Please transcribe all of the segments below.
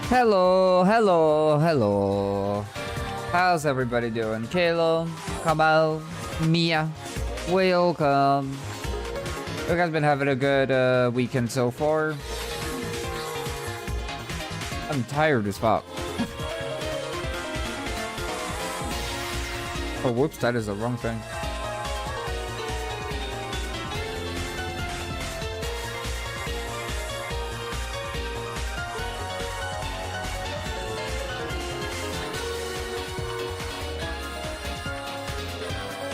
Hello, hello, hello. How's everybody doing? Kalo, Kamal, Mia, welcome. You guys been having a good weekend so far? I'm tired as fuck. Oh, whoops, that is the wrong thing.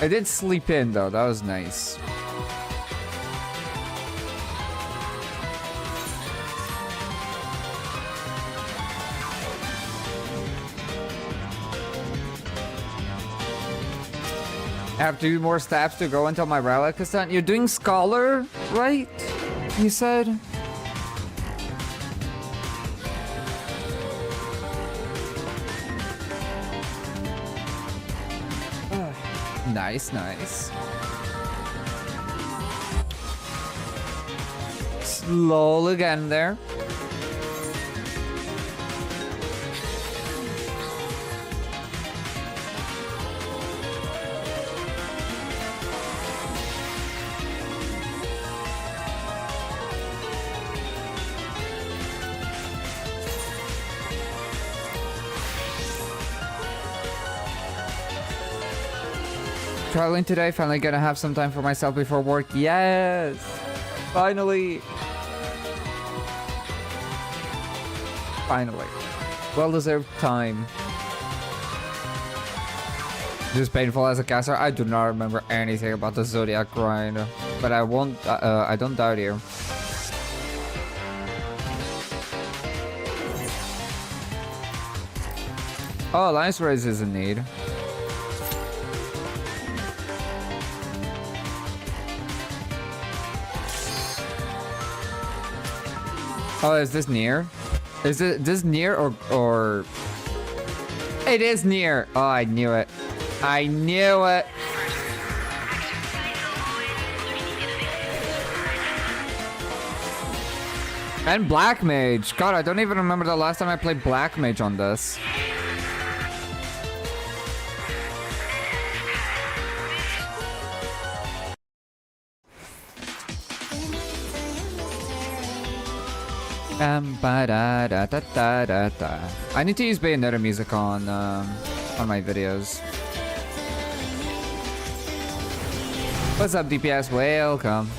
I did sleep in though, that was nice. I have 2 more steps to go until my relic is done. You're doing Scholar, right? You said? Nice, nice. Slowly again there. Traveling today, finally gonna have some time for myself before work. Yes! Finally! Finally. Well-deserved time. Just painful as a caster. I do not remember anything about the Zodiac grind. But I won't, I don't doubt you. Oh, Alliance Raise is in need. Oh, is this near? Is it this near or? It is near. Oh, I knew it. I knew it. And Black Mage. God, I don't even remember the last time I played Black Mage on this. I need to use Bayonetta music on my videos. What's up, DPS? Welcome.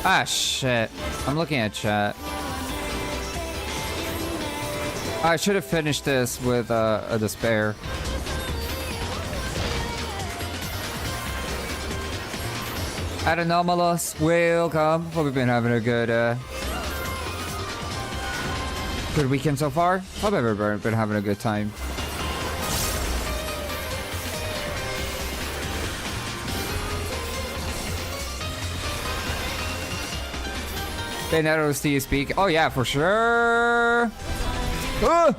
Ah, shit. I'm looking at chat. I should have finished this with a despair. At Anomalous, welcome. Hope you've been having a good weekend so far. Hope everybody's been having a good time. Bayonetta, do you speak? Oh yeah, for sure. Ah!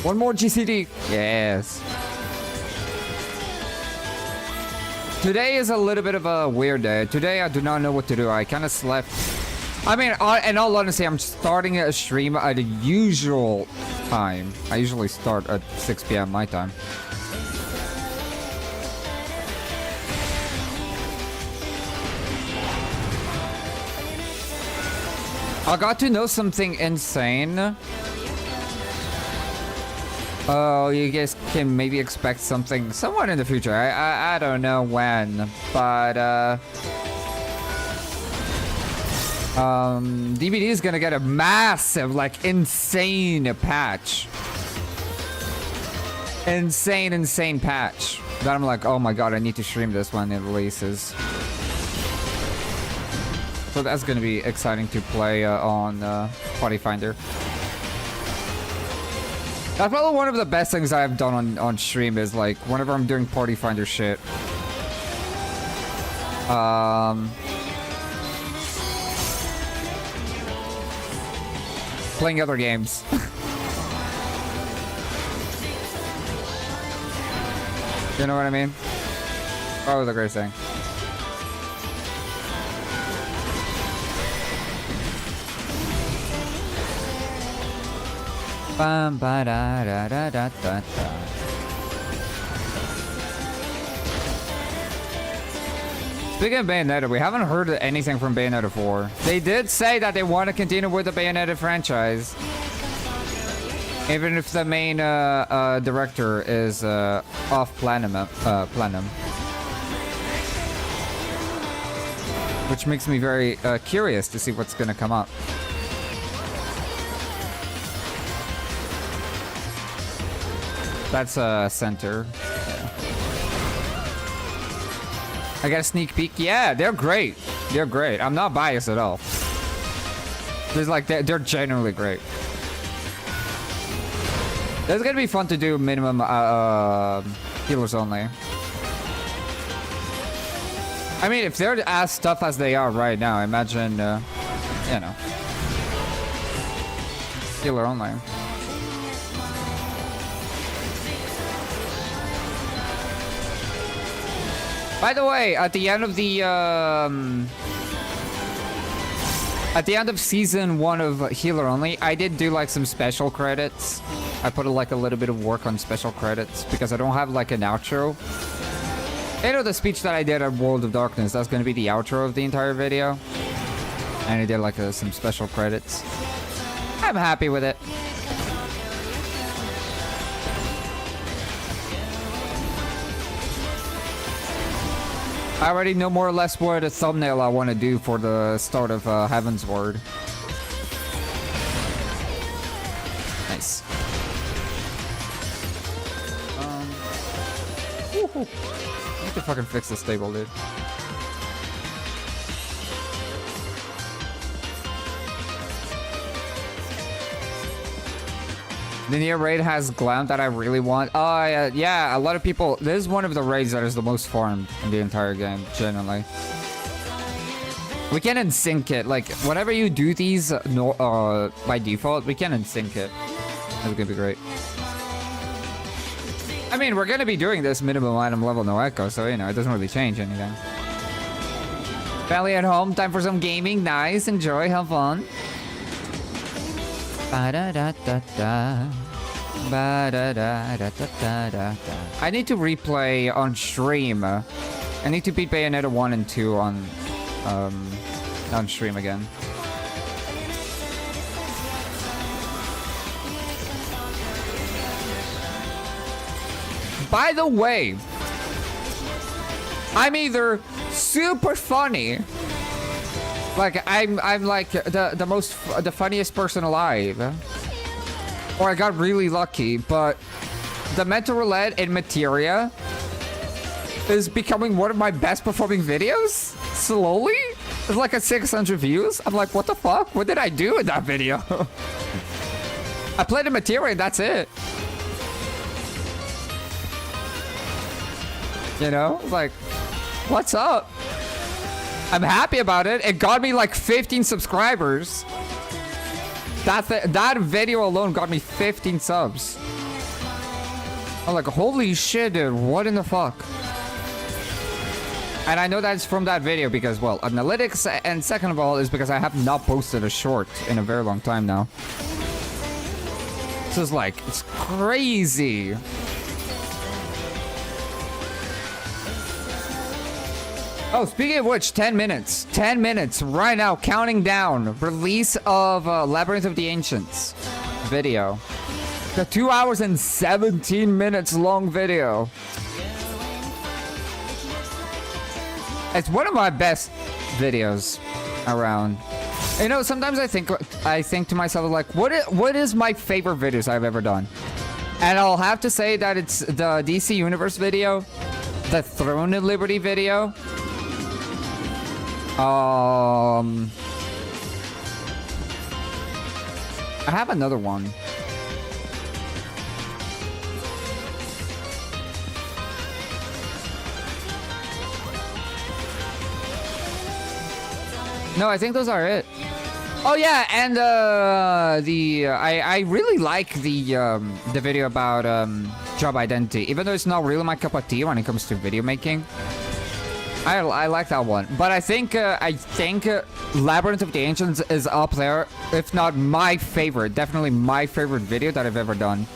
One more GCD. Yes. Today is a little bit of a weird day. Today I do not know what to do. I kind of slept. I mean, in all honesty, I'm starting a stream at the usual time. I usually start at 6 p.m. my time. I got to know something insane. Oh, you guys can maybe expect something somewhat in the future. I don't know when, but DBD is gonna get a massive, like, insane patch. Insane patch. That I'm like, oh my god, I need to stream this when it releases. So that's gonna be exciting to play on Party Finder. That's probably one of the best things I've done on stream is, like, whenever I'm doing Party Finder shit. Playing other games. You know what I mean? Oh, the great thing. Bum, ba, da, da, da, da, da, da. Speaking of Bayonetta, we haven't heard anything from Bayonetta 4. They did say that they want to continue with the Bayonetta franchise. Even if the main director is off Planum. Which makes me very curious to see what's going to come up. That's center. Yeah. I got a sneak peek. Yeah, they're great. They're great. I'm not biased at all. There's like they're genuinely great. It's gonna be fun to do minimum healers only. I mean, if they're as tough as they are right now, imagine, you know, healer only. By the way, at the end of the season 1 of Healer Only, I did do like some special credits. I put like a little bit of work on special credits because I don't have like an outro. You know the speech that I did at World of Darkness, that's gonna be the outro of the entire video. And I did like some special credits. I'm happy with it. I already know more or less what a thumbnail I want to do for the start of Heaven's Word. Nice. I need to fucking fix this table, dude. The Neo raid has Glam that I really want. Oh, yeah, a lot of people... This is one of the raids that is the most farmed in the entire game, generally. We can unsync it. Like, whenever you do these by default, we can unsync it. That's gonna be great. I mean, we're gonna be doing this minimum item level no echo, so, you know, it doesn't really change anything. Family at home, time for some gaming. Nice, enjoy, have fun. Ba-da-da-da-da. Ba-da-da-da-da-da-da. I need to replay on stream. I need to beat Bayonetta 1 and 2 on stream again. By the way, I'm either super funny, like I'm like the funniest person alive, or I got really lucky, but the mental roulette in Materia is becoming one of my best performing videos slowly. It's like at 600 views. I'm like, what the fuck? What did I do in that video? I played in Materia and that's it. You know, like, what's up? I'm happy about it. It got me like 15 subscribers. That video alone got me 15 subs. I'm like, holy shit, dude. What in the fuck? And I know that's from that video because, well, analytics, and second of all is because I have not posted a short in a very long time now. So it's like, it's crazy. Oh, speaking of which, 10 minutes. 10 minutes right now, counting down. Release of Labyrinth of the Ancients video. The 2 hours and 17 minutes long video. It's one of my best videos around. You know, sometimes I think to myself, like, what is my favorite videos I've ever done? And I'll have to say that it's the DC Universe video, the Throne of Liberty video. I have another one. No, I think those are it. Oh yeah, and I really like the video about job identity, even though it's not really my cup of tea when it comes to video making. I like that one, but I think Labyrinth of the Ancients is up there, if not my favorite, definitely my favorite video that I've ever done.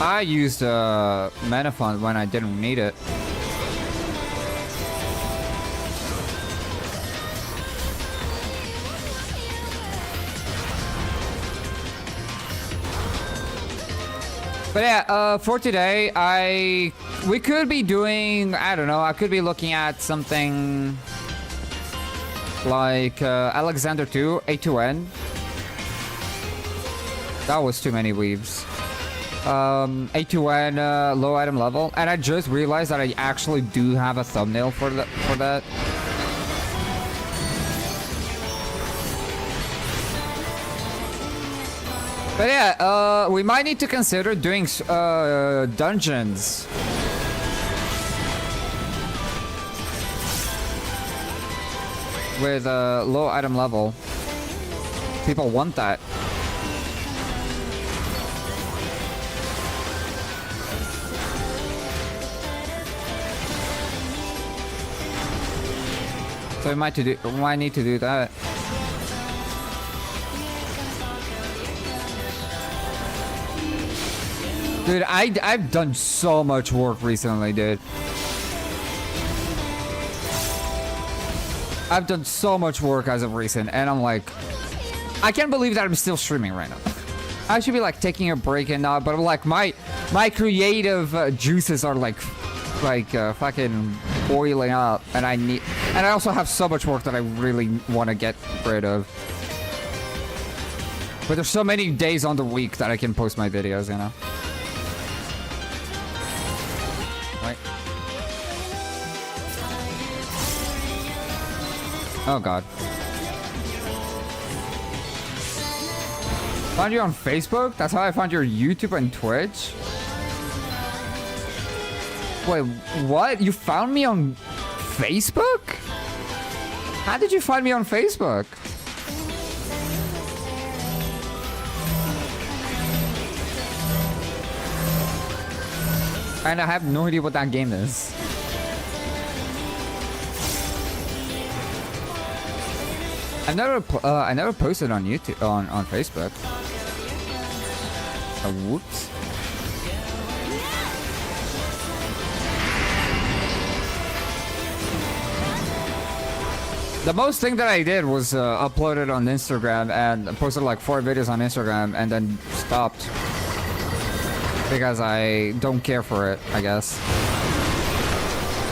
I used mana font when I didn't need it. But yeah, for today, we could be doing, I don't know, I could be looking at something like Alexander 2, A2N. That was too many weaves. A2N low item level, and I just realized that I actually do have a thumbnail for that. But yeah, we might need to consider doing dungeons. With low item level. People want that. So we might need to do that. Dude, I've done so much work recently, dude. I've done so much work as of recent, and I'm like, I can't believe that I'm still streaming right now. I should be like taking a break and not, but I'm like my creative juices are like fucking boiling up, and I also have so much work that I really want to get rid of. But there's so many days on the week that I can post my videos, you know. Right. Oh god. Found you on Facebook? That's how I found your YouTube and Twitch? Wait, what? You found me on Facebook? How did you find me on Facebook? And I have no idea what that game is. I never posted on YouTube on Facebook. Whoops. The most thing that I did was upload it on Instagram and posted like 4 videos on Instagram and then stopped. Because I don't care for it, I guess.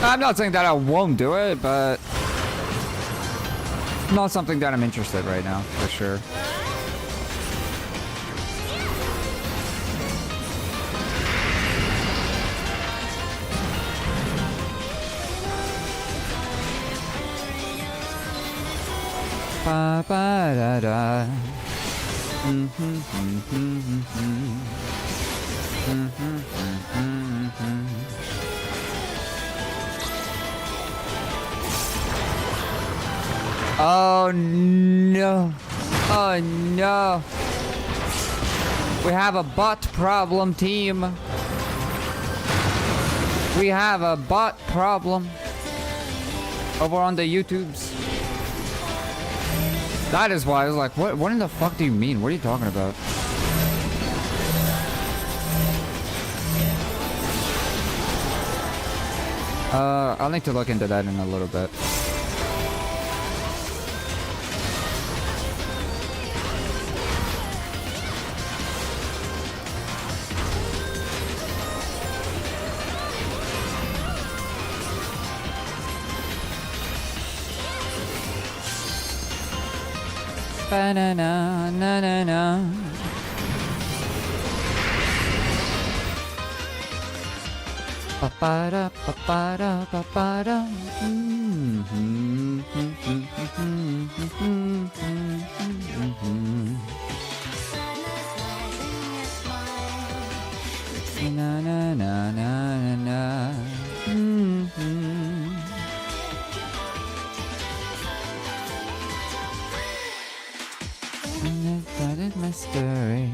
I'm not saying that I won't do it, but not something that I'm interested right now, for sure. Ba ba da da. Oh no. Oh no. We have a bot problem, team. We have a bot problem over on the YouTubes. That is why I was like, what in the fuck do you mean? What are you talking about? I'll need to look into that in a little bit. Ba-na-na, na-na-na. Ba-ba-da, ba-ba-da, ba-ba-da. Na na na na na. That is my story.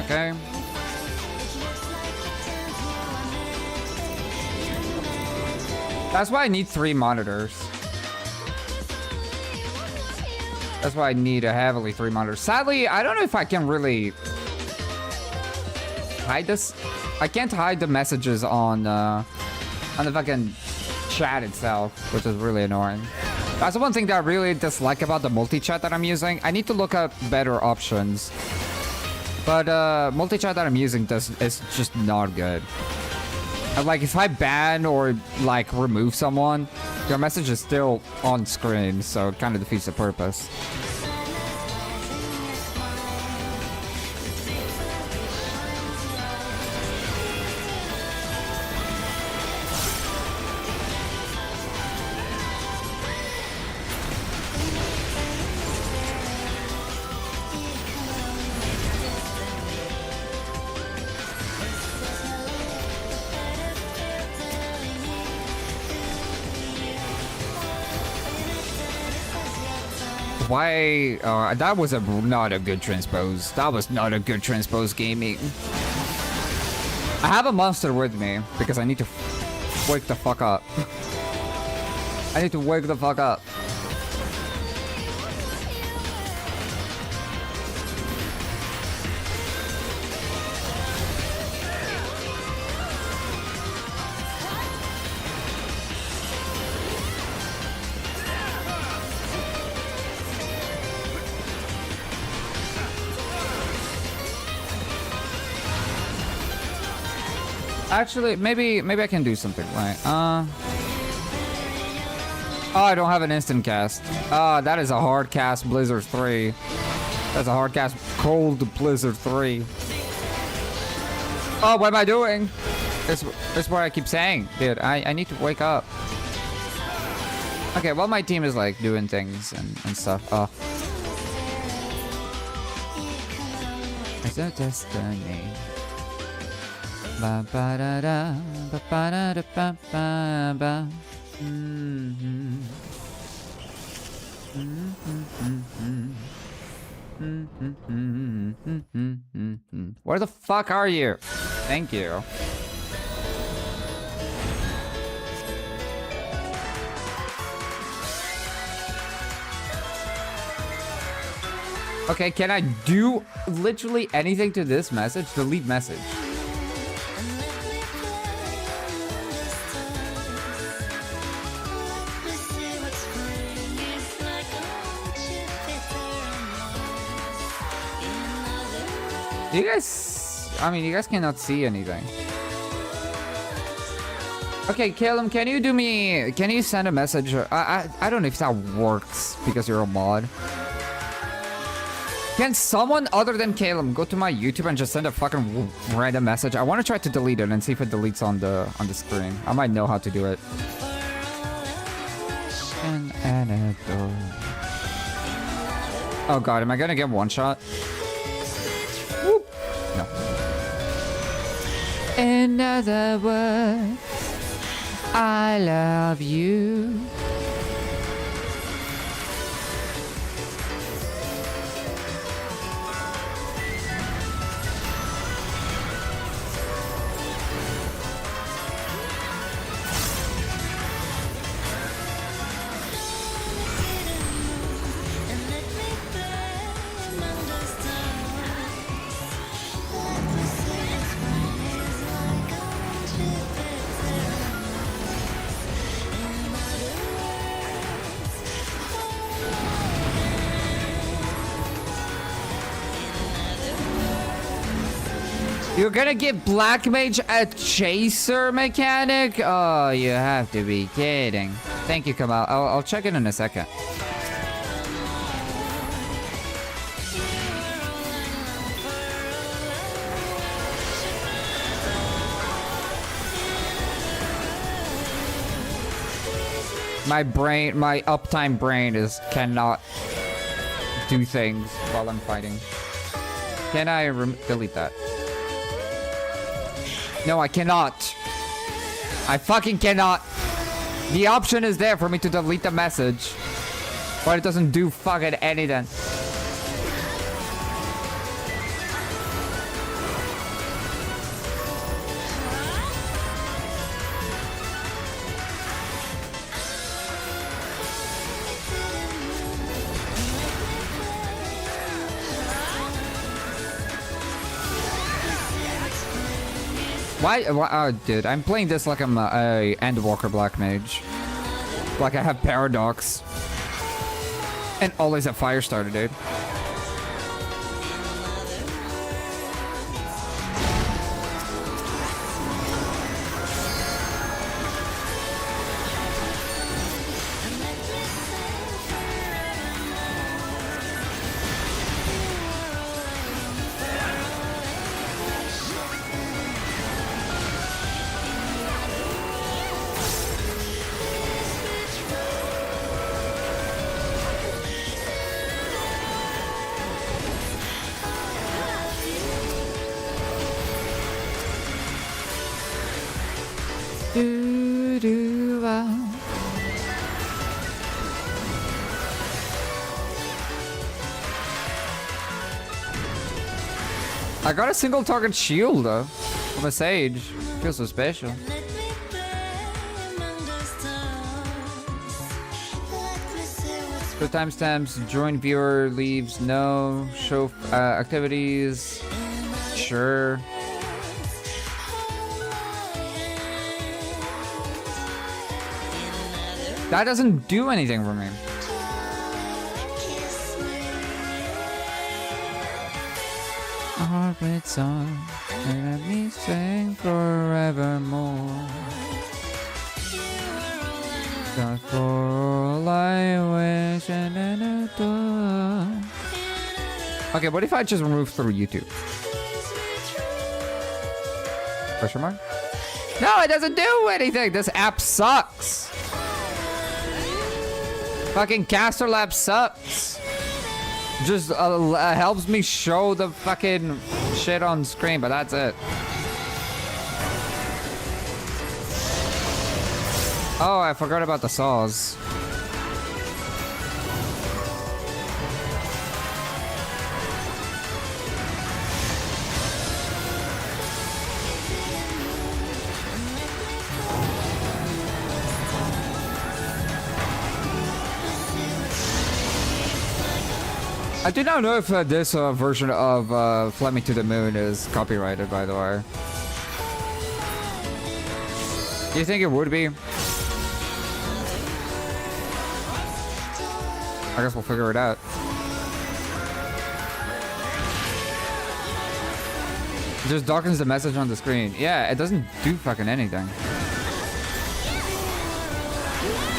Okay. That's why I need 3 monitors. That's why I need a heavily 3 monitors. Sadly, I don't know if I can really hide this. I can't hide the messages on the fucking chat itself, which is really annoying. That's the one thing that I really dislike about the multi-chat that I'm using. I need to look up better options. But multi-chat that I'm using is just not good. Like if I ban or like remove someone, your message is still on screen, so it kind of defeats the purpose. Why? That was not a good transpose. That was not a good transpose gaming. I have a monster with me because I need to wake the fuck up. I need to wake the fuck up. Actually, maybe I can do something, right? Oh, I don't have an instant cast. That is a hard cast Blizzard 3. That's a hard cast cold Blizzard 3. Oh, what am I doing? That's what I keep saying, dude. I need to wake up. Okay, well, my team is like doing things and stuff. Oh. It's a destiny. Ba ba da da ba ba da da ba ba ba. Where the fuck are you? Thank you. Okay, can I do literally anything to this message? Delete message. You guys, I mean, you guys cannot see anything. Okay, Caleb, can you send a message? I don't know if that works because you're a mod. Can someone other than Caleb go to my YouTube and just send a fucking random message? I want to try to delete it and see if it deletes on the screen. I might know how to do it. Oh god, am I gonna get one shot? Whoop. No. In other words, I love you. You're gonna give Black Mage a chaser mechanic? Oh, you have to be kidding. Thank you, Kamal. I'll check it in a second. My brain, my uptime brain cannot do things while I'm fighting. Can I delete that? No, I cannot. I fucking cannot. The option is there for me to delete the message, but it doesn't do fucking anything. Why? Oh, dude, I'm playing this like I'm a Endwalker Black Mage. Like I have Paradox. And always a fire starter, dude. I got a single target shield though from a sage. Feels so special. So timestamps, join viewer leaves no, show activities, sure. That doesn't do anything for me. Heartbeat song, and let me sing forevermore. God for all I wish and adore. Okay, what if I just move through YouTube? Question mark? No, it doesn't do anything. This app sucks. Fucking Caster Lab sucks. Just helps me show the fucking shit on screen, but that's it. Oh, I forgot about the saws. I do not know if this version of Fly Me to the Moon is copyrighted, by the way. Do you think it would be? I guess we'll figure it out. It just darkens the message on the screen. Yeah, it doesn't do fucking anything.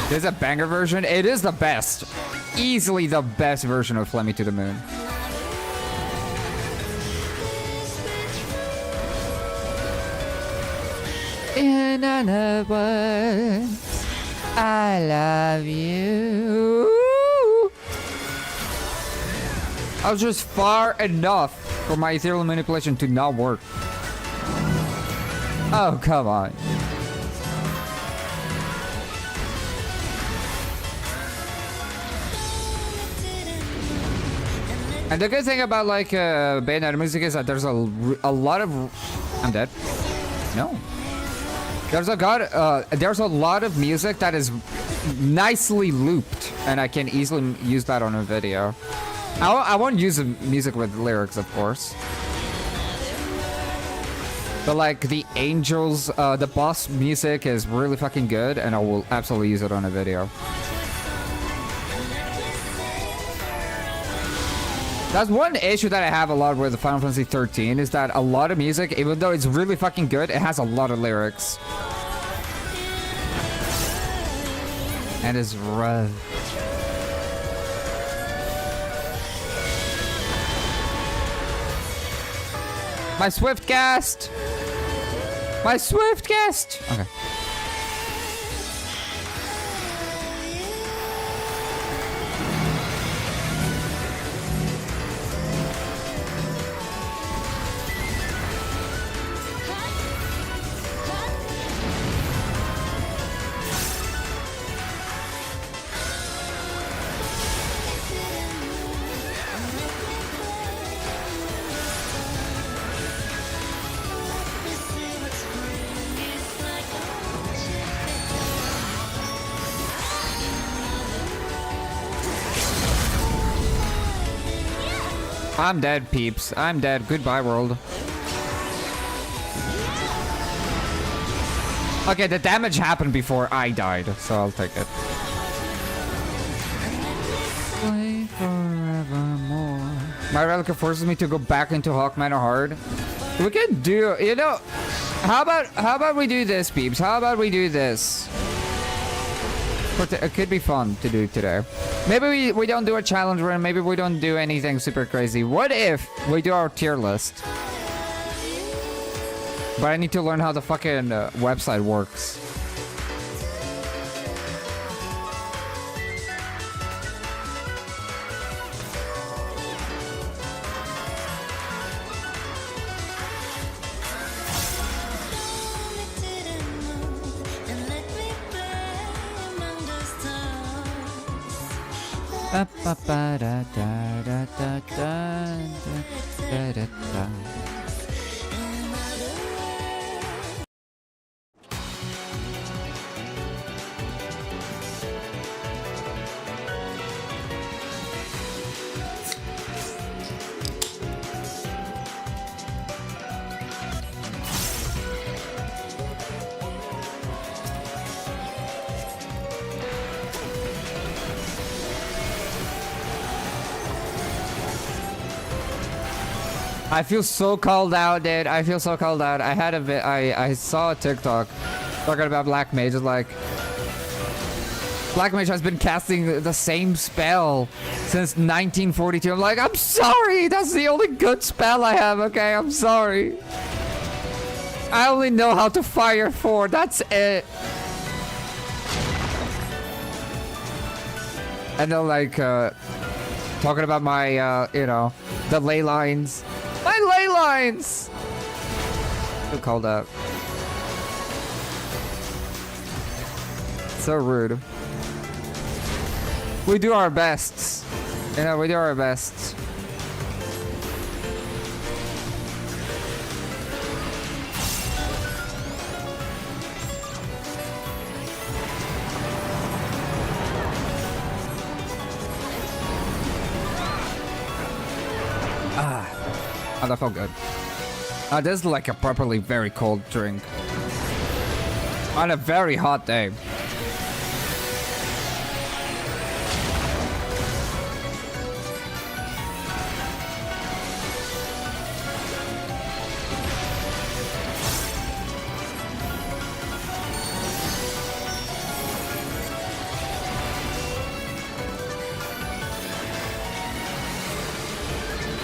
There's a banger version. It is the best. Easily the best version of Fly Me to the Moon. In other words, I love you. I was just far enough for my ethereal manipulation to not work. Oh, come on. And the good thing about like Bayonetta music is that there's a lot of... I'm dead. No. There's a lot of music that is nicely looped, and I can easily use that on a video. I won't use the music with lyrics, of course. But like the Angels, the boss music is really fucking good, and I will absolutely use it on a video. That's one issue that I have a lot with Final Fantasy 13 is that a lot of music, even though it's really fucking good, it has a lot of lyrics. And it's rough. My Swift cast! My Swift cast! Okay. I'm dead, peeps. I'm dead. Goodbye, world. Okay, the damage happened before I died, so I'll take it. Play forevermore. My relic forces me to go back into Hawk Manor hard. We can do, you know, how about we do this, peeps? How about we do this? It could be fun to do today. Maybe we don't do a challenge run. Maybe we don't do anything super crazy. What if we do our tier list? But I need to learn how the fucking website works. I feel so called out, dude. I feel so called out. I had a bit. I saw a TikTok talking about Black Mage. It's like Black Mage has been casting the same spell since 1942. I'm like, I'm sorry. That's the only good spell I have. Okay, I'm sorry. I only know how to fire 4. That's it. And then like talking about my you know, the ley lines. My ley lines! So called out. So rude. We do our best. You know, we do our best. Oh, that felt good. This is like a properly very cold drink. On a very hot day.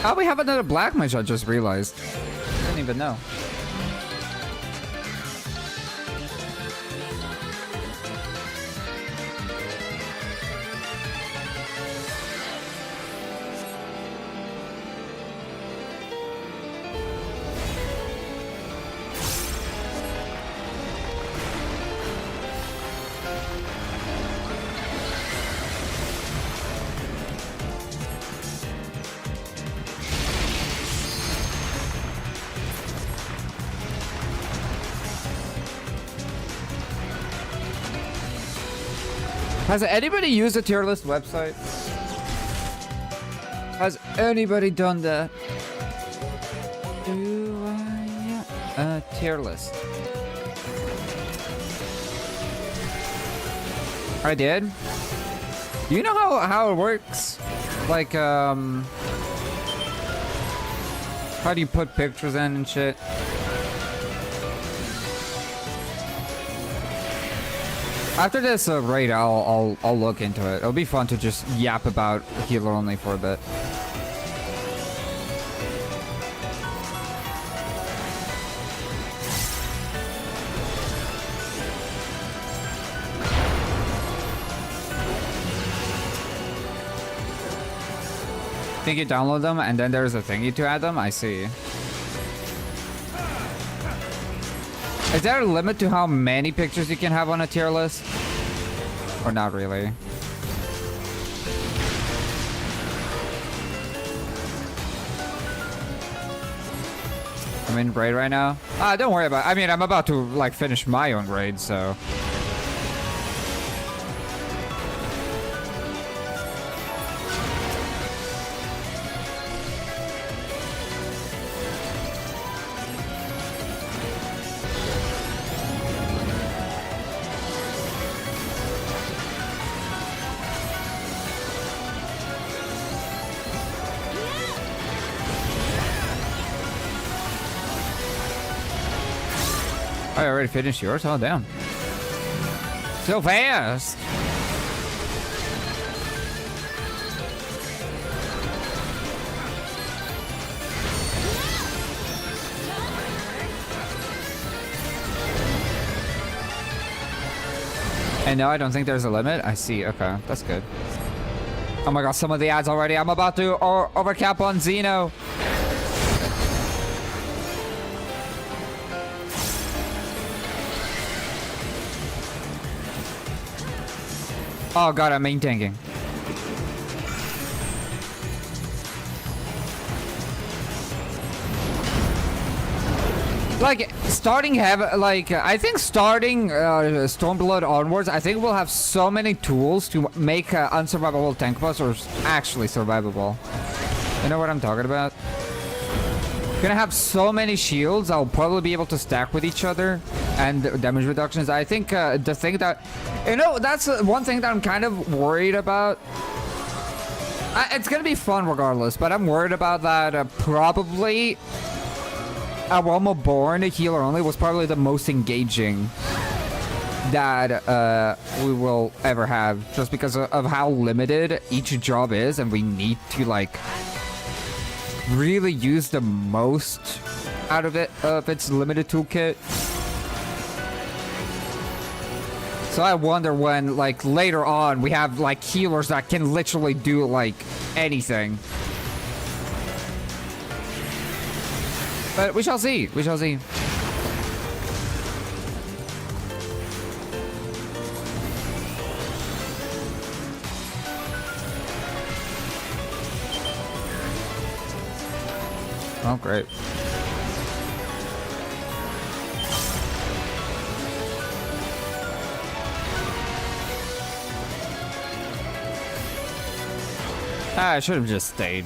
Oh, we have another Black Mage, I just realized. I didn't even know. Has anybody used a tier list website? Has anybody done that? Do I? Tier list. I did. You know how it works? Like How do you put pictures in and shit? After this raid, I'll look into it. It'll be fun to just yap about healer only for a bit. I think you download them and then there's a thingy to add them. I see. Is there a limit to how many pictures you can have on a tier list? Or not really? I'm in raid right now. Don't worry about it. I mean, I'm about to like finish my own raid, so. I already finished yours? Oh, damn. So fast! And no, I don't think there's a limit. I see. Okay, that's good. Oh my god, some of the ads already. I'm about to overcap on Xeno. Oh god, I'm main tanking. Like, starting I think starting Stormblood onwards, I think we'll have so many tools to make unsurvivable tank boss or actually survivable. You know what I'm talking about? Gonna have so many shields, I'll probably be able to stack with each other and damage reductions. I think the thing that, you know, that's one thing that I'm kind of worried about. It's gonna be fun regardless, but I'm worried about that probably A Realm of Born healer only was probably the most engaging that we will ever have, just because of how limited each job is, and we need to like really use the most out of it of its limited toolkit. So I wonder when, like, later on we have like healers that can literally do like anything. But we shall see. We shall see. Oh, great. I should have just stayed.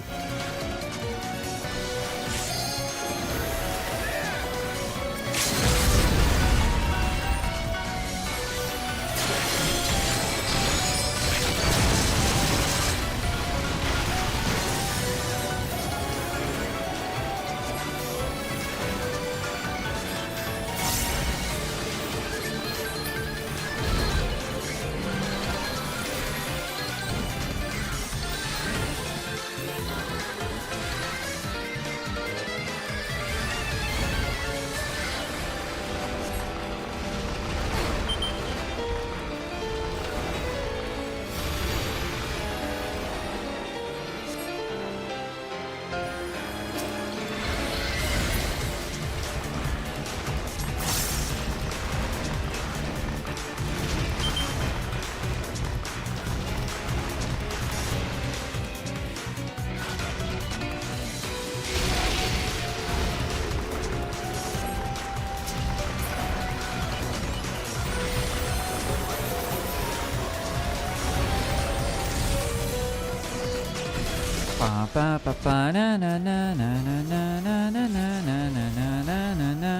Ba ba ba na na na na na na na na na na na na na.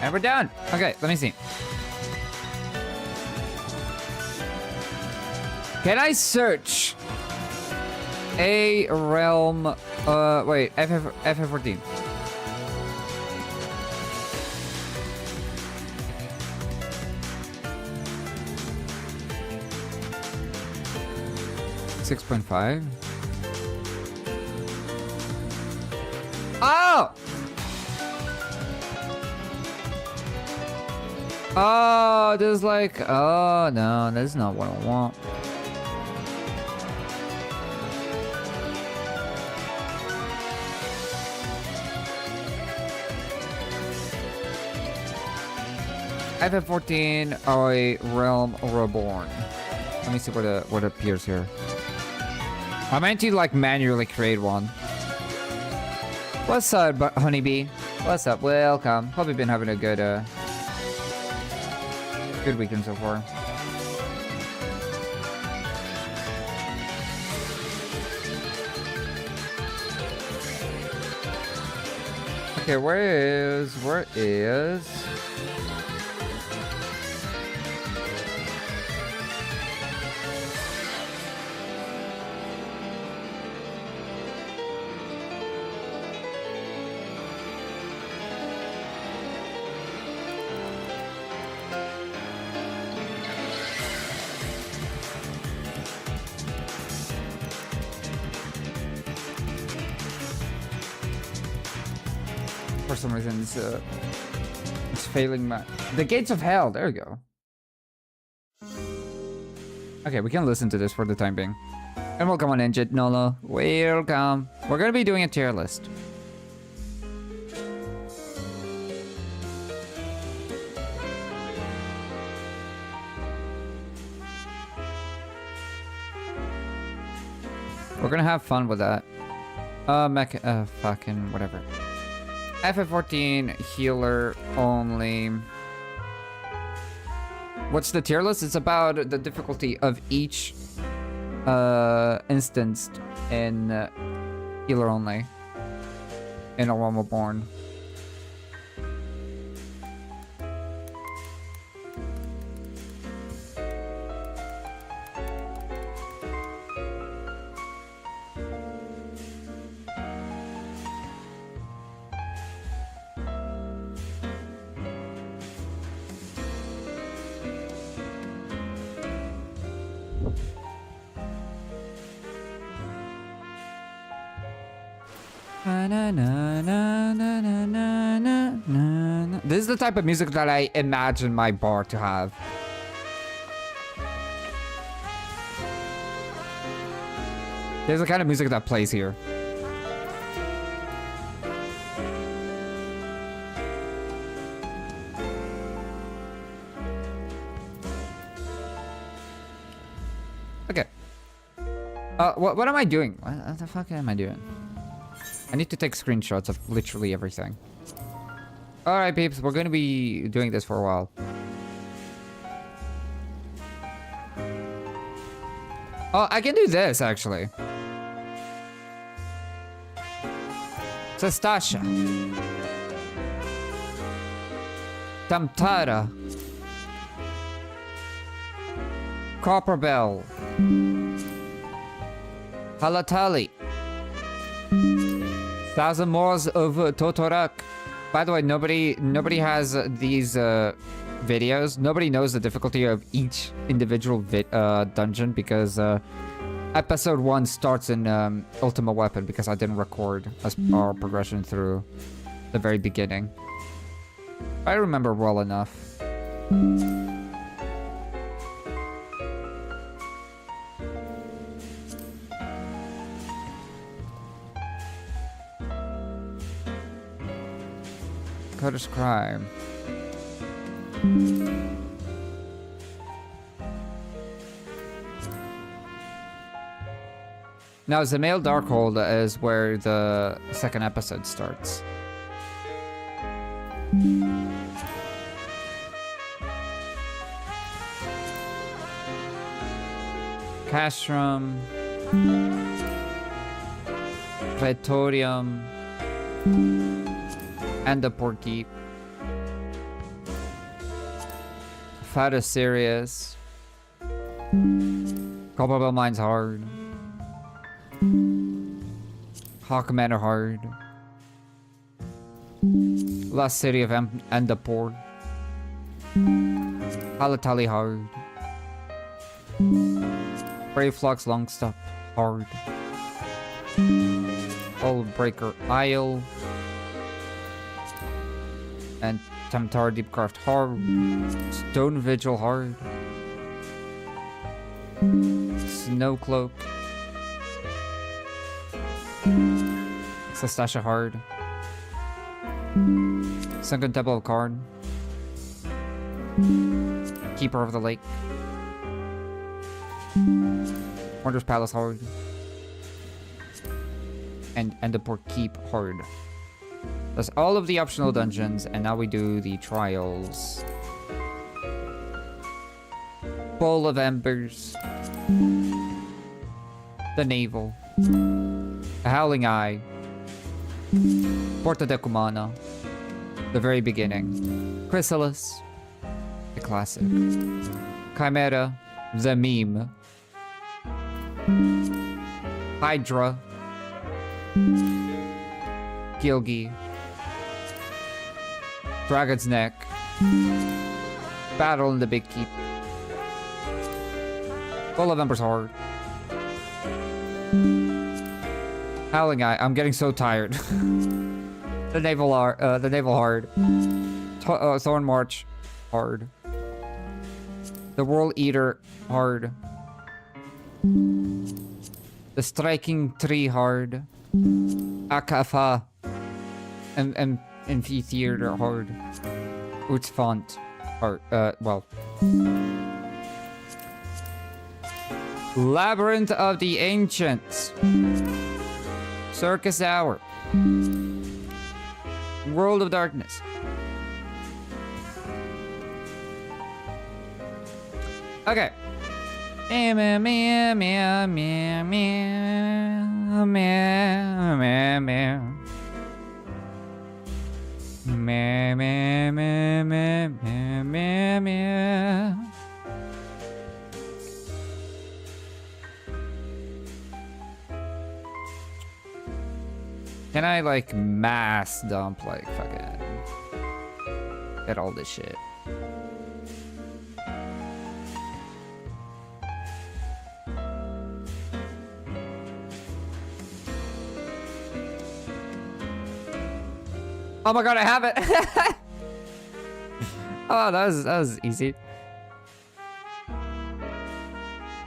And we're done. Okay, let me see. Can I search a realm? Wait, FF14. $6.5. Oh! Oh, there's like, oh no, that's not what I want. FF14 a Realm Reborn. Let me see what appears here. I meant to like manually create one. What's up, honeybee? What's up? Welcome. Hope you've been having a good good weekend so far. Okay, where is for some reason it's failing my the gates of hell. There we go. Okay, we can listen to this for the time being. And welcome on Engine Nolo. Welcome. We're gonna be doing a tier list. We're gonna have fun with that. Fucking whatever. FF14 healer only. What's the tier list? It's about the difficulty of each instance in healer only in a Realm Reborn. This is the type of music that I imagine my bar to have. There's the kind of music that plays here. Okay. What am I doing? What the fuck am I doing? I need to take screenshots of literally everything. Alright, peeps, we're gonna be doing this for a while. Oh, I can do this, actually. Sestasha. Tamtara. Copper Bell. Halatali. Thousand Moors of Totorak. By the way, nobody has these videos. Nobody knows the difficulty of each individual dungeon because episode 1 starts in Ultima Weapon because I didn't record our progression through the very beginning. I remember well enough. Coder's Crime. Now, Zemale Darkhold is where the second episode starts. Castrum. Praetorium. And the Porky. Fata serious. Cobblebell Mine's hard. Hawk Manor hard. Last City of Endaport. Halatali hard. Brave Flux Longstop hard. Breaker Isle. And Tamtar Deepcraft hard. Stone Vigil hard. Snow Cloak. Sastasha hard. Sunken Temple of Karn. Keeper of the Lake. Wondrous Palace hard. And Endaport Keep hard. That's all of the optional dungeons, and now we do the trials. Bowl of Embers. The Navel. The Howling Eye. Porta de Cumana. The very beginning. Chrysalis. The classic. Chimera. The meme. Hydra. Gilgi. Dragon's Neck. Battle in the Big Keep. Full of Embers hard. Howling Eye. I'm getting so tired. The naval hard. Thorn March hard. The World Eater hard. The Striking Tree hard. Akafa. And Amphitheater hard. Utsfont hard. Well. Labyrinth of the Ancients. Circus Hour. World of Darkness. Okay. Can I like mass dump like fucking get all this shit? Oh my god, I have it. Oh, that was easy.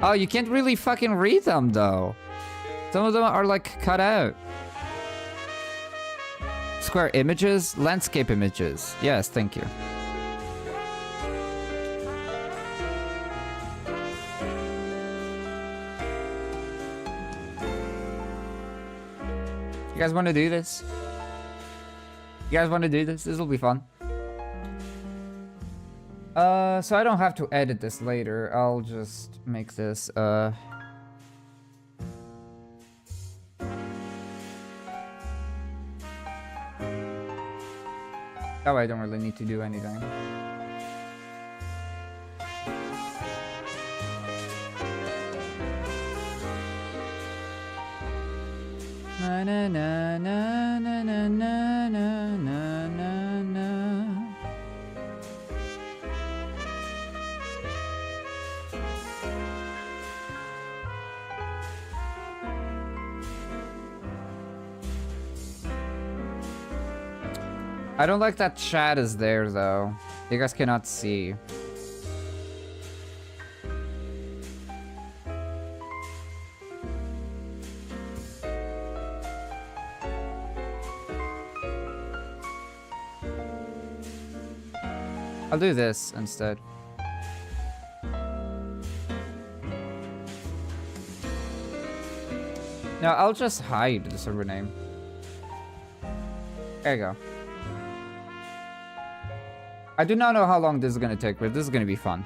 Oh, you can't really fucking read them though. Some of them are like cut out. Square images, landscape images. Yes, thank you. You guys want to do this? You guys want to do this? This will be fun. So I don't have to edit this later. I'll just make this, Oh, I don't really need to do anything. Na na na na na na na na na na. I don't like that chat is there though. You guys cannot see. I'll do this instead. No, I'll just hide the server name. There you go. I do not know how long this is gonna take, but this is gonna be fun.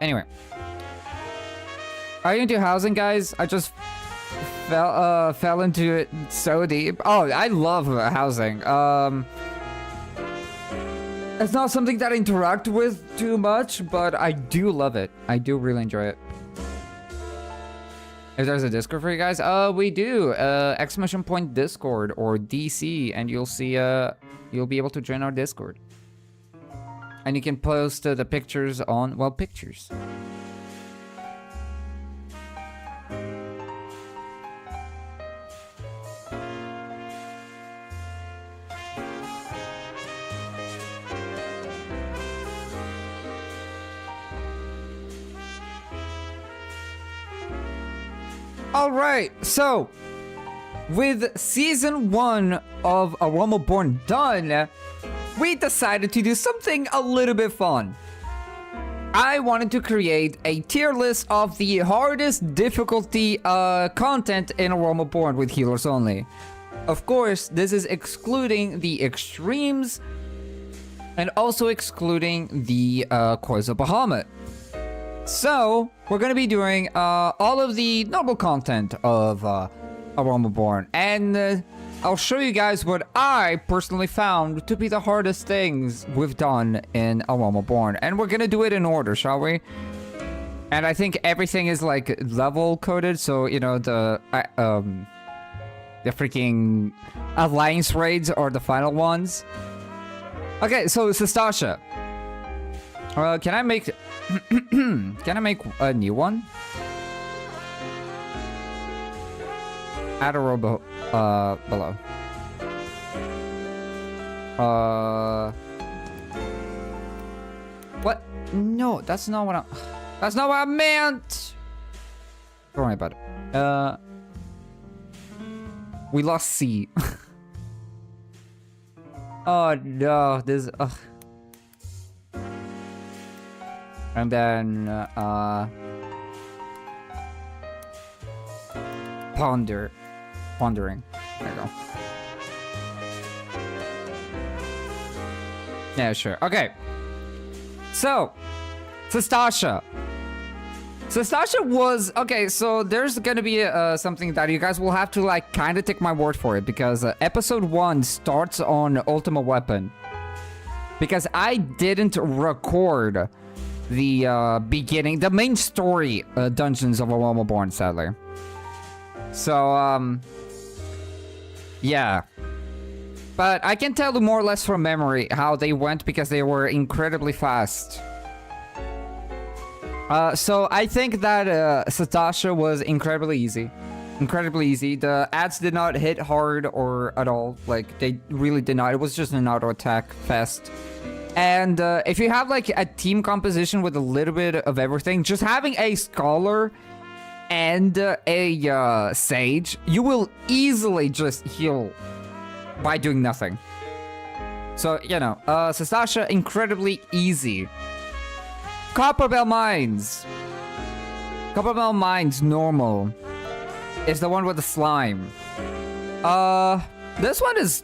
Anyway. Are you into housing, guys? I just fell into it so deep. Oh, I love housing. It's not something that I interact with too much, but I do love it. I do really enjoy it. If there's a Discord for you guys, we do. Exclamation point Discord or DC, and you'll see, you'll be able to join our Discord. And you can post the pictures on, well, pictures. Alright, so with season 1 of A Realm Reborn done, we decided to do something a little bit fun. I wanted to create a tier list of the hardest difficulty content in A Realm Reborn with healers only. Of course, this is excluding the extremes and also excluding the Coils of Bahamut. So, we're gonna be doing all of the normal content of A Realm Reborn, and I'll show you guys what I personally found to be the hardest things we've done in A Realm Reborn, and we're gonna do it in order, shall we? And I think everything is like level coded, so you know the freaking alliance raids are the final ones. Okay, so Sastasha. Can I make can I make a new one? Add a robo below. What? No, that's not what I meant. Don't worry about it. We lost C. Oh no, this and then, pondering. There you go. Yeah, sure. Okay. So, Sastasha. Sastasha was, okay, so there's gonna be something that you guys will have to like kind of take my word for it, because episode 1 starts on Ultimate Weapon. Because I didn't record the beginning, the main story dungeons of A Realm Reborn, sadly. So, yeah. But I can tell you more or less from memory how they went, because they were incredibly fast. So I think that Sastasha was incredibly easy. Incredibly easy. The ads did not hit hard or at all. Like, they really did not. It was just an auto attack fest. And if you have like a team composition with a little bit of everything, just having a scholar and a sage, you will easily just heal by doing nothing. So, you know, Sastasha, incredibly easy. Copperbell Mines. Copperbell Mines, normal. Is the one with the slime. This one is...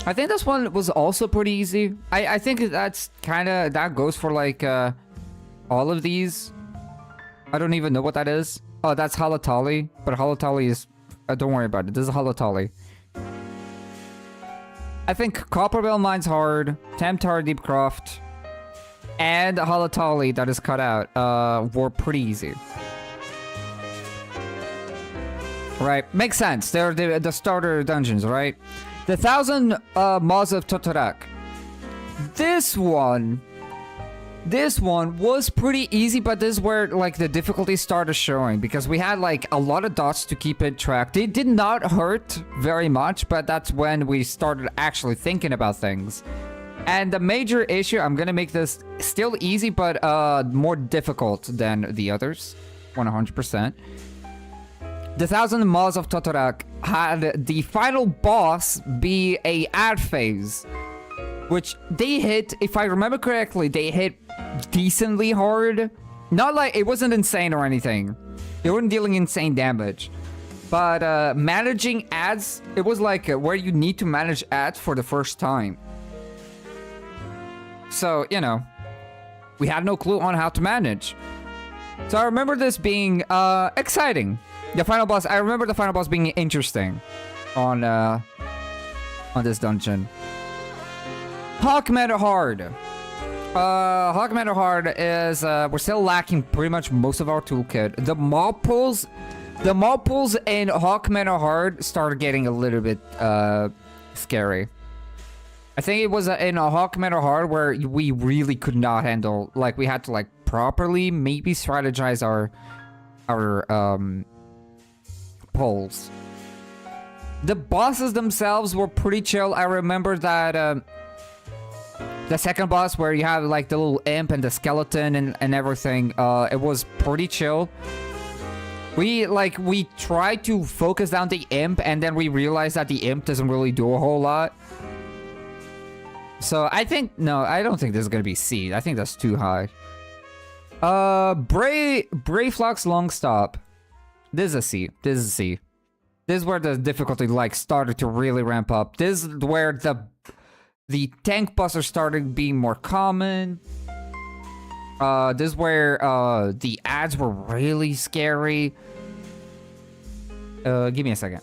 I think this one was also pretty easy. I think that's kind of... That goes for, like, all of these. I don't even know what that is. Oh, that's Halatali. But Halatali is... don't worry about it. This is Halatali. I think Copperbell Mine's hard. Tamtar Deepcroft. And Halatali that is cut out were pretty easy. Right. Makes sense. They're the starter dungeons, right? The 1,000 Maws of Totorak. This one was pretty easy, but this is where like the difficulty started showing, because we had like a lot of dots to keep it track. They did not hurt very much, but that's when we started actually thinking about things. And the major issue, I'm gonna make this still easy, but more difficult than the others, 100%. The 1,000 Maws of Totorak had the final boss be a ad phase, which they hit, if I remember correctly, they hit decently hard. Not like, it wasn't insane or anything. They weren't dealing insane damage. But managing ads, it was like where you need to manage ads for the first time. So, you know, we had no clue on how to manage. So I remember this being exciting. The final boss, I remember the final boss being interesting on on this dungeon. Hawkman Hard. Hawkman Hard is we're still lacking pretty much most of our toolkit. The mob pulls in Hawkman Hard started getting a little bit scary. I think it was in a Hawkman Hard where we really could not handle, like we had to like properly maybe strategize our pulls. The bosses themselves were pretty chill. I remember that the second boss where you have like the little imp and the skeleton and everything, it was pretty chill. We tried to focus down the imp and then we realized that the imp doesn't really do a whole lot. So I don't think this is gonna be C. I think that's too high. Brave Flux Long Stop. This is a C. This is a C. This is where the difficulty like started to really ramp up. This is where the tank busters started being more common. This is where the ads were really scary. Give me a second.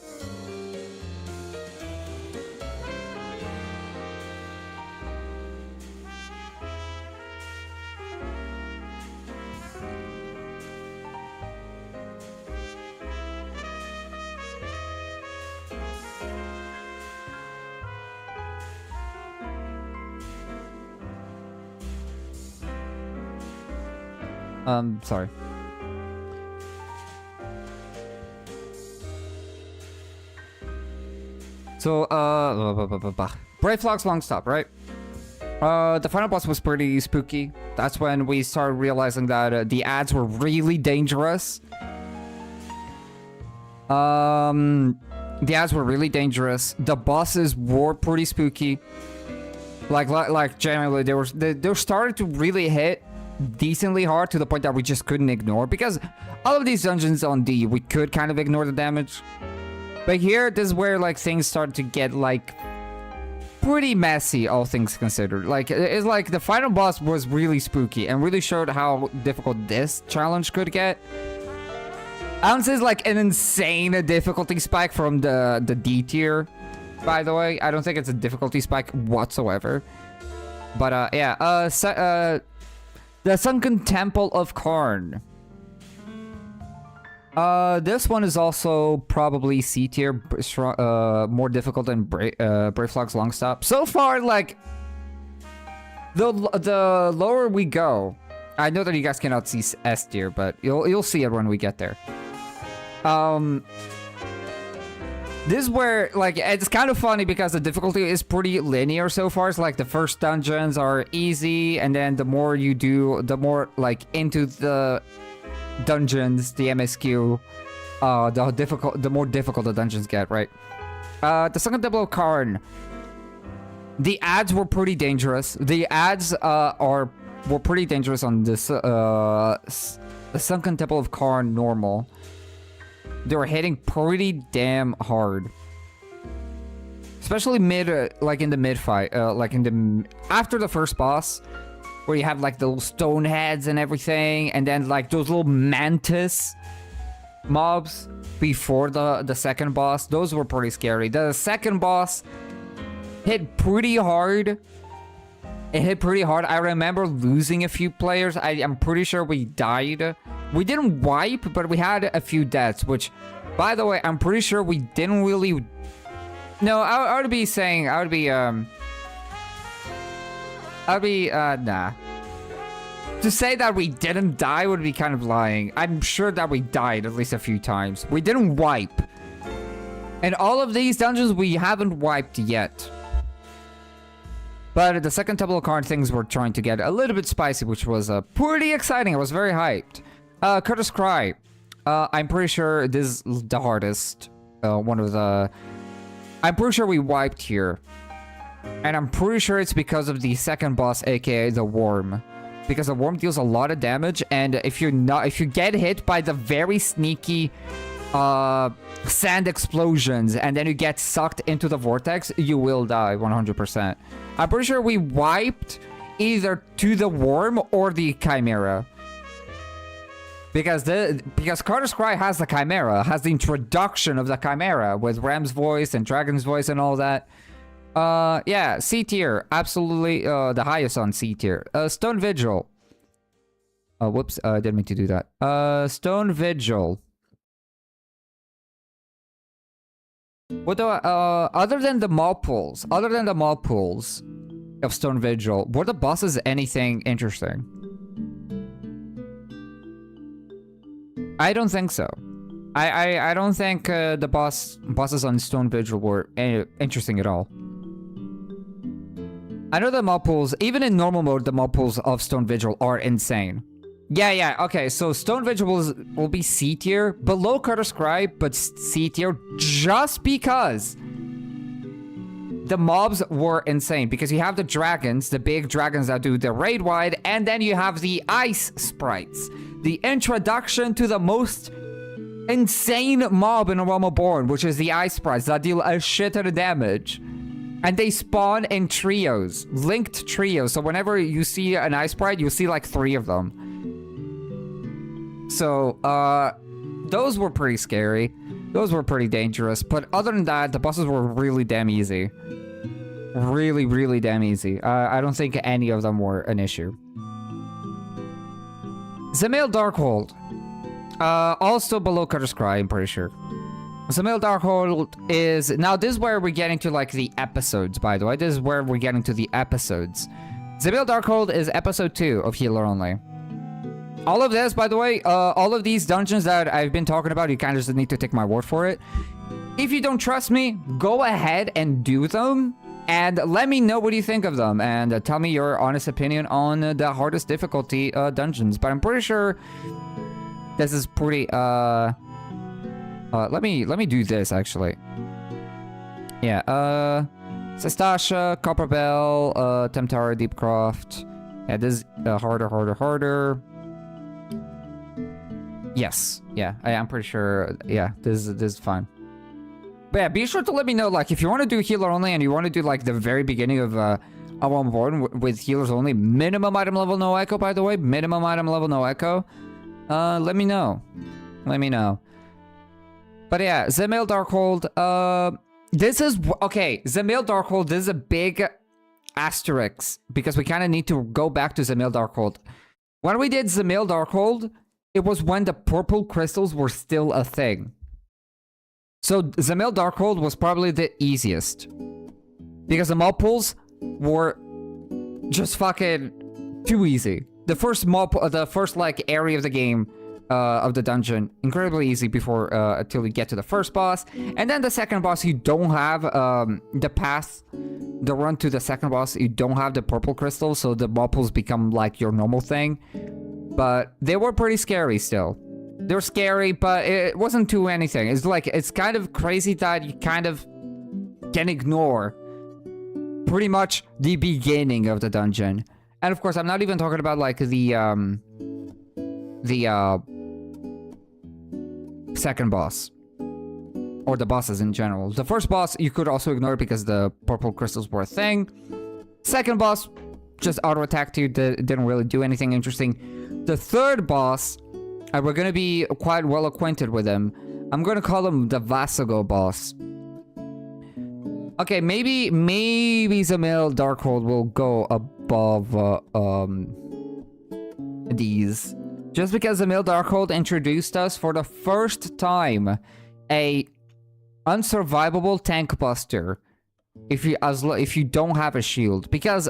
Sorry. So, Brave Flux Long Stop, right? The final boss was pretty spooky. That's when we started realizing that the ads were really dangerous. The ads were really dangerous. The bosses were pretty spooky. Like generally, they were starting to really hit decently hard to the point that we just couldn't ignore, because all of these dungeons on D we could kind of ignore the damage, but here this is where like things start to get like pretty messy, all things considered. Like it's like the final boss was really spooky and really showed how difficult this challenge could get. I don't say it's like an insane difficulty spike from the D tier, by the way. I don't think it's a difficulty spike whatsoever, but yeah. The Sunken Temple of Karn. This one is also probably C tier, more difficult than Brave Flux Long Stop. So far, like, the lower we go, I know that you guys cannot see S tier, but you'll see it when we get there. This is where, like, it's kind of funny because the difficulty is pretty linear so far. It's like the first dungeons are easy, and then the more you do, the more, like, into the dungeons, the MSQ, the more difficult the dungeons get, right? The Sunken Temple of Karn. The ads were pretty dangerous. The ads were pretty dangerous on this, the Sunken Temple of Karn normal. They were hitting pretty damn hard, especially like in the mid fight, like after the first boss, where you have like the little stone heads and everything, and then like those little mantis mobs before the second boss. Those were pretty scary. The second boss hit pretty hard. It hit pretty hard. I remember losing a few players. I'm pretty sure we died. We didn't wipe, but we had a few deaths, which, by the way, I'm pretty sure we didn't really... No, I would be saying... nah. To say that we didn't die would be kind of lying. I'm sure that we died at least a few times. We didn't wipe. And all of these dungeons, we haven't wiped yet. But at the Second Temple of Karn, things were trying to get a little bit spicy, which was pretty exciting. I was very hyped. Curtis Cry. I'm pretty sure this is the hardest. One of the... I'm pretty sure we wiped here. And I'm pretty sure it's because of the second boss, aka the Worm. Because the Worm deals a lot of damage, and if you get hit by the very sneaky sand explosions, and then you get sucked into the vortex, you will die 100%. I'm pretty sure we wiped either to the Worm or the Chimera. Because Carter's Cry has the Chimera, has the introduction of the Chimera with Ram's voice and Dragon's voice and all that. Yeah, C tier. Absolutely, the highest on C tier. Stone Vigil. Oh, whoops, didn't mean to do that. Stone Vigil. What do other than the mob pools of Stone Vigil, were the bosses anything interesting? I don't think so. I don't think the bosses on Stone Vigil were interesting at all. I know the mob pools, even in normal mode, the mob pools of Stone Vigil are insane. Yeah, okay, so Stone Vigil will be C tier, below Cutter Scribe, but C tier just because the mobs were insane. Because you have the dragons, the big dragons that do the raid wide, and then you have the ice sprites. The introduction to the most insane mob in A Realm Reborn, which is the ice sprites that deal a shit ton of damage. And they spawn in trios, linked trios, so whenever you see an ice sprite, you'll see like 3 of them. So, those were pretty scary. Those were pretty dangerous. But other than that, the bosses were really damn easy. Really, really damn easy. I don't think any of them were an issue. Zamil Darkhold. Also below Cutter's Cry, I'm pretty sure. Zamil Darkhold is... Now, this is where we're getting to, like, the episodes, by the way. This is where we're getting to the episodes. Zamil Darkhold is episode 2 of Healer Only. All of this, by the way, all of these dungeons that I've been talking about, you kind of just need to take my word for it. If you don't trust me, go ahead and do them. And let me know what you think of them. And tell me your honest opinion on the hardest difficulty dungeons. But I'm pretty sure this is pretty... let me do this, actually. Yeah, Sestasha, Copperbell, Temptara, Deepcroft. Yeah, this is harder. Yes, yeah, I'm pretty sure, yeah, this is fine. But yeah, be sure to let me know, like, if you want to do healer only and you want to do, like, the very beginning of A Realm Reborn with healers only, minimum item level, no echo, by the way, minimum item level, no echo, let me know. Let me know. But yeah, Zamil Darkhold, this is, okay, Zamil Darkhold, this is a big asterisk, because we kind of need to go back to Zamil Darkhold. When we did Zamil Darkhold, it was when the purple crystals were still a thing. So Zamil Darkhold was probably the easiest. Because the mob pools were just fucking too easy. The first like area of the game, of the dungeon, incredibly easy before, until you get to the first boss. And then the second boss, you don't have, the path, the run to the second boss, you don't have the purple crystals, so the mob pools become like your normal thing. But they were pretty scary still. They're scary, but it wasn't too anything. It's like, it's kind of crazy that you kind of can ignore pretty much the beginning of the dungeon. And of course, I'm not even talking about like the second boss. Or the bosses in general. The first boss, you could also ignore because the purple crystals were a thing. Second boss, just auto-attacked you, didn't really do anything interesting. The third boss, we're gonna be quite well acquainted with him. I'm gonna call him the Vasago boss. Okay, maybe Zamil Darkhold will go above these. Just because Zamil Darkhold introduced us for the first time a unsurvivable tank buster if you don't have a shield. Because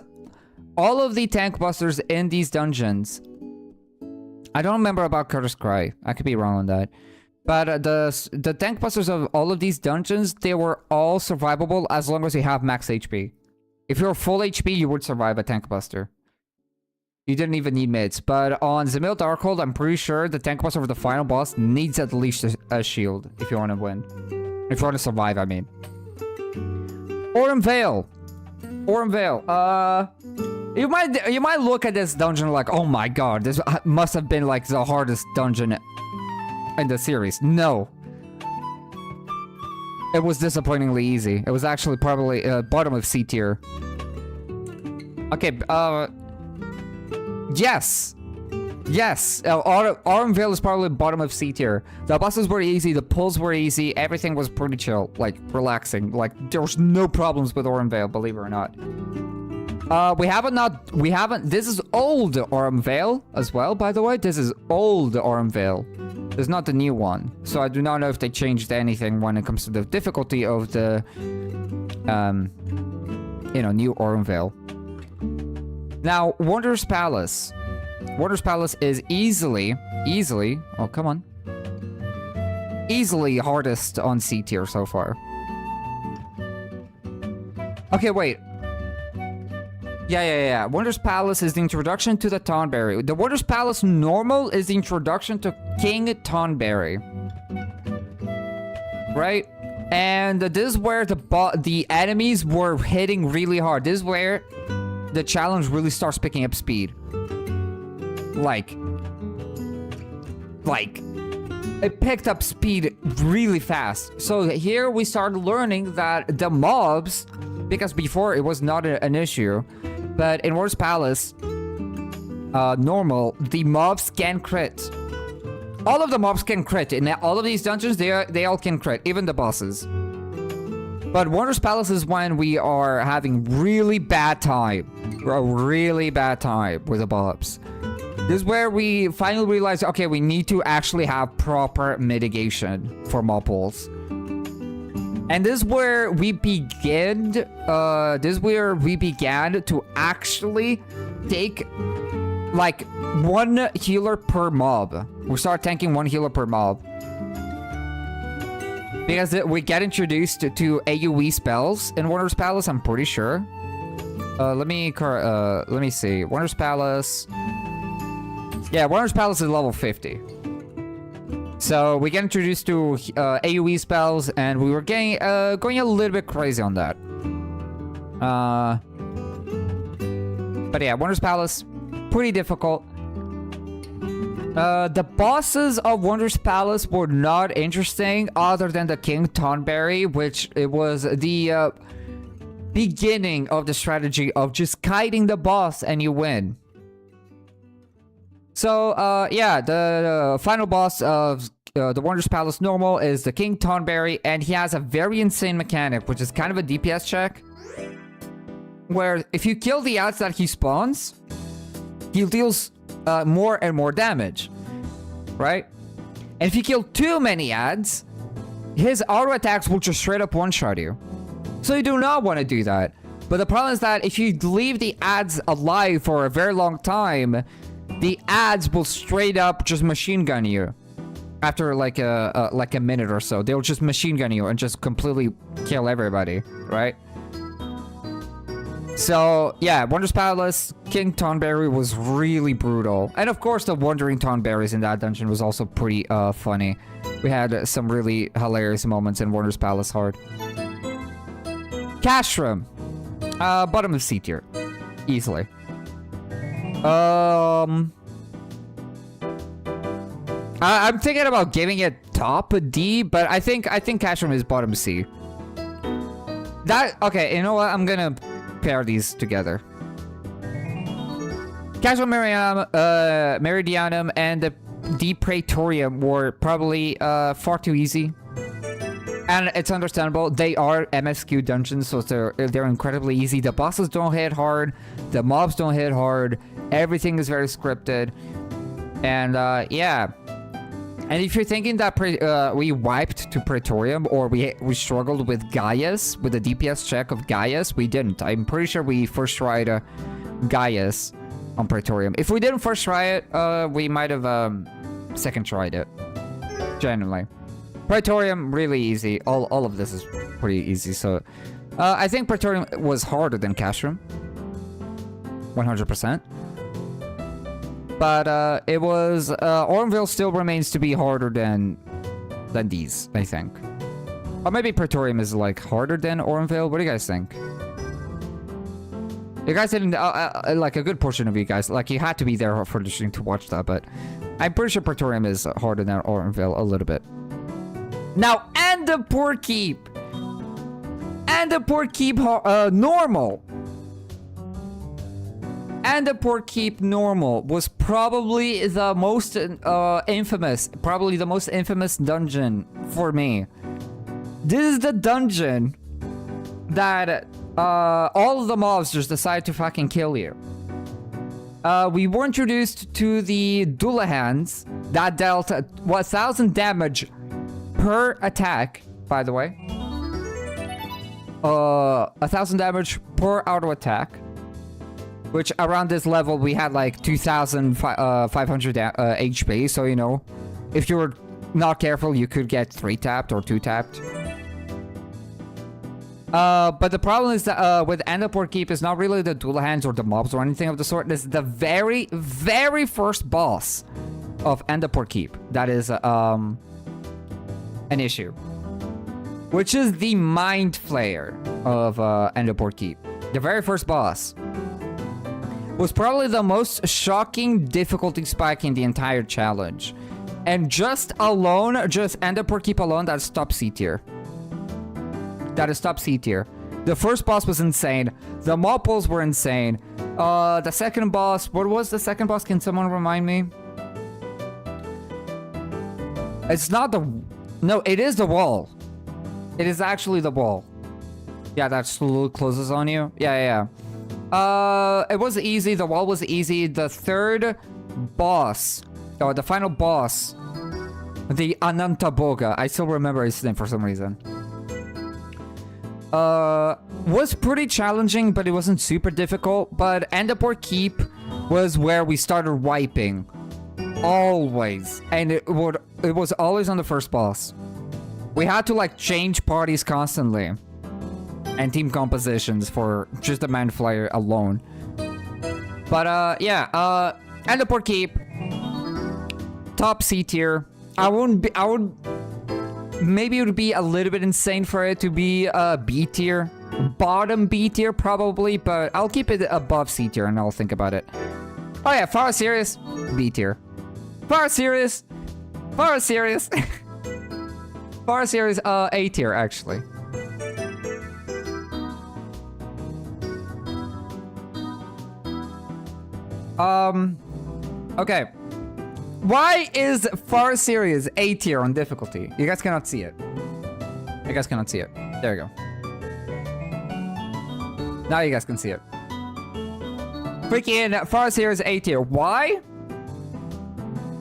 all of the tank busters in these dungeons, I don't remember about Curtis Cry. I could be wrong on that. But the tank busters of all of these dungeons, they were all survivable as long as you have max HP. If you're full HP, you would survive a tank buster. You didn't even need mids. But on Zamil Darkhold, I'm pretty sure the tank buster for the final boss needs at least a shield if you want to win. If you want to survive, I mean. Autumn Vale. Autumn Vale. You might look at this dungeon like, oh my god, this must have been like the hardest dungeon in the series. No. It was disappointingly easy. It was actually probably bottom of C tier. Okay, yes. Yes, Autumnvale is probably bottom of C tier. The bosses were easy, the pulls were easy, everything was pretty chill, like relaxing. Like there was no problems with Autumnvale, believe it or not. We haven't. This is old Autumnvale as well, by the way. This is old Autumnvale. This is not the new one. So I do not know if they changed anything when it comes to the difficulty of the, new Autumnvale. Now, Wondrous Palace. Wondrous Palace is easily, oh, come on. Easily hardest on C tier so far. Okay, wait. Yeah. Wondrous Palace is the introduction to the Tonberry. The Wondrous Palace normal is the introduction to King Tonberry. Right? And this is where the enemies were hitting really hard. This is where the challenge really starts picking up speed. Like, it picked up speed really fast. So here we started learning that the mobs, because before it was not an issue, but in Wondrous Palace, normal, the mobs can crit. All of the mobs can crit. In all of these dungeons, they all can crit, even the bosses. But Wondrous Palace is when we are having really bad time. A really bad time with the mobs. This is where we finally realize, okay, we need to actually have proper mitigation for mob pulls. And this is where we began. To actually take like one healer per mob. We start tanking one healer per mob. Because we get introduced to AoE spells in Wondrous Palace, I'm pretty sure. Let me see. Wondrous Palace. Yeah, Wondrous Palace is level 50. So we get introduced to AoE spells, and we were going a little bit crazy on that. But yeah, Wondrous Palace, pretty difficult. The bosses of Wondrous Palace were not interesting, other than the King Tonberry, which it was the beginning of the strategy of just kiting the boss and you win. So, yeah, the final boss of the Wondrous Palace normal is the King Tonberry, and he has a very insane mechanic, which is kind of a DPS check. Where if you kill the ads that he spawns, he deals more and more damage, right? And if you kill too many ads, his auto attacks will just straight up one-shot you. So you do not want to do that. But the problem is that if you leave the ads alive for a very long time, the ads will straight up just machine gun you. After like a minute or so, they'll just machine gun you and just completely kill everybody, right? So, yeah, Wondrous Palace, King Tonberry was really brutal. And of course, the Wandering Tonberries in that dungeon was also pretty funny. We had some really hilarious moments in Wondrous Palace hard. Castrum. Bottom of C tier. Easily. I'm thinking about giving it top a D, but I think Castrum is bottom C. Okay, you know what? I'm gonna pair these together. Castrum Meridianum and the Praetorium were probably far too easy. And it's understandable. They are MSQ dungeons, so they're incredibly easy. The bosses don't hit hard. The mobs don't hit hard. Everything is very scripted. And yeah. And if you're thinking that we wiped to Praetorium, or we struggled with Gaius, with the DPS check of Gaius, we didn't. I'm pretty sure we first tried Gaius on Praetorium. If we didn't first try it, we might have second tried it. Genuinely. Praetorium, really easy. All of this is pretty easy, so... I think Praetorium was harder than Castrum. 100%. But it was... Autumnvale still remains to be harder than these, I think. Or maybe Praetorium is, like, harder than Autumnvale? What do you guys think? You guys didn't... like, a good portion of you guys... Like, you had to be there for the stream to watch that, but... I'm pretty sure Praetorium is harder than Autumnvale a little bit. Now, and the poor keep. And the poor keep normal. Andapur Keep normal was probably the most infamous dungeon for me. This is the dungeon that all of the mobs just decide to fucking kill you. We were introduced to the Dullahans that dealt 1,000 damage per attack, by the way. 1,000 damage per auto attack. Which around this level we had like 2,500 HP, so you know, if you were not careful you could get 3-tapped or 2-tapped. But the problem is that with Andapur Keep is not really the Dullahans or the mobs or anything of the sort. This is the very, very first boss of Andapur Keep that is an issue. Which is the Mind Flayer of Andapur Keep. The very first boss. Was probably the most shocking difficulty spike in the entire challenge. And just Andapur Keep alone, that's top C tier. That is top C tier. The first boss was insane. The mob pulls were insane. The second boss, what was the second boss? Can someone remind me? It's not the... No, it is the wall. It is actually the wall. Yeah, that slowly closes on you. Yeah. It was easy. The wall was easy. The third boss, or the final boss, the Anantaboga, I still remember his name for some reason, was pretty challenging, but it wasn't super difficult. But Andapur Keep was where we started wiping. Always. And it was always on the first boss. We had to like change parties constantly. And team compositions for just the Mind Flayer alone. But yeah, Andapur Keep, top C tier. Maybe it would be a little bit insane for it to be B tier, bottom B tier probably, but I'll keep it above C tier and I'll think about it. Oh yeah, Far Serious, B tier. Far Serious, Far Serious A tier actually. Okay. Why is Far Serious A tier on difficulty? You guys cannot see it. You guys cannot see it. There you go. Now you guys can see it. Freaking Far Serious A tier. Why?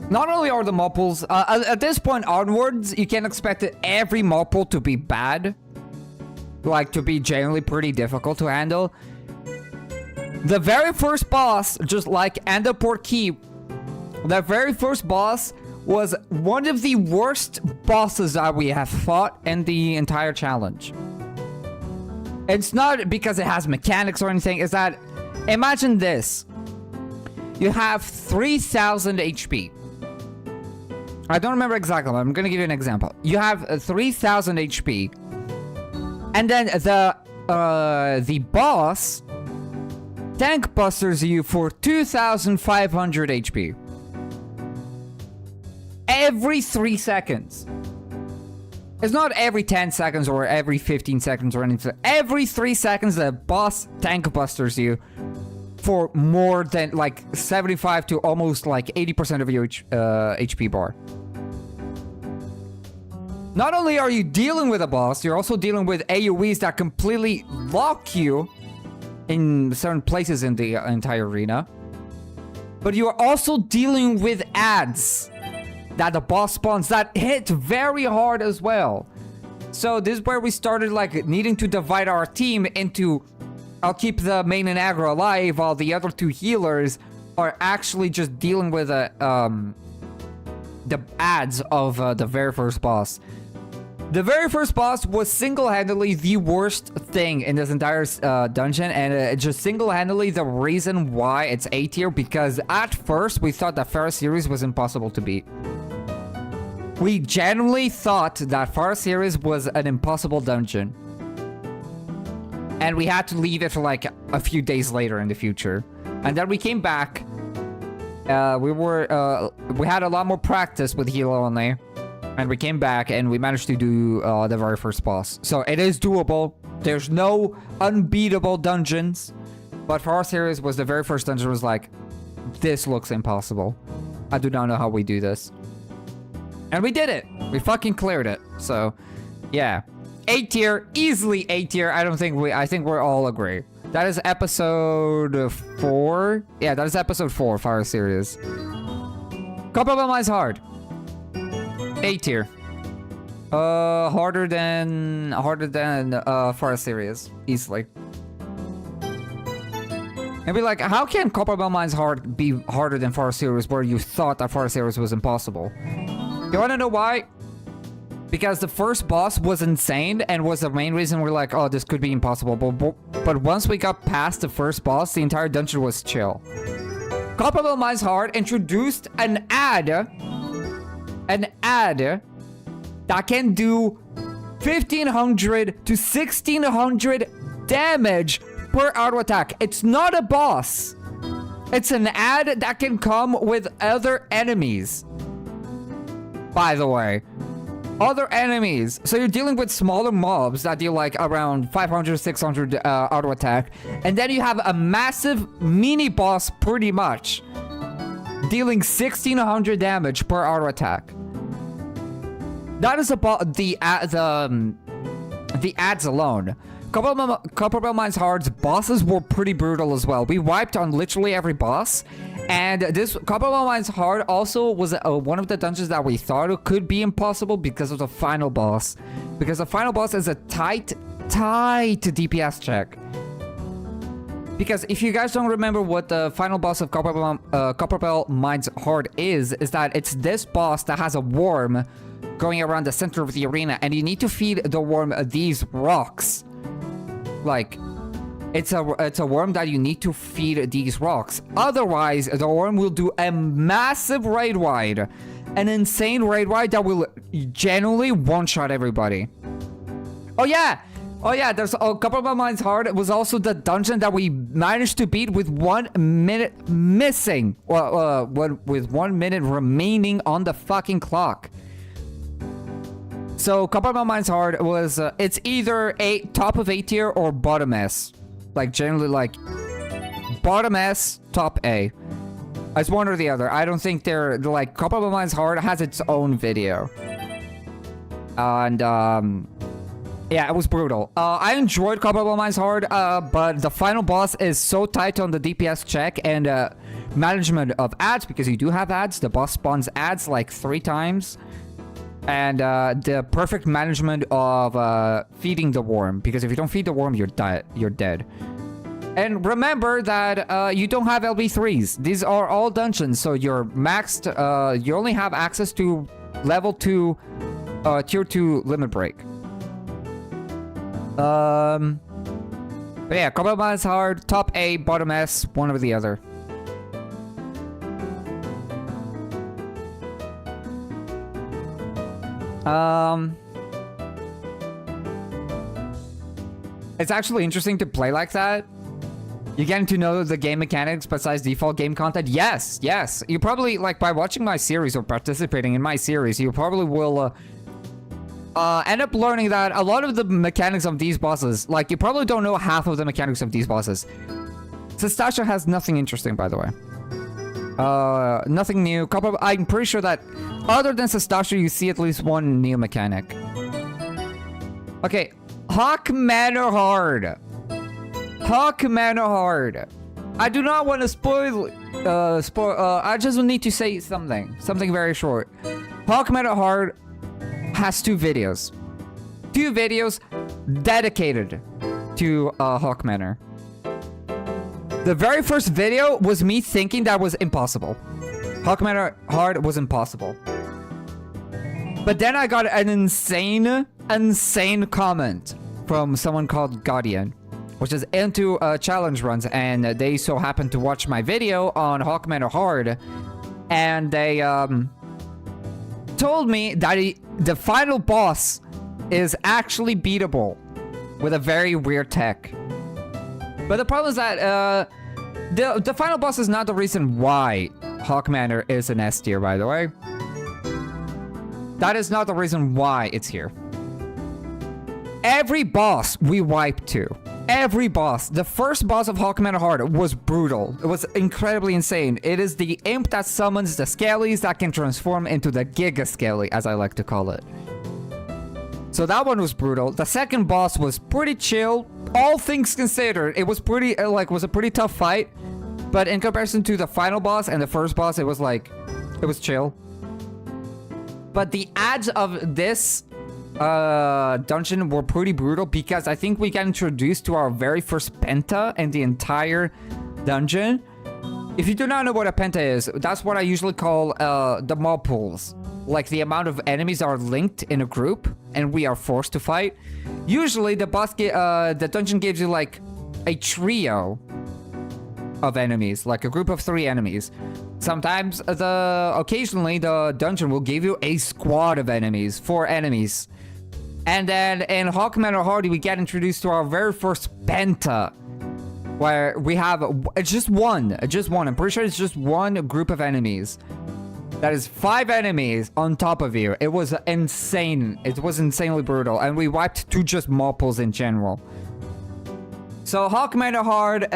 Not only are the mob pulls... at this point onwards, you can expect every mob pull to be bad. Like, to be generally pretty difficult to handle. The very first boss, just like Andapur Keep, the very first boss was one of the worst bosses that we have fought in the entire challenge. It's not because it has mechanics or anything, it's that, imagine this. You have 3,000 HP. I don't remember exactly, but I'm gonna give you an example. You have 3,000 HP. And then the boss tank busters you for 2,500 HP. Every 3 seconds. It's not every 10 seconds or every 15 seconds or anything. Every 3 seconds the boss tank busters you for more than like 75 to almost like 80% of your HP bar. Not only are you dealing with a boss, you're also dealing with AoEs that completely lock you in certain places in the entire arena. But you are also dealing with ads that the boss spawns that hit very hard as well. So this is where we started like needing to divide our team into, I'll keep the main and aggro alive while the other two healers are actually just dealing with the ads of the very first boss. The very first boss was single-handedly the worst thing in this entire dungeon, and just single-handedly the reason why it's A tier, because at first we thought that Far Series was impossible to beat. We genuinely thought that Far Series was an impossible dungeon. And we had to leave it for like a few days later in the future. And then we came back. We had a lot more practice with heal only. And we came back and we managed to do the very first boss. So it is doable. There's no unbeatable dungeons. But for our series was the very first dungeon was like, this looks impossible. I do not know how we do this. And we did it. We fucking cleared it. So, yeah. 8 tier, easily 8 tier. I think we're all agree. That is episode 4. Yeah, that is episode 4 of our series. Copperbell Mine's hard. 8 tier. Harder than for our series. Easily. And be like, how can Copperbell Mine's hard be harder than Forest Series where you thought that Forest Series was impossible? You wanna know why? Because the first boss was insane and was the main reason we're like, oh, this could be impossible. But once we got past the first boss, the entire dungeon was chill. Copperbell Mine's hard introduced an ad that can do 1500 to 1600 damage per auto attack. It's not a boss. It's an ad that can come with other enemies. By the way, other enemies. So you're dealing with smaller mobs that deal like around 500, 600 auto attack. And then you have a massive mini boss pretty much dealing 1600 damage per auto attack. That is about the ads alone. Copperbell Mine's Hard's bosses were pretty brutal as well. We wiped on literally every boss. And this Copperbell Mine's Hard also was one of the dungeons that we thought it could be impossible because of the final boss. Because the final boss is a tight DPS check. Because if you guys don't remember what the final boss of Copperbell Mine's Hard is that it's this boss that has a worm going around the center of the arena. And you need to feed the worm these rocks. Like, it's a worm that you need to feed these rocks. Otherwise, the worm will do a massive raid wide. An insane raid wide that will genuinely one-shot everybody. Oh yeah, there's Copperbell Mine's Hard. It was also the dungeon that we managed to beat with 1 minute missing. Well, with 1 minute remaining on the fucking clock. So Copperbell Mine's Hard was it's either top of A tier or bottom S. Like generally like bottom S, top A. It's one or the other. I don't think they're like Copperbell Mine's Hard has its own video. And yeah, it was brutal. I enjoyed Copperbell Mine's Hard, but the final boss is so tight on the DPS check and management of ads because you do have ads. The boss spawns ads like 3 times. And the perfect management of feeding the worm. Because if you don't feed the worm, you're dead. And remember that you don't have LB3s. These are all dungeons. So you're maxed. You only have access to level 2, tier 2 limit break. But yeah, Copperbell Mine's Hard, top A, bottom S, one or the other. It's actually interesting to play like that. You getting to know the game mechanics besides default game content. Yes. You probably, like, by watching my series or participating in my series, you probably will end up learning that a lot of the mechanics of these bosses, like, you probably don't know half of the mechanics of these bosses. Sestasha has nothing interesting, by the way. Nothing new. I'm pretty sure that other than Sestasha, you see at least one new mechanic. Okay, Hawk Manor Hard. Hawk Manor Hard. I do not want to spoil. I just need to say something very short. Hawk Manor Hard has 2 videos. 2 videos dedicated to Hawk Manor. The very first video was me thinking that was impossible. Hawk Manor Hard was impossible. But then I got an insane comment from someone called Guardian, which is into challenge runs, and they so happened to watch my video on Hawk Manor Hard, and they told me that the final boss is actually beatable with a very weird tech. But the problem is that the final boss is not the reason why Hawk Manor is an S tier, by the way. That is not the reason why it's here. Every boss we wipe to. Every boss. The first boss of Hawk Commander Heart was brutal. It was incredibly insane. It is the imp that summons the Scalies that can transform into the Giga Scaly, as I like to call it. So that one was brutal. The second boss was pretty chill. All things considered, it was pretty, was a pretty tough fight. But in comparison to the final boss and the first boss, it was chill. But the ads of this dungeon were pretty brutal because I think we got introduced to our very first penta in the entire dungeon. If you do not know what a penta is, that's what I usually call the mob pools. Like the amount of enemies are linked in a group and we are forced to fight. Usually the dungeon gives you like a trio of enemies, like a group of 3 enemies. Sometimes occasionally the dungeon will give you a squad of enemies, 4 enemies. And then in Hawk Commander Hardy, we get introduced to our very first penta, where we have just one. I'm pretty sure it's just one group of enemies. That is 5 enemies on top of you. It was insane. It was insanely brutal, and we wiped 2 just mob pools in general. So Hawk Commander Hard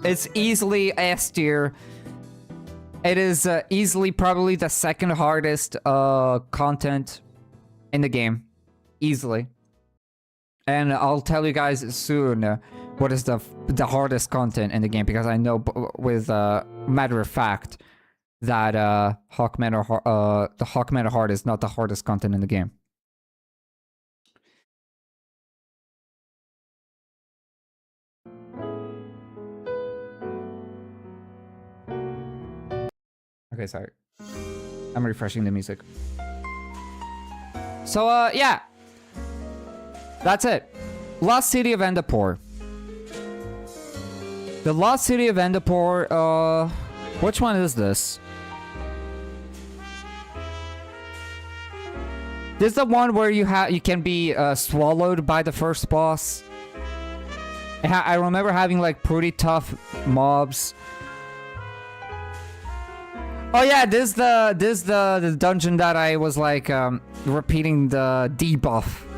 is easily S tier. It is easily probably the second hardest content in the game. Easily. And I'll tell you guys soon what is the hardest content in the game, because I know with matter of fact that the Hawk Commander Hard is not the hardest content in the game. Okay, sorry. I'm refreshing the music. So, yeah. That's it. Lost City of Endapor. The Lost City of Endapor, which one is this? This is the one where you can be swallowed by the first boss. I remember having like pretty tough mobs. Oh yeah, this is the dungeon that I was like repeating the debuff.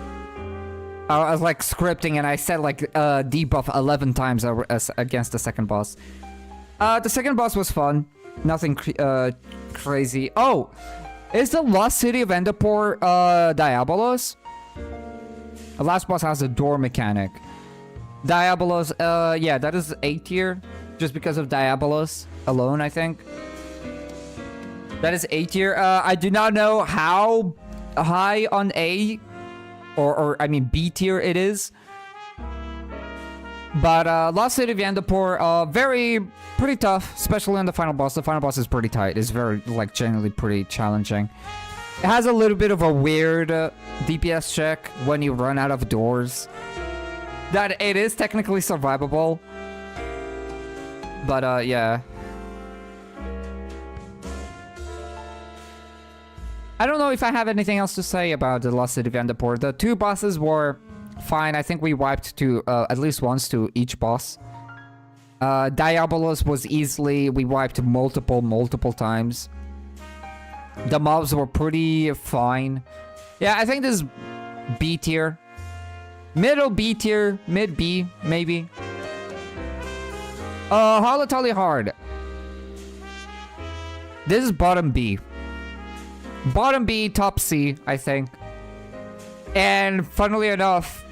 I was like scripting and I said like debuff 11 times against the second boss. The second boss was fun. Nothing crazy. Oh, is the Lost City of Endapor Diabolos? The last boss has a door mechanic. Diabolos, yeah, that is A tier. Just because of Diabolos alone, I think. That is A tier. I do not know how high on A, or I mean B tier it is. But Lost City of Endapor, pretty tough, especially on the final boss. The final boss is pretty tight. It's very, like, generally pretty challenging. It has a little bit of a weird DPS check when you run out of doors. That it is technically survivable. But, yeah. I don't know if I have anything else to say about the Lost City of Endapor. The 2 bosses were fine. I think we wiped at least once to each boss. Diabolos was easily... We wiped multiple times. The mobs were pretty fine. Yeah, I think this is B tier. Middle B tier. Mid B, maybe. Holatali Hard. This is bottom B. Bottom B, top C, I think. And funnily enough,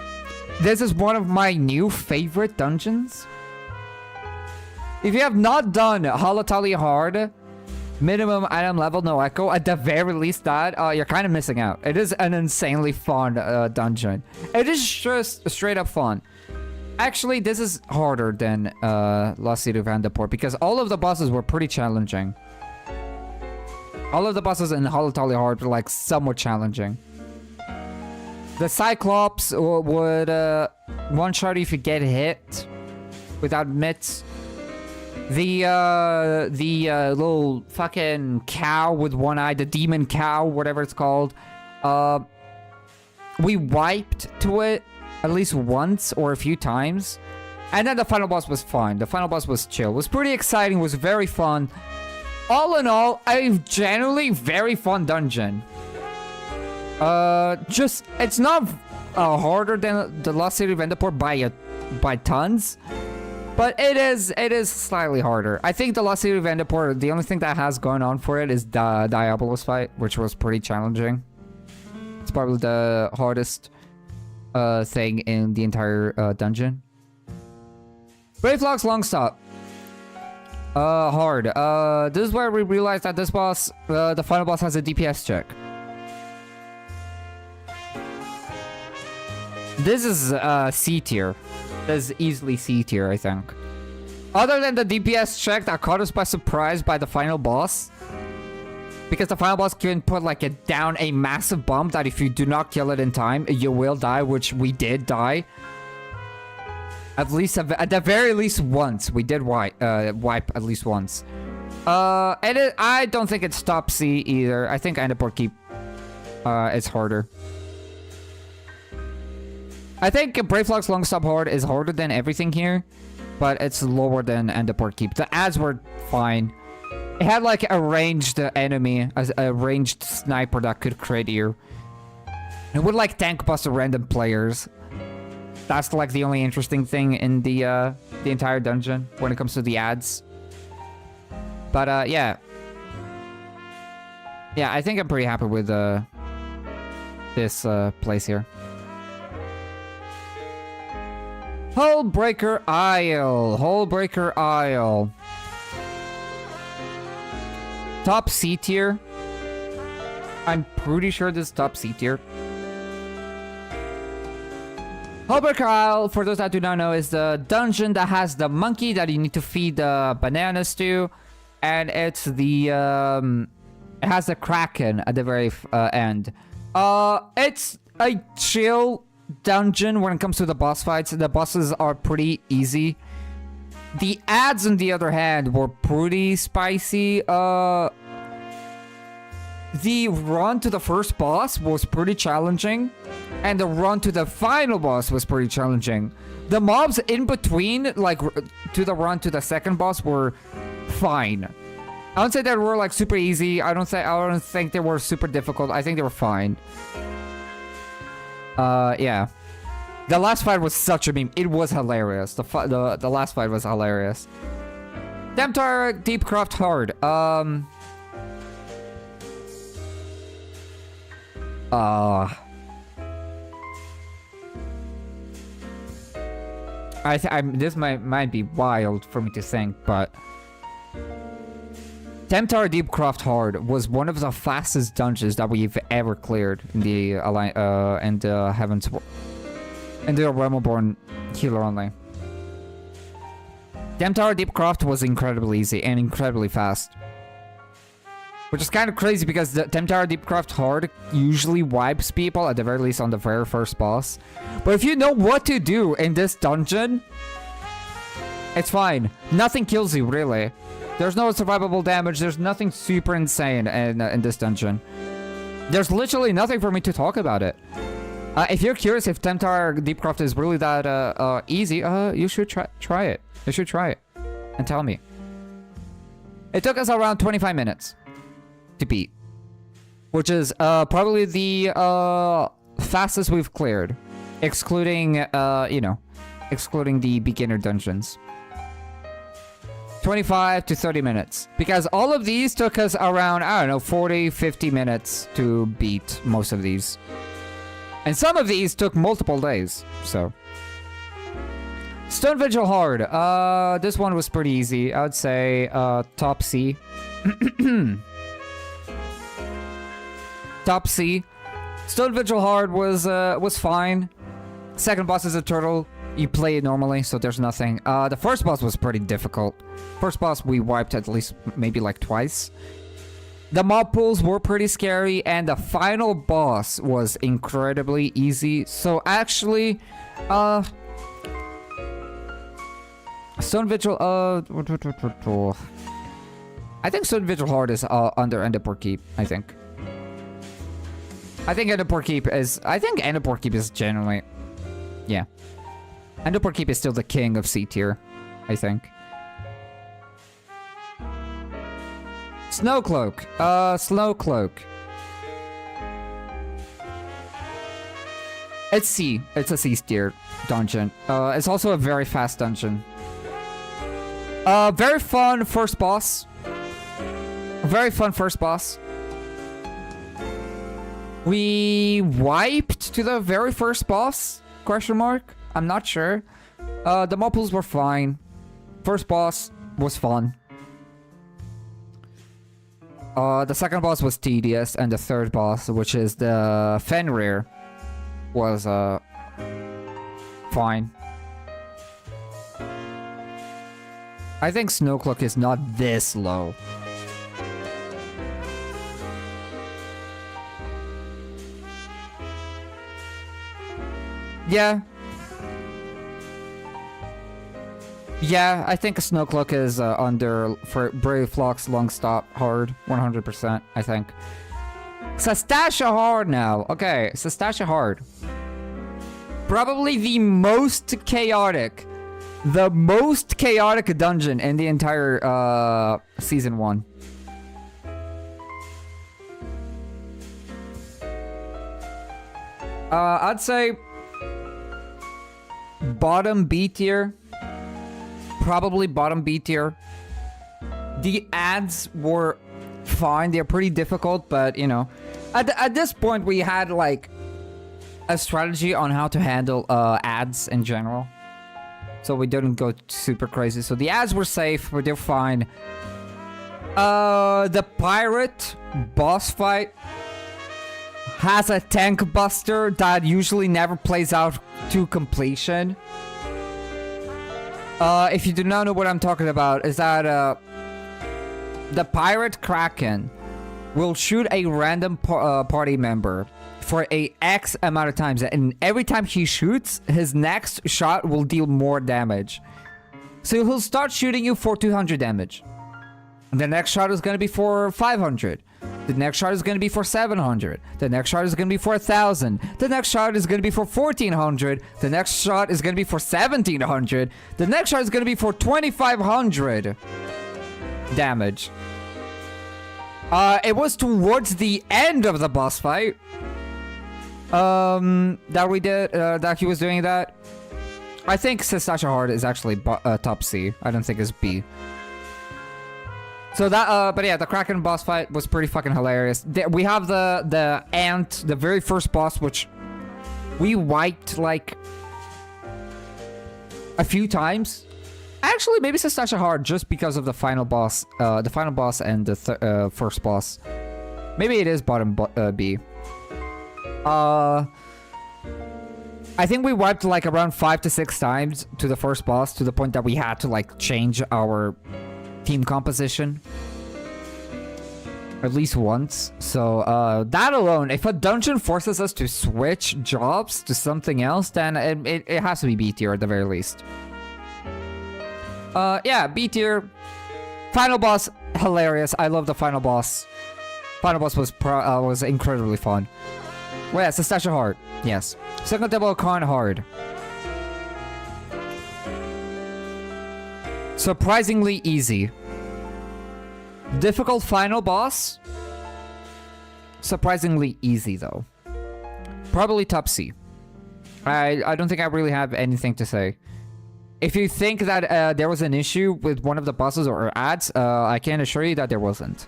this is one of my new favorite dungeons. If you have not done Holatali Hard, minimum item level, no echo, at the very least that, you're kind of missing out. It is an insanely fun dungeon. It is just straight up fun. Actually, this is harder than Lost City of Endapor because all of the bosses were pretty challenging. All of the bosses in Holatali Hard were like somewhat challenging. The Cyclops would one-shot if you get hit without mitts. The little fucking cow with one eye, the demon cow, whatever it's called. We wiped to it at least once or a few times. And then the final boss was fine. The final boss was chill. It was pretty exciting. It was very fun. All in all, a generally very fun dungeon. It's not harder than the Lost City of Endapor by by tons. But it is slightly harder. I think the Lost City of Endaport, the only thing that has going on for it is the Diabolos fight, which was pretty challenging. It's probably the hardest thing in the entire dungeon. Brave Lock's long stop. Hard. This is where we realized that this boss, the final boss, has a DPS check. This is C tier. This is easily C tier, I think. Other than the DPS check that caught us by surprise by the final boss. Because the final boss can put like down a massive bomb that if you do not kill it in time, you will die, which we did die. At the very least once. We did wipe at least once. I don't think it's top C either. I think Endaport Keep is harder. I think Brave Lock's long stop hard is harder than everything here, but it's lower than Endaport Keep. The ads were fine. It had like a ranged enemy, a ranged sniper that could crit you. It would like tank bust random players. That's like the only interesting thing in the entire dungeon when it comes to the ads. But yeah. Yeah, I think I'm pretty happy with this place here. Hullbreaker Isle. Hullbreaker Isle. Top C tier. I'm pretty sure this is top C tier. Hullbreaker Isle, for those that do not know, is the dungeon that has the monkey that you need to feed the bananas to. And it's the, it has the Kraken at the very end. It's a chill dungeon when it comes to the boss fights. The bosses are pretty easy. The ads, on the other hand, were pretty spicy. The run to the first boss was pretty challenging. And the run to the final boss was pretty challenging. The mobs in between, like, to the run to the second boss were fine. I don't say they were, like, super easy. I don't think they were super difficult. I think they were fine. Yeah. The last fight was such a meme. It was hilarious. The last fight was hilarious. Demtar Deepcroft Hard. This might be wild for me to think, but Temptar Deepcroft Hard was one of the fastest dungeons that we've ever cleared in the Heavens and the Realmborn healer only. Temptar Deepcroft was incredibly easy and incredibly fast. Which is kind of crazy because the Temptar Deepcroft Hard usually wipes people, at the very least on the very first boss. But if you know what to do in this dungeon, it's fine. Nothing kills you, really. There's no survivable damage. There's nothing super insane in this dungeon. There's literally nothing for me to talk about it. If you're curious if Temptar Deepcroft is really that easy, you should try it. You should try it and tell me. It took us around 25 minutes to beat, which is probably the fastest we've cleared, excluding excluding the beginner dungeons. 25 to 30 minutes, because all of these took us around, I don't know, 40-50 minutes to beat most of these, and some of these took multiple days. So Stone Vigil Hard, this one was pretty easy. I would say top C. Top C. Stone Vigil Hard was fine. Second boss is a turtle. You play it normally, so there's nothing. The first boss was pretty difficult. First boss we wiped at least maybe like twice. The mob pools were pretty scary, and the final boss was incredibly easy. So actually, Stone Vigil, I think Stone Vigil Hard is under Endaport Keep, I think. I think Endaport Keep is generally, yeah. Endaport Keep is still the king of C tier, I think. Snowcloak. Snowcloak. It's C. It's a C tier dungeon. It's also a very fast dungeon. Very fun first boss. Very fun first boss. We wiped to the very first boss? Question mark? I'm not sure. The mob pools were fine. First boss was fun. The second boss was tedious, and the third boss, which is the Fenrir, was fine. I think Snowcloak is not this low. Yeah. Yeah, I think Snowcloak is under for Brave Flux, Long Stop, Hard, 100%, I think. Sastasha Hard now. Okay, Sastasha Hard. Probably the most chaotic dungeon in the entire season 1. I'd say bottom B tier. Probably bottom B tier. The ads were fine. They're pretty difficult, but you know, at this point we had like a strategy on how to handle ads in general, so we didn't go super crazy. So the ads were safe, but they're fine. The pirate boss fight has a tank buster that usually never plays out to completion. If you do not know what I'm talking about, is that the pirate Kraken will shoot a random party member for a X amount of times, and every time he shoots, his next shot will deal more damage. So he'll start shooting you for 200 damage. And the next shot is going to be for 500. The next shot is going to be for 700. The next shot is going to be for 1,000. The next shot is going to be for 1,400. The next shot is going to be for 1,700. The next shot is going to be for 2,500 damage. It was towards the end of the boss fight that we did, that he was doing that. I think Sastasha Hard is actually top C. I don't think it's B. So that, but yeah, the Kraken boss fight was pretty fucking hilarious. We have the ant, the very first boss, which we wiped like a few times. Actually, maybe Sastasha Hard just because of the final boss and the first boss. Maybe it is bottom B. I think we wiped like around 5 to 6 times to the first boss, to the point that we had to like change our team composition at least once. So that alone, if a dungeon forces us to switch jobs to something else, then it has to be B tier at the very least. Yeah, B tier. Final boss, hilarious. I love the final boss. Final boss was incredibly fun. Well, yeah, Sastasha Hard. Yes. Second Devil Con Hard. Surprisingly easy. Difficult final boss. Surprisingly easy though. Probably top C. I don't think I really have anything to say. If you think that there was an issue with one of the bosses or ads, I can assure you that there wasn't.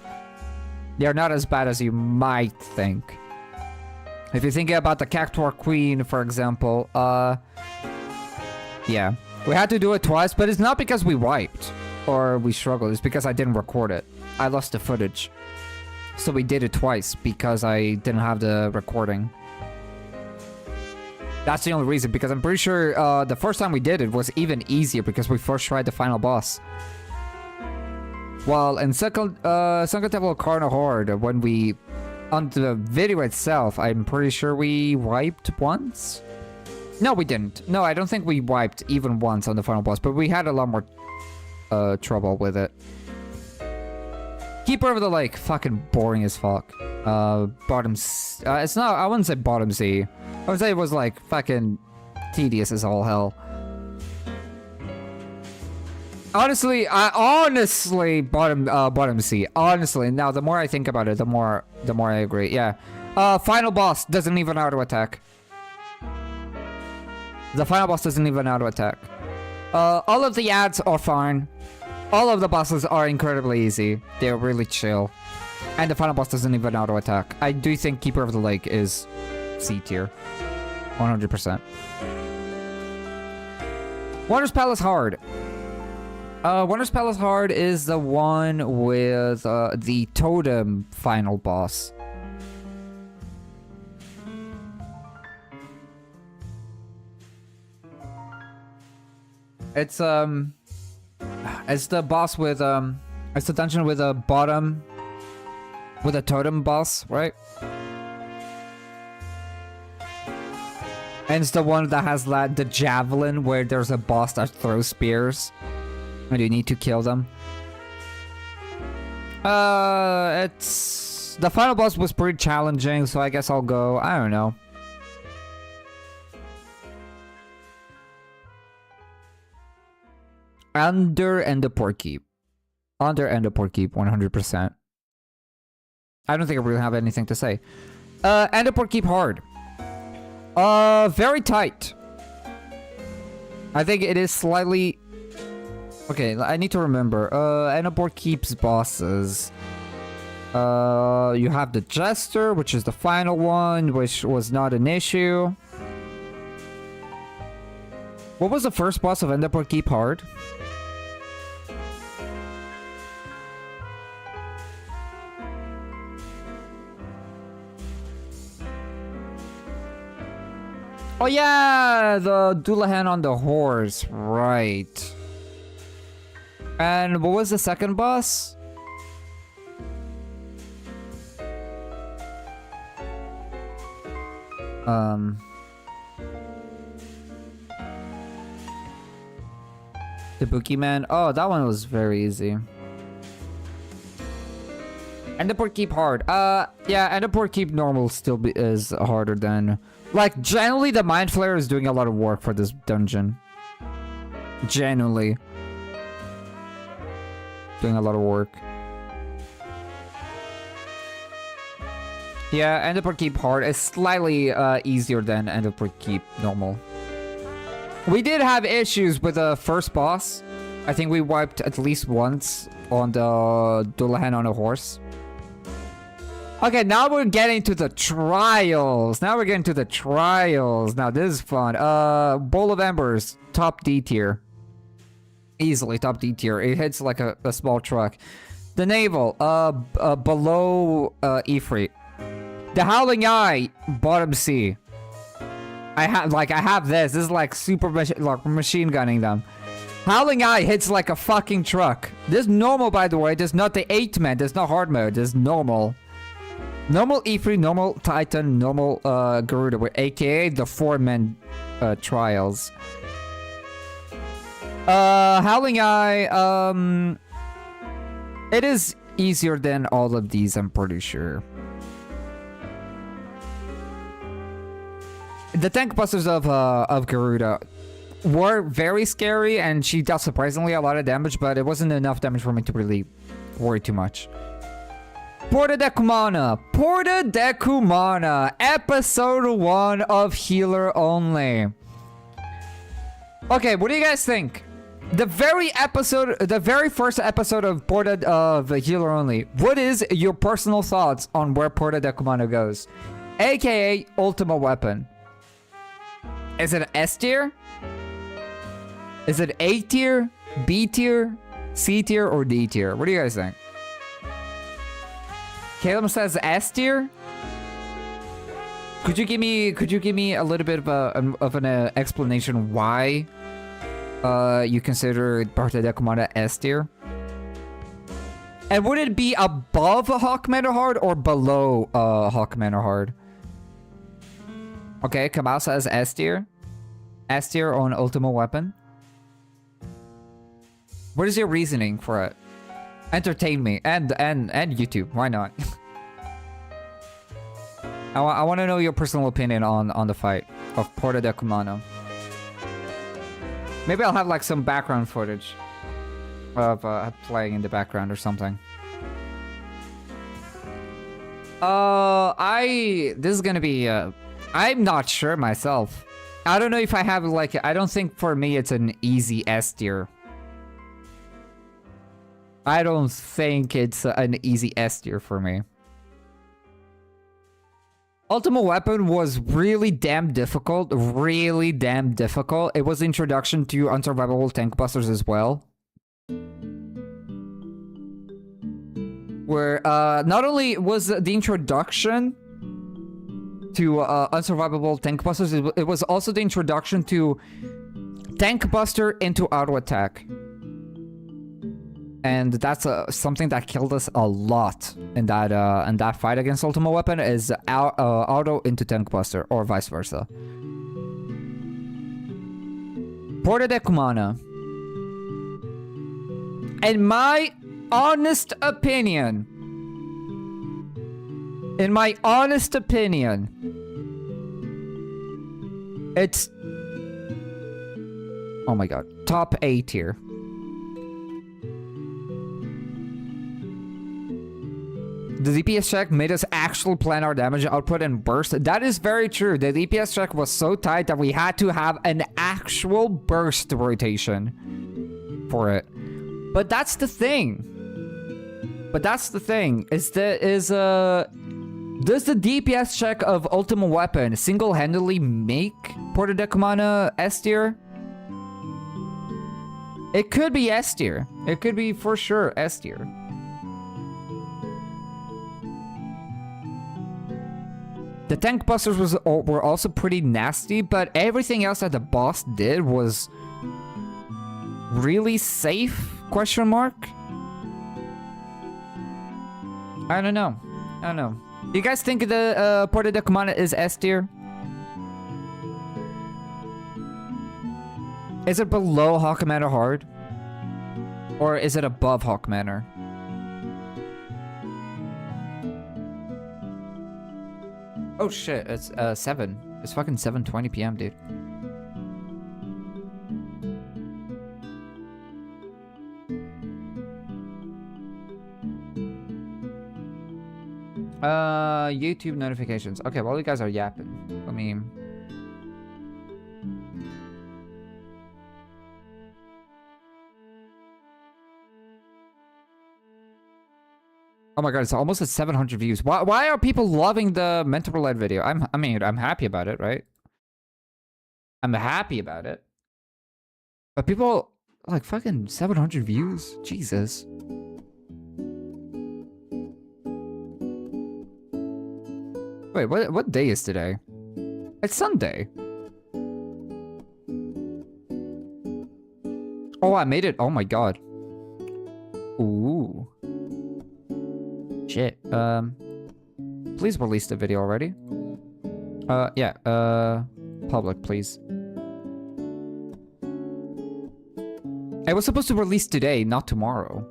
They're not as bad as you might think. If you're thinking about the Cactuar Queen, for example, yeah. We had to do it twice, but it's not because we wiped or we struggled. It's because I didn't record it. I lost the footage. So we did it twice because I didn't have the recording. That's the only reason, because I'm pretty sure the first time we did it was even easier because we first tried the final boss. Well, in second Devil Carno Horde, when we... on the video itself, I'm pretty sure we wiped once? No, we didn't. No, I don't think we wiped even once on the final boss, but we had a lot more trouble with it. Keeper of the Lake, fucking boring as fuck. Bottom C. It's not, I wouldn't say bottom C. I would say it was like fucking tedious as all hell. Honestly, bottom C. Honestly, now the more I think about it, the more I agree. Yeah. Final boss doesn't even auto attack. The final boss doesn't even auto attack. All of the ads are fine. All of the bosses are incredibly easy. They're really chill. And the final boss doesn't even auto attack. I do think Keeper of the Lake is C tier. 100%. Wondrous Palace Hard. Wondrous Palace Hard is the one with the totem final boss. It's the boss with it's the dungeon with a bottom with a totem boss, right? And it's the one that has like the javelin where there's a boss that throws spears and you need to kill them. It's the final boss was pretty challenging, so I guess I'll go, I don't know. Under Endopor Keep. Under Endopor Keep, 100%. I don't think I really have anything to say. Endopor Keep hard. Very tight. I think it is slightly... Okay, I need to remember. Endopor Keep's bosses. You have the Jester, which is the final one, which was not an issue. What was the first boss of Endopor Keep hard? Oh yeah, the Dullahan on the horse, right. And what was the second boss? The Boogeyman. Oh, that one was very easy. Endopor Keep hard. Yeah, Endopor Keep normal still is harder than... Like, generally, the Mind Flayer is doing a lot of work for this dungeon. Genuinely. Doing a lot of work. Yeah, Endopor Keep hard is slightly easier than Endopor Keep normal. We did have issues with the first boss. I think we wiped at least once on the Dullahan on a horse. Okay, now we're getting to the trials. Now this is fun. Bowl of Embers, top D tier. Easily top D tier. It hits like a small truck. The Navel, below Ifrit. The Howling Eye, bottom C. I have this. This is like super machine gunning them. Howling Eye hits like a fucking truck. This is normal, by the way. This is not the 8-man. This is not hard mode. This is normal. Normal Ifrit, normal Titan, normal Garuda, aka the 4-man trials. Howling Eye, it is easier than all of these, I'm pretty sure. The tank busters of Garuda were very scary, and she dealt surprisingly a lot of damage, but it wasn't enough damage for me to really worry too much. Porta Decumana, episode 1 of Healer Only. Okay, what do you guys think? The very first episode of Porta of Healer Only. What is your personal thoughts on where Porta Decumana goes? AKA Ultima Weapon. Is it S tier? Is it A tier, B tier, C tier, or D tier? What do you guys think? Caleb says S tier. Could you give me a little bit of an explanation why you consider Porta Decumana S tier? And would it be above Hawk Manor Hard or below Hawk Manor Hard? Okay, Kamal says S tier. S tier on Ultima Weapon. What is your reasoning for it? Entertain me and YouTube. Why not? I want to know your personal opinion on the fight of Porta Decumana. Maybe I'll have like some background footage of playing in the background or something. This is gonna be I'm not sure myself. I don't know if I have like, I don't think for me it's an easy S tier. I don't think it's an easy S tier for me. Ultimate Weapon was really damn difficult. Really damn difficult. It was introduction to unsurvivable tank busters as well. Where not only was the introduction to unsurvivable tank busters, it was also the introduction to tank buster into auto attack. And that's something that killed us a lot in that fight against Ultimate Weapon is auto into tank buster or vice versa. Porta de Cumana. In my honest opinion, it's, oh my god, top A tier. The DPS check made us actually plan our damage output and burst. That is very true. The DPS check was so tight that we had to have an actual burst rotation for it. But that's the thing. Does the DPS check of Ultimate Weapon single-handedly make Porta de Cumana S tier? It could be S tier. It could be for sure S tier. The tank busters were also pretty nasty, but everything else that the boss did was really safe? Question mark? I don't know. You guys think the Porta de Cumana is S tier? Is it below Hawk Manor Hard? Or is it above Hawk Manor? Oh shit, it's 7. It's fucking 7:20 p.m., dude. YouTube notifications. Okay, while you guys are yapping, let me... Oh my god, it's almost at 700 views. Why are people loving the mental roulette video? I mean, I'm happy about it, right? I'm happy about it. But people, like, fucking 700 views? Jesus. Wait, what day is today? It's Sunday. Oh, I made it. Oh my god. Ooh. Shit. Please release the video already. Yeah. Public, please. It was supposed to release today, not tomorrow.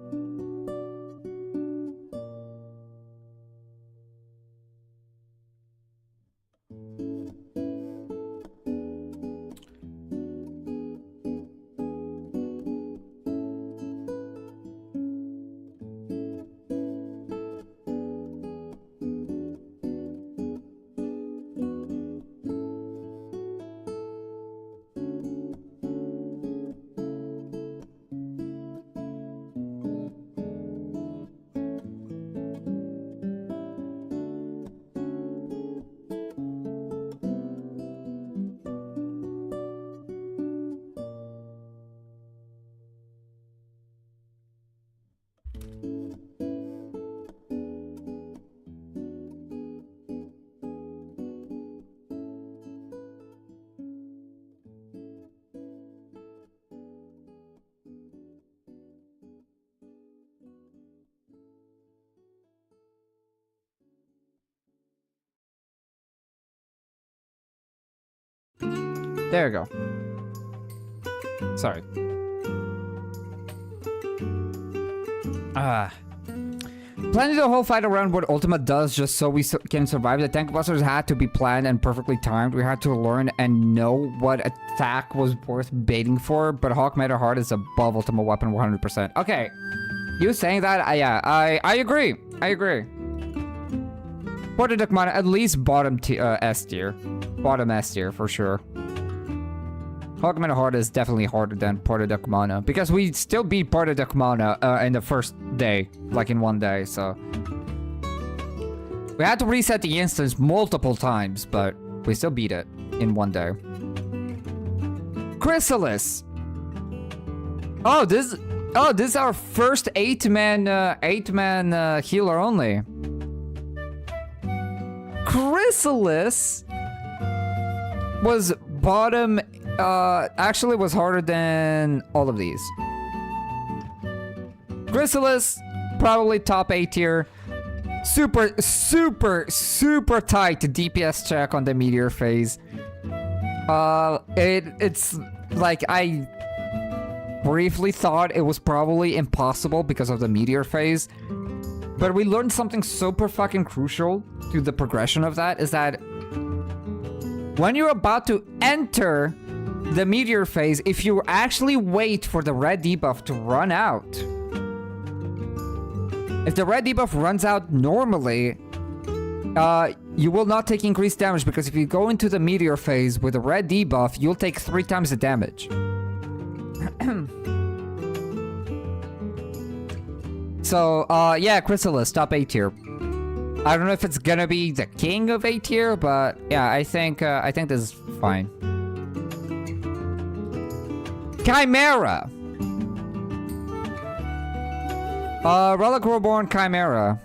There you go. Sorry. Planning the whole fight around what Ultima does just so we can survive. The tank busters had to be planned and perfectly timed. We had to learn and know what attack was worth baiting for, but Hawk Manor Hard is above Ultima Weapon 100%. Okay. You saying that? Yeah, I agree. I agree. Porta de Cumana, at least bottom S tier. Bottom S tier, for sure. Hogman Heart is definitely harder than Porta de Kumano. Because we still beat Porta de Kumano in the first day. Like in one day, so... We had to reset the instance multiple times, but we still beat it in one day. Chrysalis! Oh, this is our first 8-man healer only. Chrysalis was bottom, actually was harder than all of these. Chrysalis, probably top 8 tier. Super tight DPS check on the meteor phase. It's like I briefly thought it was probably impossible because of the meteor phase. But we learned something super fucking crucial to the progression of that, is that when you're about to enter the meteor phase, if you actually wait for the red debuff to run out, if the red debuff runs out normally, you will not take increased damage, because if you go into the meteor phase with a red debuff, you'll take 3 times the damage. So, yeah, Chrysalis, top 8 tier. I don't know if it's gonna be the king of 8 tier, but yeah, I think this is fine. Chimera! Relic Reborn Chimera.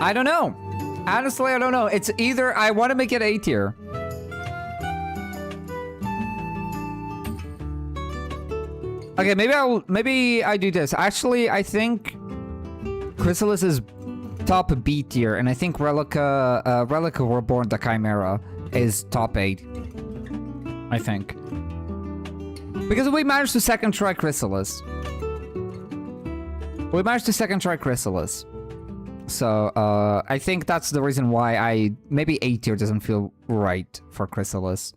I don't know. Honestly, I don't know. It's either I want to make it A tier. Okay, maybe I do this. Actually, I think Chrysalis is top B tier, and I think Relic Reborn the Chimera is top 8. I think. Because we managed to second try Chrysalis. So, I think that's the reason why maybe A tier doesn't feel right for Chrysalis.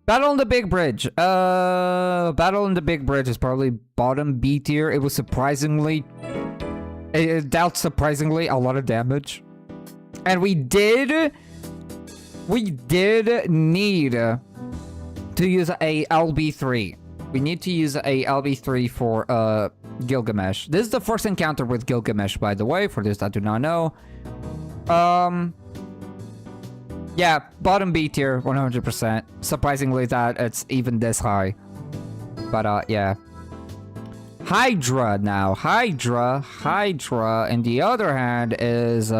Battle on the Big Bridge. Battle on the Big Bridge is probably bottom B tier. It was surprisingly... It dealt surprisingly a lot of damage. And we did need to use a LB3. We need to use a LB3 for, Gilgamesh. This is the first encounter with Gilgamesh, by the way, for those that do not know. Yeah, bottom B tier, 100%. Surprisingly that it's even this high. But, yeah. Hydra now. Hydra, on the other hand, is,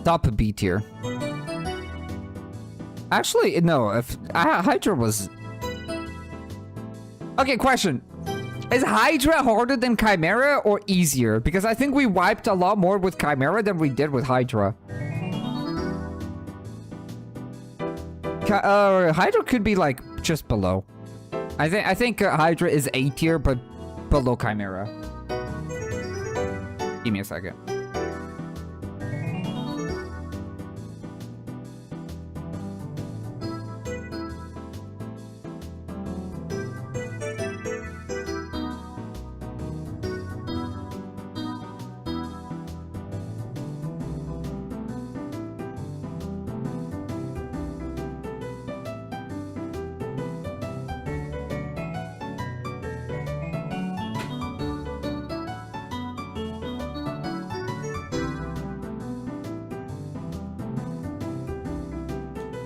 top B tier. Actually, no, if Hydra was... Okay, question. Is Hydra harder than Chimera or easier? Because I think we wiped a lot more with Chimera than we did with Hydra. Hydra could be like just below. I think Hydra is A tier, but below Chimera. Give me a second.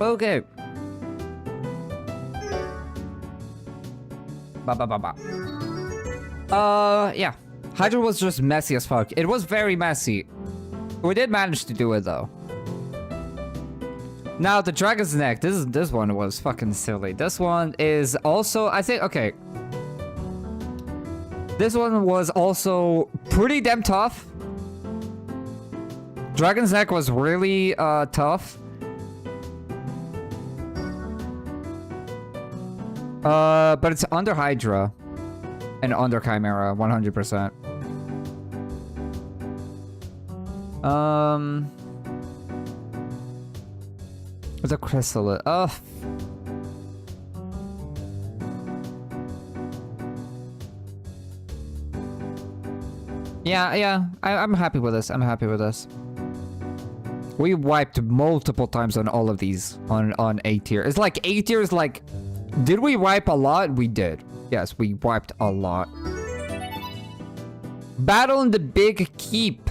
Okay. Yeah. Hydra was just messy as fuck. It was very messy. We did manage to do it though. Now the Dragon's Neck. This one was fucking silly. This one is also, I think, okay. This one was also pretty damn tough. Dragon's Neck was really tough. But it's under Hydra and under Chimera, 100%. The Chrysalis. Yeah. I'm happy with this. I'm happy with this. We wiped multiple times on all of these on A tier. It's like A tier is like, did we wipe a lot? We did. Yes, we wiped a lot. Battle in the Big Keep.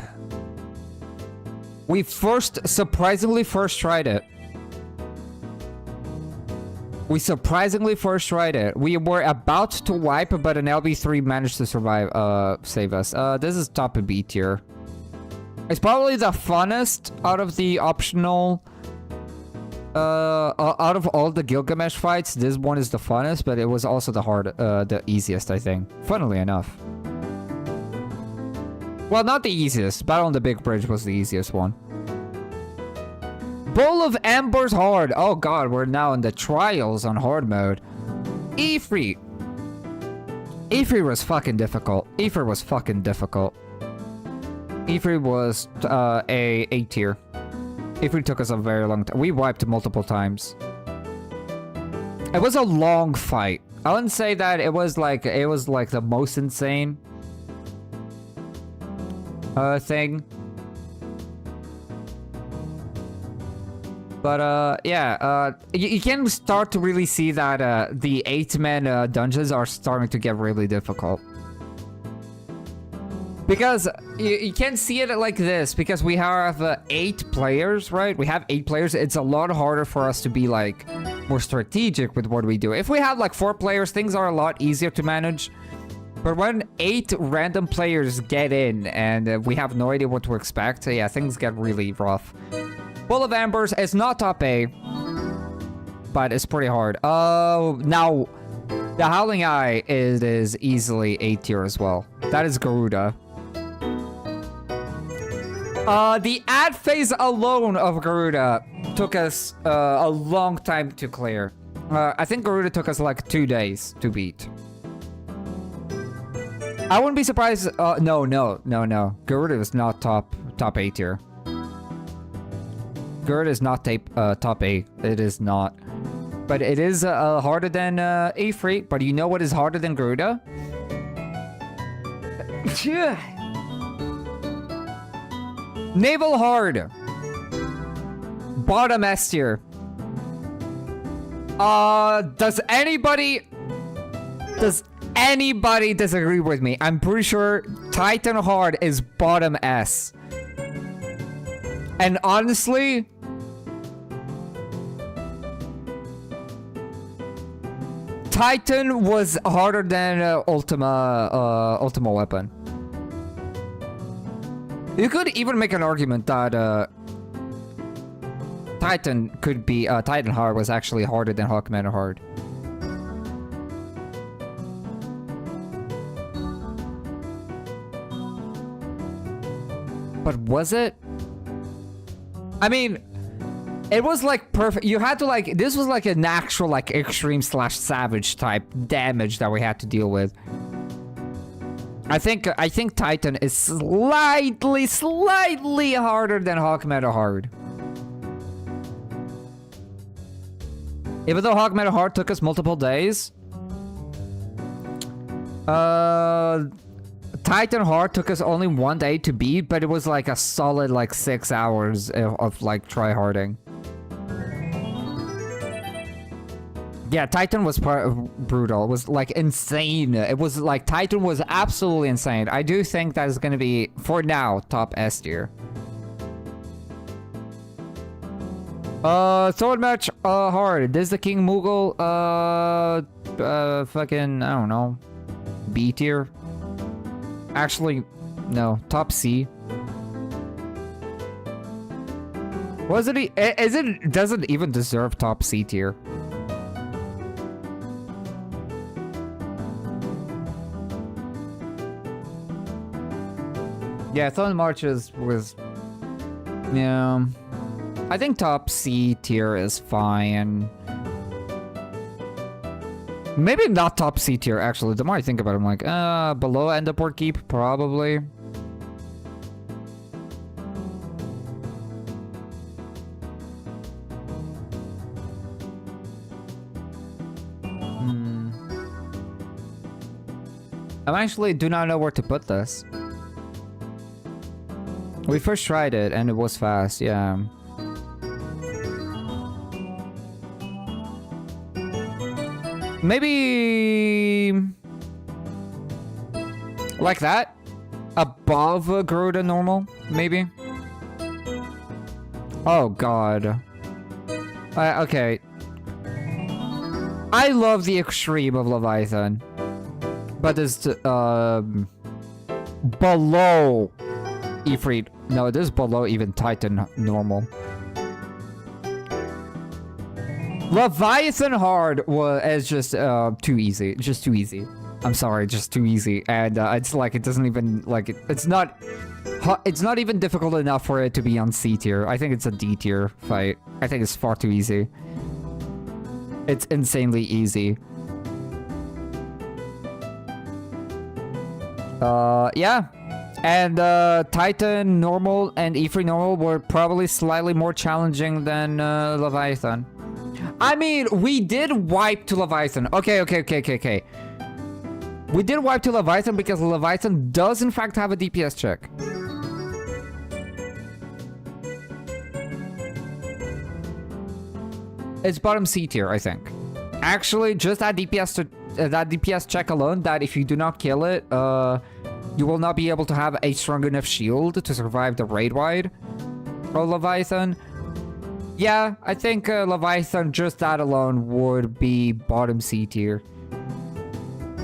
We surprisingly first tried it. We were about to wipe, but an LB3 managed to save us. This is top of B tier. It's probably the funnest out of the optional. Out of all the Gilgamesh fights, this one is the funnest, but it was also the easiest, I think. Funnily enough. Well, not the easiest. Battle on the Big Bridge was the easiest one. Bowl of Embers hard. Oh god, we're now in the trials on hard mode. Ifrit. Ifrit was fucking difficult. Ifrit was A tier. Ifrit took us a very long time. We wiped multiple times. It was a long fight. I wouldn't say that it was like the most insane thing. But yeah, you can start to really see that the 8-man dungeons are starting to get really difficult. Because you can see it like this, because we have 8 players, right? We have 8 players. It's a lot harder for us to be like more strategic with what we do. If we have like 4 players, things are a lot easier to manage. But when 8 random players get in and we have no idea what to expect, yeah, things get really rough. Bowl of Embers is not top A, but it's pretty hard. Now, the Howling Eye is easily A tier as well. That is Garuda. The ad phase alone of Garuda took us a long time to clear. I think Garuda took us like 2 days to beat. I wouldn't be surprised. No. Garuda is not top A tier. Garuda is not top A. It is not. But it is harder than Ifrit. But you know what is harder than Garuda? Naval hard. Bottom S tier. Does anybody disagree with me? I'm pretty sure Titan hard is bottom S. And honestly, Titan was harder than Ultima Weapon. You could even make an argument that Titan Hard was actually harder than Hawkman Hard. But was it? I mean, it was like perfect. You had to like, this was like an actual like extreme / savage type damage that we had to deal with. I think Titan is slightly harder than Hawk Meta Hard. Even though Hawk Meta Hard took us multiple days, Titan Hard took us only 1 day to beat, but it was like a solid like 6 hours of like tryharding. Yeah, Titan was brutal. It was like insane. It was like Titan was absolutely insane. I do think that is going to be, for now, top S tier. Sword match, hard. This is the King Moogle, fucking, I don't know, B tier. Actually, no, top C. Was it? Doesn't even deserve top C tier. Yeah, Thorn Marches was, yeah. I think top C tier is fine. Maybe not top C tier, actually. The more I think about it, I'm like, below Endaport Keep, probably. I actually do not know where to put this. We first tried it and it was fast, yeah. Maybe like that, above Garuda normal, maybe. Oh god. Okay. I love the extreme of Leviathan, but it's below Ifrit. No, it is below even Titan normal. Leviathan hard is just too easy. Just too easy. I'm sorry, just too easy. And it's like it doesn't even like it's not even difficult enough for it to be on C tier. I think it's a D tier fight. I think it's far too easy. It's insanely easy. Yeah. And Titan normal and Ifrit normal were probably slightly more challenging than Leviathan. I mean, we did wipe to Leviathan. Okay. We did wipe to Leviathan because Leviathan does in fact have a DPS check. It's bottom C tier, I think. Actually, just that DPS check alone, that if you do not kill it, you will not be able to have a strong enough shield to survive the raid wide of Leviathan. Yeah, I think Leviathan, just that alone, would be bottom C tier.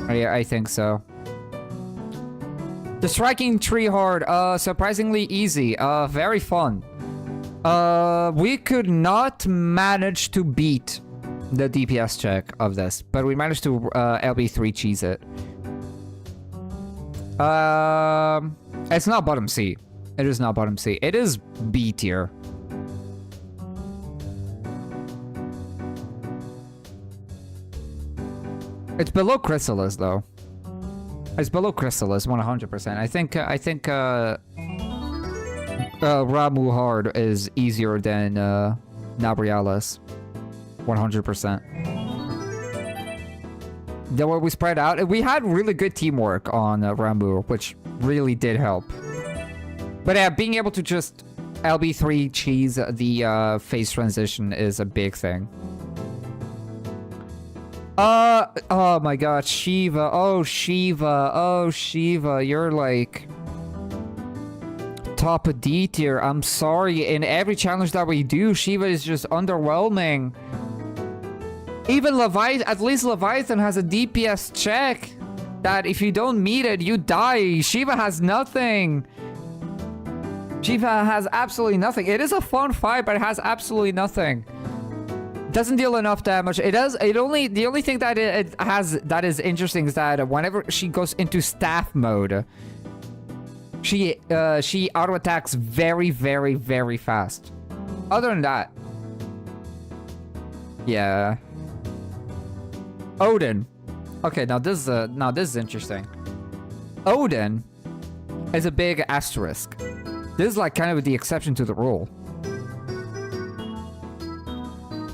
Yeah, I think so. The striking tree hard, surprisingly easy, very fun. We could not manage to beat the DPS check of this, but we managed to LB3 cheese it. It's not bottom C. It is not bottom C. It is B tier. It's below Chrysalis though. It's below Chrysalis 100%. I think Ramu hard is easier than Nabrialis 100%. The way we spread out, we had really good teamwork on Ramu, which really did help. But yeah, being able to just LB3 cheese the phase transition is a big thing. Oh my god, Shiva. Oh, Shiva. Oh, Shiva. You're like top of D tier. I'm sorry. In every challenge that we do, Shiva is just underwhelming. Even Leviathan, at least Leviathan has a DPS check that if you don't meet it, you die. Shiva has nothing. Shiva has absolutely nothing. It is a fun fight, but it has absolutely nothing. Doesn't deal enough damage. It does. The only thing that it has that is interesting is that whenever she goes into staff mode, she auto attacks very, very, very fast. Other than that, yeah. Odin. Okay, now this is interesting. Odin is a big asterisk. This is like kind of the exception to the rule.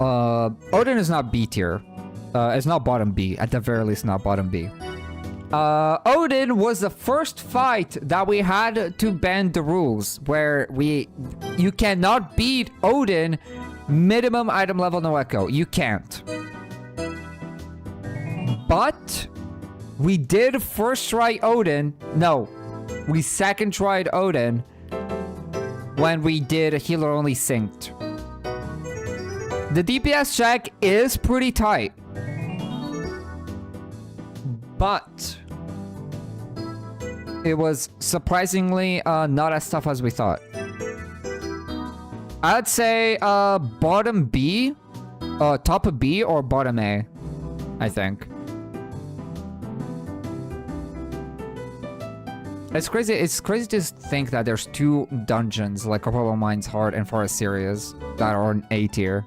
Odin is not B tier. It's not bottom B. At the very least, not bottom B. Odin was the first fight that we had to bend the rules, where you cannot beat Odin minimum item level no echo. You can't. But we did first try Odin. No, we second tried Odin when we did healer only synced. The DPS check is pretty tight, but it was surprisingly not as tough as we thought. I'd say bottom B, top of B or bottom A, I think. It's crazy to think that there's two dungeons like Apollo Mines Hard and Forest Series that are in A tier.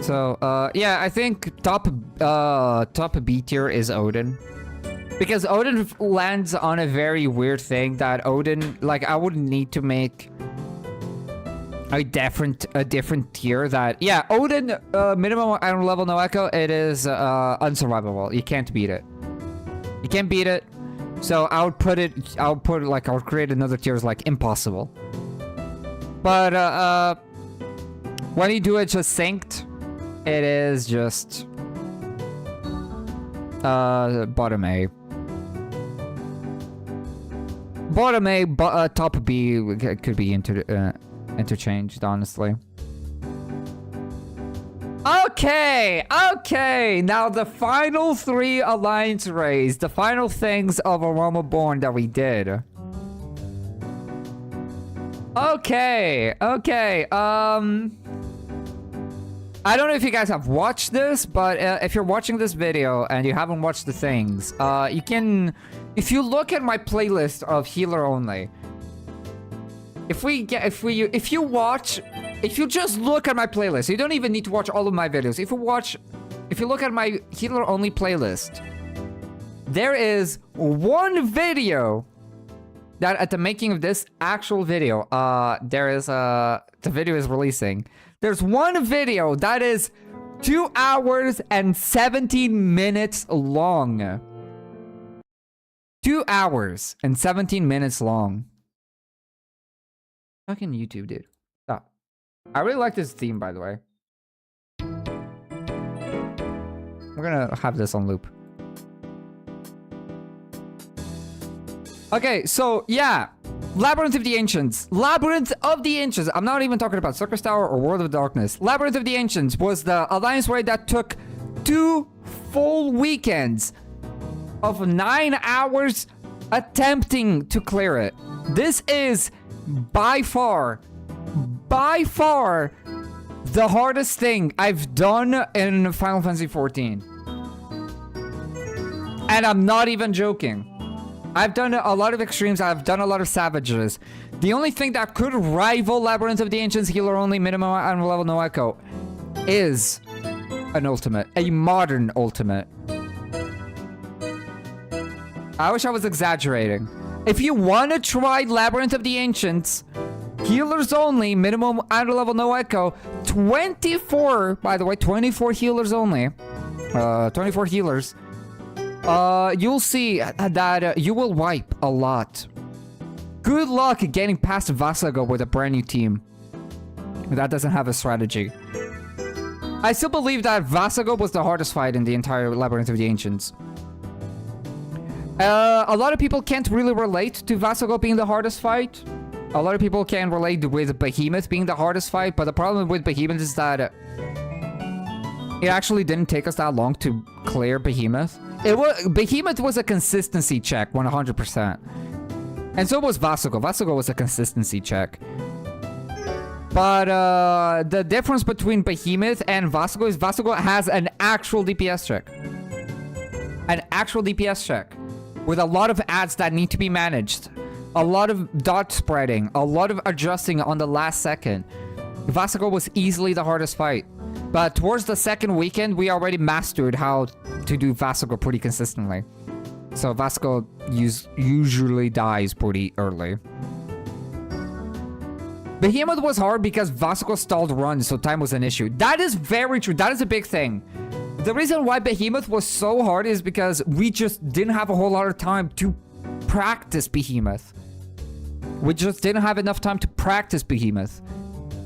So, yeah, I think top B tier is Odin. Because Odin lands on a very weird thing that Odin, like, I wouldn't need to make a different tier that, yeah, Odin, minimum item level, no echo, it is unsurvivable. You can't beat it. You can't beat it. So I would create another tier as like impossible. But when you do it just synced, it is just bottom A. Bottom A, top B could be interchanged, honestly. Okay. Now the final 3 alliance raids, the final things of A Realm Reborn that we did. Okay. I don't know if you guys have watched this, but if you're watching this video and you haven't watched the things, you can, if you look at my playlist of healer only, if you just look at my playlist, you don't even need to watch all of my videos. If you look at my healer only playlist, there is one video that at the making of this actual video, the video is releasing. There's one video that is 2 hours and 17 minutes long. 2 hours and 17 minutes long. Fucking YouTube, dude. Stop. I really like this theme, by the way. We're gonna have this on loop. Okay, so yeah. Labyrinth of the Ancients. Labyrinth of the Ancients. I'm not even talking about Circus Tower or World of Darkness. Labyrinth of the Ancients was the alliance raid that took 2 full weekends of 9 hours attempting to clear it. This is by far the hardest thing I've done in Final Fantasy XIV. And I'm not even joking. I've done a lot of extremes. I've done a lot of savages. The only thing that could rival Labyrinth of the Ancients healer only minimum item level no echo is an ultimate, a modern ultimate. I wish I was exaggerating. If you want to try Labyrinth of the Ancients healers only minimum item level no echo, 24, by the way, 24 healers only, 24 healers. You'll see that you will wipe a lot. Good luck getting past Vasago with a brand new team that doesn't have a strategy. I still believe that Vasago was the hardest fight in the entire Labyrinth of the Ancients. A lot of people can't really relate to Vasago being the hardest fight. A lot of people can relate with Behemoth being the hardest fight, but the problem with Behemoth is that it actually didn't take us that long to clear Behemoth. Behemoth was a consistency check, 100%. And so was Vasago. Vasago was a consistency check. But the difference between Behemoth and Vasago is Vasago has an actual DPS check. An actual DPS check. With a lot of ads that need to be managed. A lot of dot spreading. A lot of adjusting on the last second. Vasago was easily the hardest fight. But towards the second weekend, we already mastered how to do Vasago pretty consistently. So Vasago usually dies pretty early. Behemoth was hard because Vasago stalled runs, so time was an issue. That is very true. That is a big thing. The reason why Behemoth was so hard is because we just didn't have a whole lot of time to practice Behemoth. We just didn't have enough time to practice Behemoth.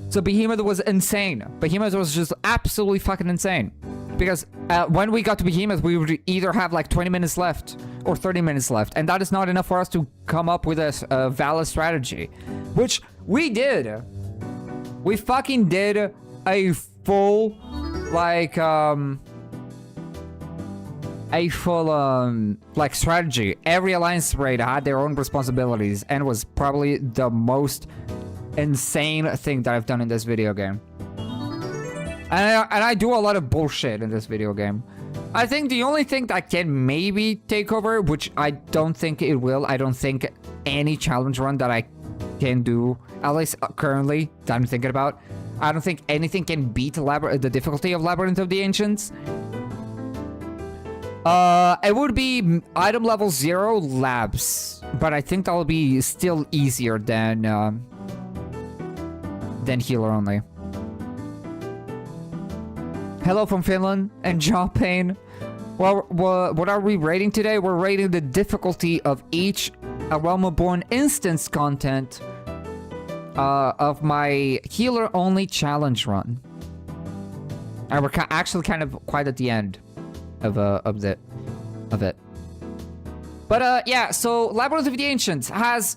So Behemoth was insane. Behemoth was just absolutely fucking insane. Because when we got to Behemoth, we would either have like 20 minutes left or 30 minutes left. And that is not enough for us to come up with a valid strategy. Which we did. We fucking did a full, like, strategy. Every alliance raid had their own responsibilities and was probably the most insane thing that I've done in this video game. And I do a lot of bullshit in this video game. I think the only thing that can maybe take over, which I don't think it will, I don't think any challenge run that I can do, at least currently, that I'm thinking about, I don't think anything can beat the difficulty of Labyrinth of the Ancients. It would be item level 0 labs, but I think that'll be still easier than than healer only. Hello from Finland and jaw pain. Well, what are we rating today? We're rating the difficulty of each A Realm Reborn instance content of my healer only challenge run. And we're actually kind of quite at the end of it. But yeah, so Labyrinth of the Ancients has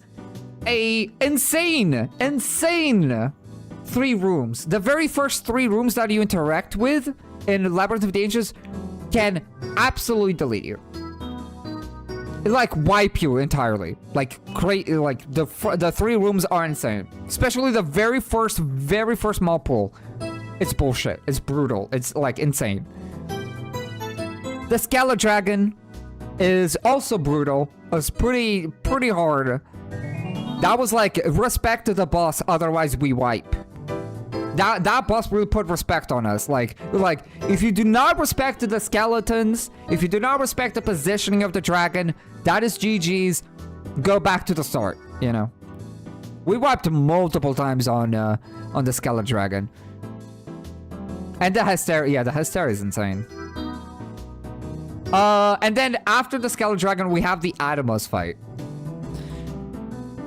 a insane 3 rooms. The very first 3 rooms that you interact with in Labyrinth of the Ancients can absolutely delete you. It, like, wipe you entirely. Like, like the 3 rooms are insane. Especially the very first mall pool. It's bullshit. It's brutal. It's, like, insane. The Scala Dragon is also brutal. It's pretty hard. That was like, respect to the boss, otherwise we wipe. That boss really put respect on us. Like, if you do not respect the skeletons, if you do not respect the positioning of the dragon, that is GG's. Go back to the start, you know. We wiped multiple times on the Scala Dragon. And the Hysteria, yeah, the Hysteria is insane. And then after the Scala Dragon, we have the Atomos fight.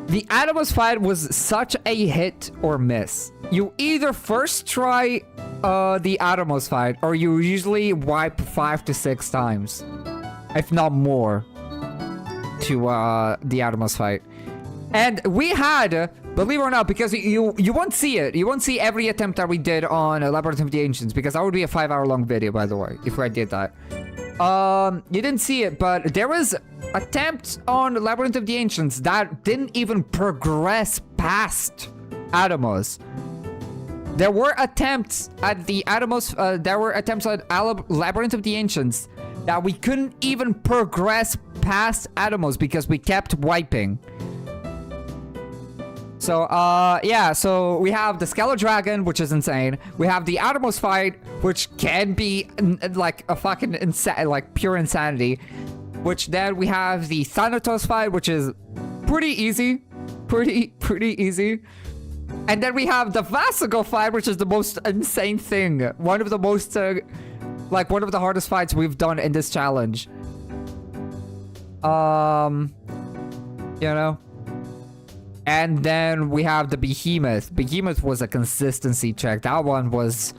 The Atomos fight was such a hit or miss. You either first try the Atomos fight, or you usually wipe 5 to 6 times, if not more, to the Atomos fight. And we had, believe it or not, because you won't see it. You won't see every attempt that we did on Labyrinth of the Ancients, because that would be a 5-hour long video, by the way, if I did that. You didn't see it, but there was attempts on Labyrinth of the Ancients that didn't even progress past Atomos. There were attempts at the Atomos, there were attempts at Labyrinth of the Ancients that we couldn't even progress past Atomos because we kept wiping. So, yeah, so we have the Scala Dragon, which is insane. We have the Atomos fight, which can be, like, a fucking like, pure insanity. Which then we have the Thanatos fight, which is pretty easy. Pretty easy. And then we have the Vasigo fight, which is the most insane thing. One of the most, like, one of the hardest fights we've done in this challenge. You know? And then we have the Behemoth. Behemoth was a consistency check. That one was...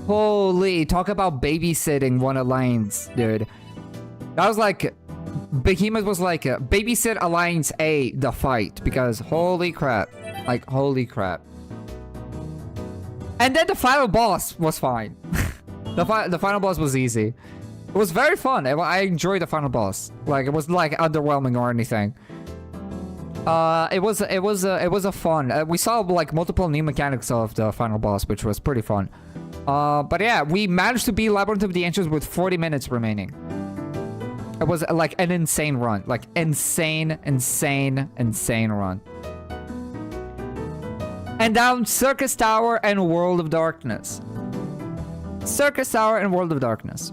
Holy, talk about babysitting one alliance, dude. That was like... Behemoth was like babysit alliance A, the fight. Because holy crap. Like, holy crap. And then the final boss was fine. The final boss was easy. It was very fun. I enjoyed the final boss. Like, it was like underwhelming or anything. It was a fun. We saw like multiple new mechanics of the final boss, which was pretty fun. But yeah, we managed to beat Labyrinth of the Ancients with 40 minutes remaining. It was like an insane run, like insane run. And down Circus Tower and World of Darkness. Circus Tower and World of Darkness.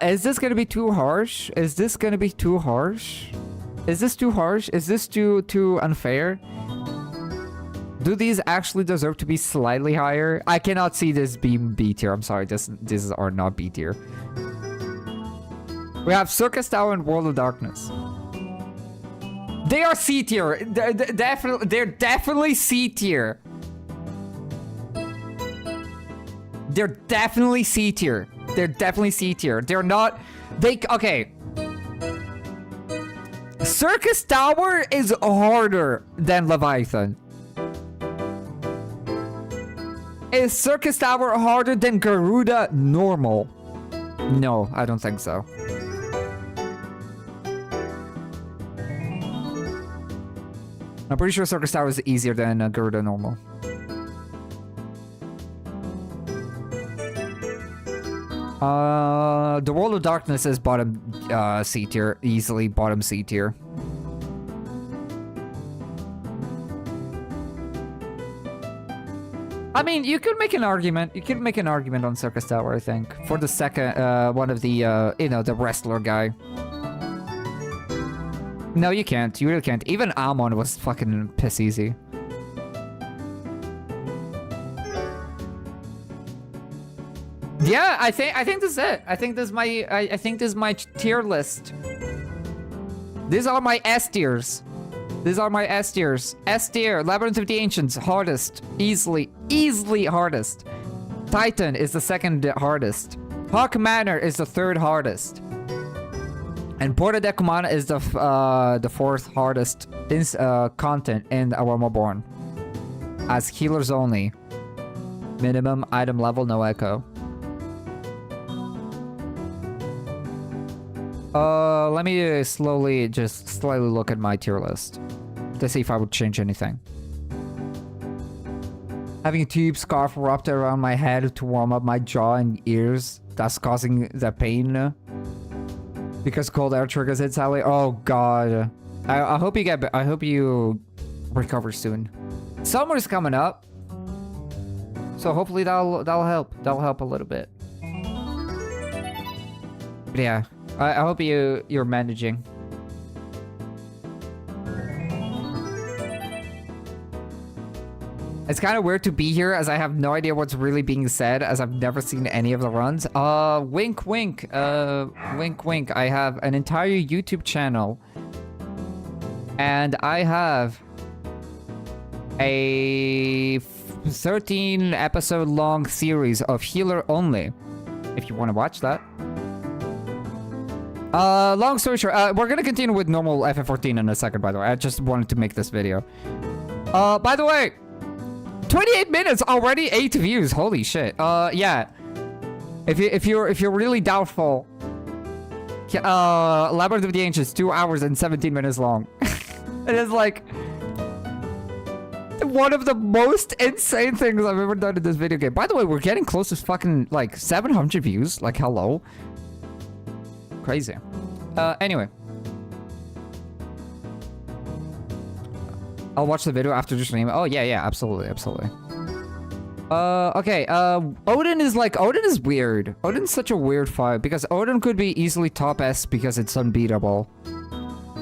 Is this gonna be too harsh? Is this gonna be too harsh? Is this too harsh? Is this too unfair? Do these actually deserve to be slightly higher? I cannot see this being B tier. I'm sorry, this are not B tier. We have Circus Tower and World of Darkness. They are C tier. They're definitely C tier. They're definitely C tier. They're definitely C tier. They're not... Okay. Circus Tower is harder than Leviathan. Is Circus Tower harder than Garuda normal? No, I don't think so. I'm pretty sure Circus Tower is easier than Garuda normal. The World of Darkness is bottom C tier. Easily bottom C tier. I mean, you could make an argument. You could make an argument on Circus Tower, I think, for the second, one of the, you know, the wrestler guy. No, you can't. You really can't. Even Amon was fucking piss easy. Yeah, I think this is it. I think this is my I think this is my tier list. These are my S tiers. These are my S tiers. S tier, Labyrinth of the Ancients, hardest. Easily hardest. Titan is the second hardest. Hawk Manor is the third hardest. And Porta de Cumana is the fourth hardest content in Aromaborn. As healers only. Minimum item level, no echo. Let me slightly look at my tier list to see if I would change anything. Having a tube scarf wrapped around my head to warm up my jaw and ears, that's causing the pain. Because cold air triggers it, Sally. Oh god. I hope you I hope you recover soon. Summer's coming up, so hopefully that'll help. That'll help a little bit. But yeah. I hope you're managing. It's kind of weird to be here as I have no idea what's really being said as I've never seen any of the runs. Wink wink. Wink wink. I have an entire YouTube channel. And I have a 13 episode long series of healer only. If you want to watch that. Long story short, we're gonna continue with normal FF14 in a second, by the way. I just wanted to make this video. By the way, 28 minutes already, 8 views. Holy shit. Yeah. If you're really doubtful, Labyrinth of the Ancients, 2 hours and 17 minutes long. It is like one of the most insane things I've ever done in this video game. By the way, we're getting close to fucking like 700 views. Like, hello. Crazy. Anyway. I'll watch the video after the stream. Oh, yeah, absolutely. Okay, Odin is weird. Odin's such a weird fight, because Odin could be easily top S because it's unbeatable.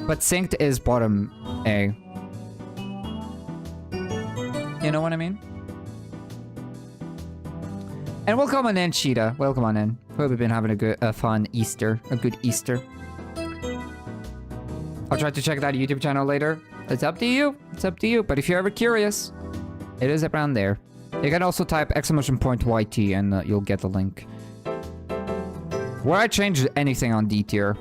But Synced is bottom A. You know what I mean? And welcome on in, Cheetah. Welcome on in. Hope you've been having a good, fun Easter. A good Easter. I'll try to check that YouTube channel later. It's up to you. It's up to you. But if you're ever curious, it is around there. You can also type !YT and you'll get the link. Would I change anything on D tier?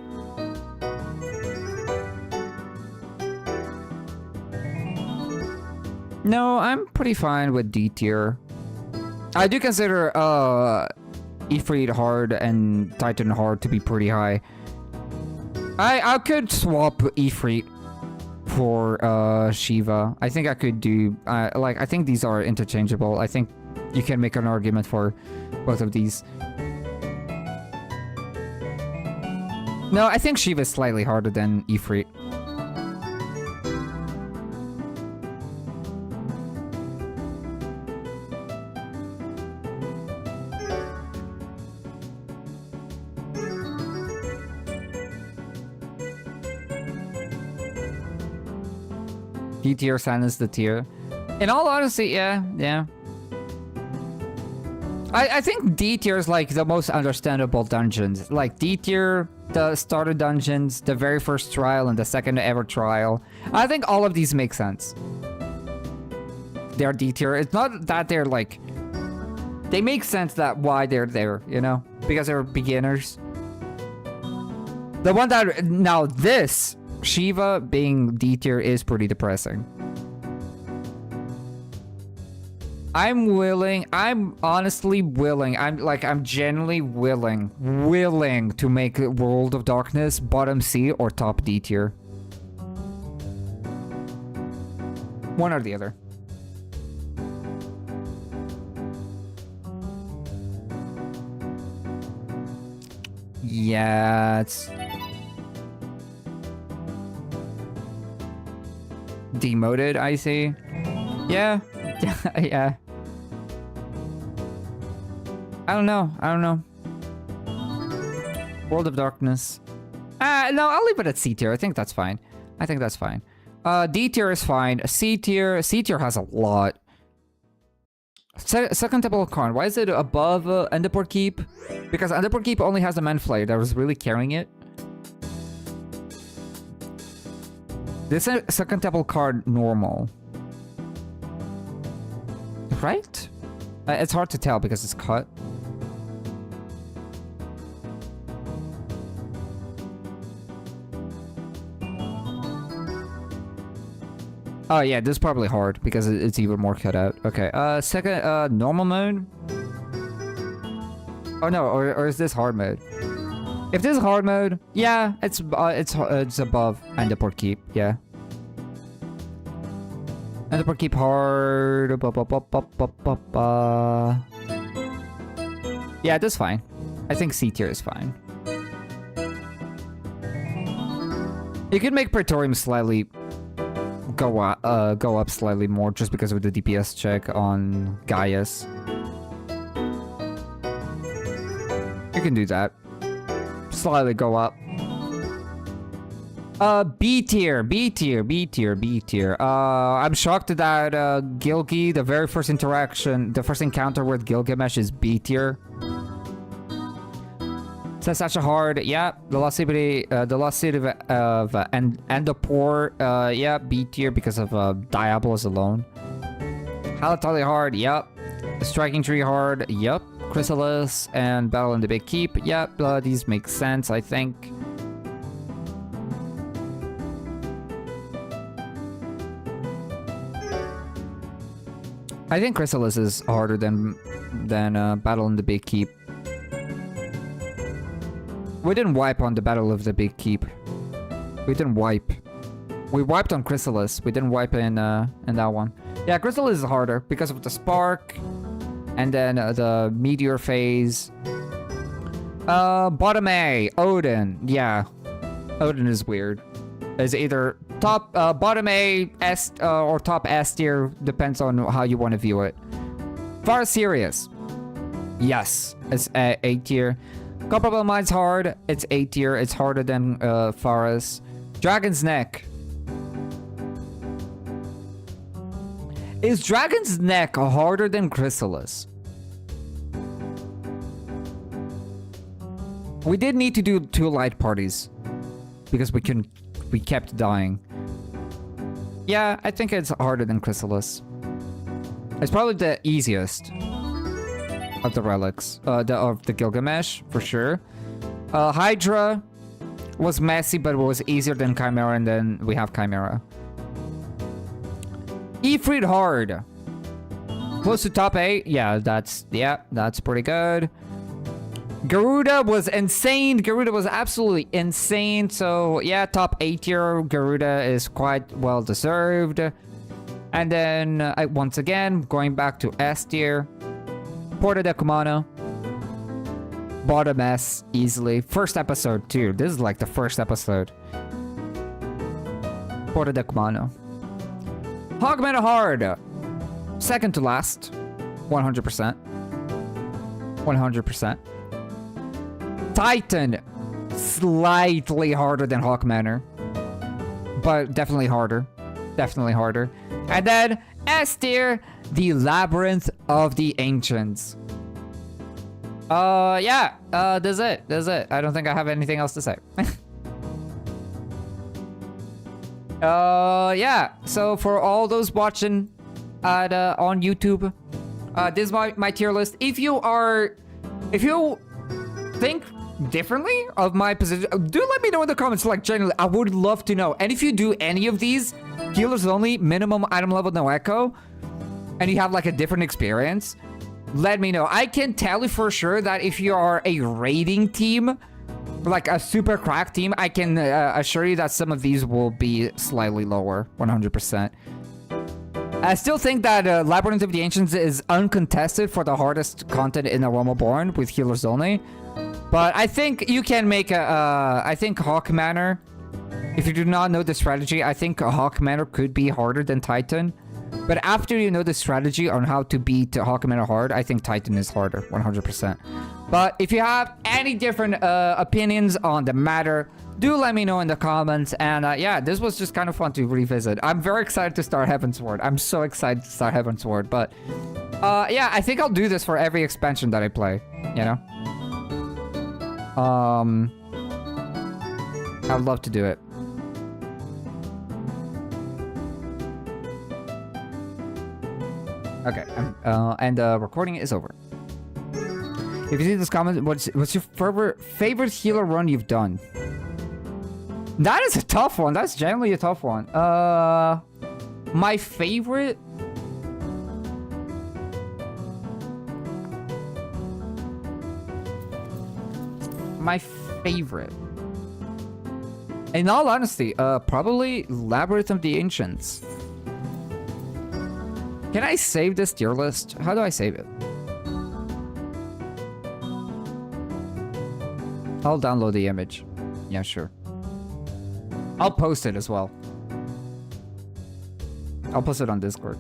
No, I'm pretty fine with D tier. I do consider Ifrit hard and Titan hard to be pretty high. I could swap Ifrit for Shiva. I think I could do I think these are interchangeable. I think you can make an argument for both of these. No, I think Shiva is slightly harder than Ifrit. D tier, silence the tier. In all honesty, yeah. I think D tier is like the most understandable dungeons. Like D tier, the starter dungeons, the very first trial, and the second ever trial. I think all of these make sense. They're D tier. It's not that they're like... They make sense that why they're there, you know? Because they're beginners. The one that... Now this... Shiva being D tier is pretty depressing. I'm honestly willing, I'm genuinely willing to make World of Darkness bottom C or top D tier. One or the other. Yeah, it's... Demoted, I see. Yeah. Yeah. I don't know. I don't know. World of Darkness. No, I'll leave it at C tier. I think that's fine. I think that's fine. D tier is fine. C tier has a lot. Second Temple of Karn. Why is it above Enderport Keep? Because Enderport Keep only has the Man Flayer that was really carrying it. This is Second Temple Karn normal. Right? It's hard to tell because it's cut. Oh yeah, this is probably hard because it's even more cut out. Okay, second, normal mode? Oh no, or is this hard mode? If this is hard mode, yeah, it's above Enderport Keep, yeah. Enderport Keep hard. Yeah, that's fine. I think C tier is fine. You could make Praetorium slightly go up slightly more just because of the DPS check on Gaius. You can do that. Slightly go up. B tier. I'm shocked that Gilgi, the very first interaction, the first encounter with Gilgamesh is B tier. So such a hard, yeah. The lost city of Endopor, yeah, B tier because of Diabolos alone. Halatali hard, yep. Striking Tree hard, yep. Chrysalis and Battle in the Big Keep, yep. These make sense, I think. I think Chrysalis is harder than Battle in the Big Keep. We didn't wipe on the Battle of the Big Keep. We didn't wipe. We wiped on Chrysalis. We didn't wipe in that one. Yeah, Chrysalis is harder because of the spark, and then the meteor phase. Bottom A, Odin. Yeah, Odin is weird. It's either top, bottom A, S, or top S tier. Depends on how you want to view it. Far Sirius. Yes, it's A tier. Comparable Mind's hard. It's A tier. It's harder than Faris. Dragon's Neck. Is Dragon's Neck harder than Chrysalis? We did need to do 2 light parties because we kept dying. Yeah, I think it's harder than Chrysalis. It's probably the easiest of the relics, of the Gilgamesh, for sure. Hydra was messy, but it was easier than Chimera, and then we have Chimera. Ifrit hard. Close to top 8. Yeah, that's pretty good. Garuda was insane. Garuda was absolutely insane. So yeah, top 8 tier. Garuda is quite well deserved. And then once again, going back to S tier. Porta de Cumano. Bottom S easily. First episode too. This is like the first episode. Porta de Cumano. Hogmanor hard. Second to last. 100%. 100%. Titan. Slightly harder than Hawk Manor. But definitely harder. Definitely harder. And then S tier. The Labyrinth of the Ancients. Yeah. That's it. That's it. I don't think I have anything else to say. Yeah. So for all those watching on YouTube, this is my tier list. If you think differently of my position, do let me know in the comments. Like, generally, I would love to know. And if you do any of these, healers only, minimum item level, no echo, and you have like a different experience, let me know. I can tell you for sure that if you are a raiding team, like a super crack team, I can assure you that some of these will be slightly lower, 100%. I still think that Labyrinth of the Ancients is uncontested for the hardest content in A Realm Reborn with healers only. But I think you can make I think Hawk Manor, if you do not know the strategy, I think Hawk Manor could be harder than Titan. But after you know the strategy on how to beat Hawkman hard, I think Titan is harder, 100%. But if you have any different opinions on the matter, do let me know in the comments. And yeah, this was just kind of fun to revisit. I'm very excited to start Heavensward. I'm so excited to start Heavensward. But yeah, I think I'll do this for every expansion that I play, you know? I'd love to do it. Okay, and the recording is over. If you see this comment, what's your favorite healer run you've done? That is a tough one. That's generally a tough one. My favorite. My favorite. In all honesty, probably Labyrinth of the Ancients. Can I save this tier list? How do I save it? I'll download the image. Yeah, sure. I'll post it as well. I'll post it on Discord.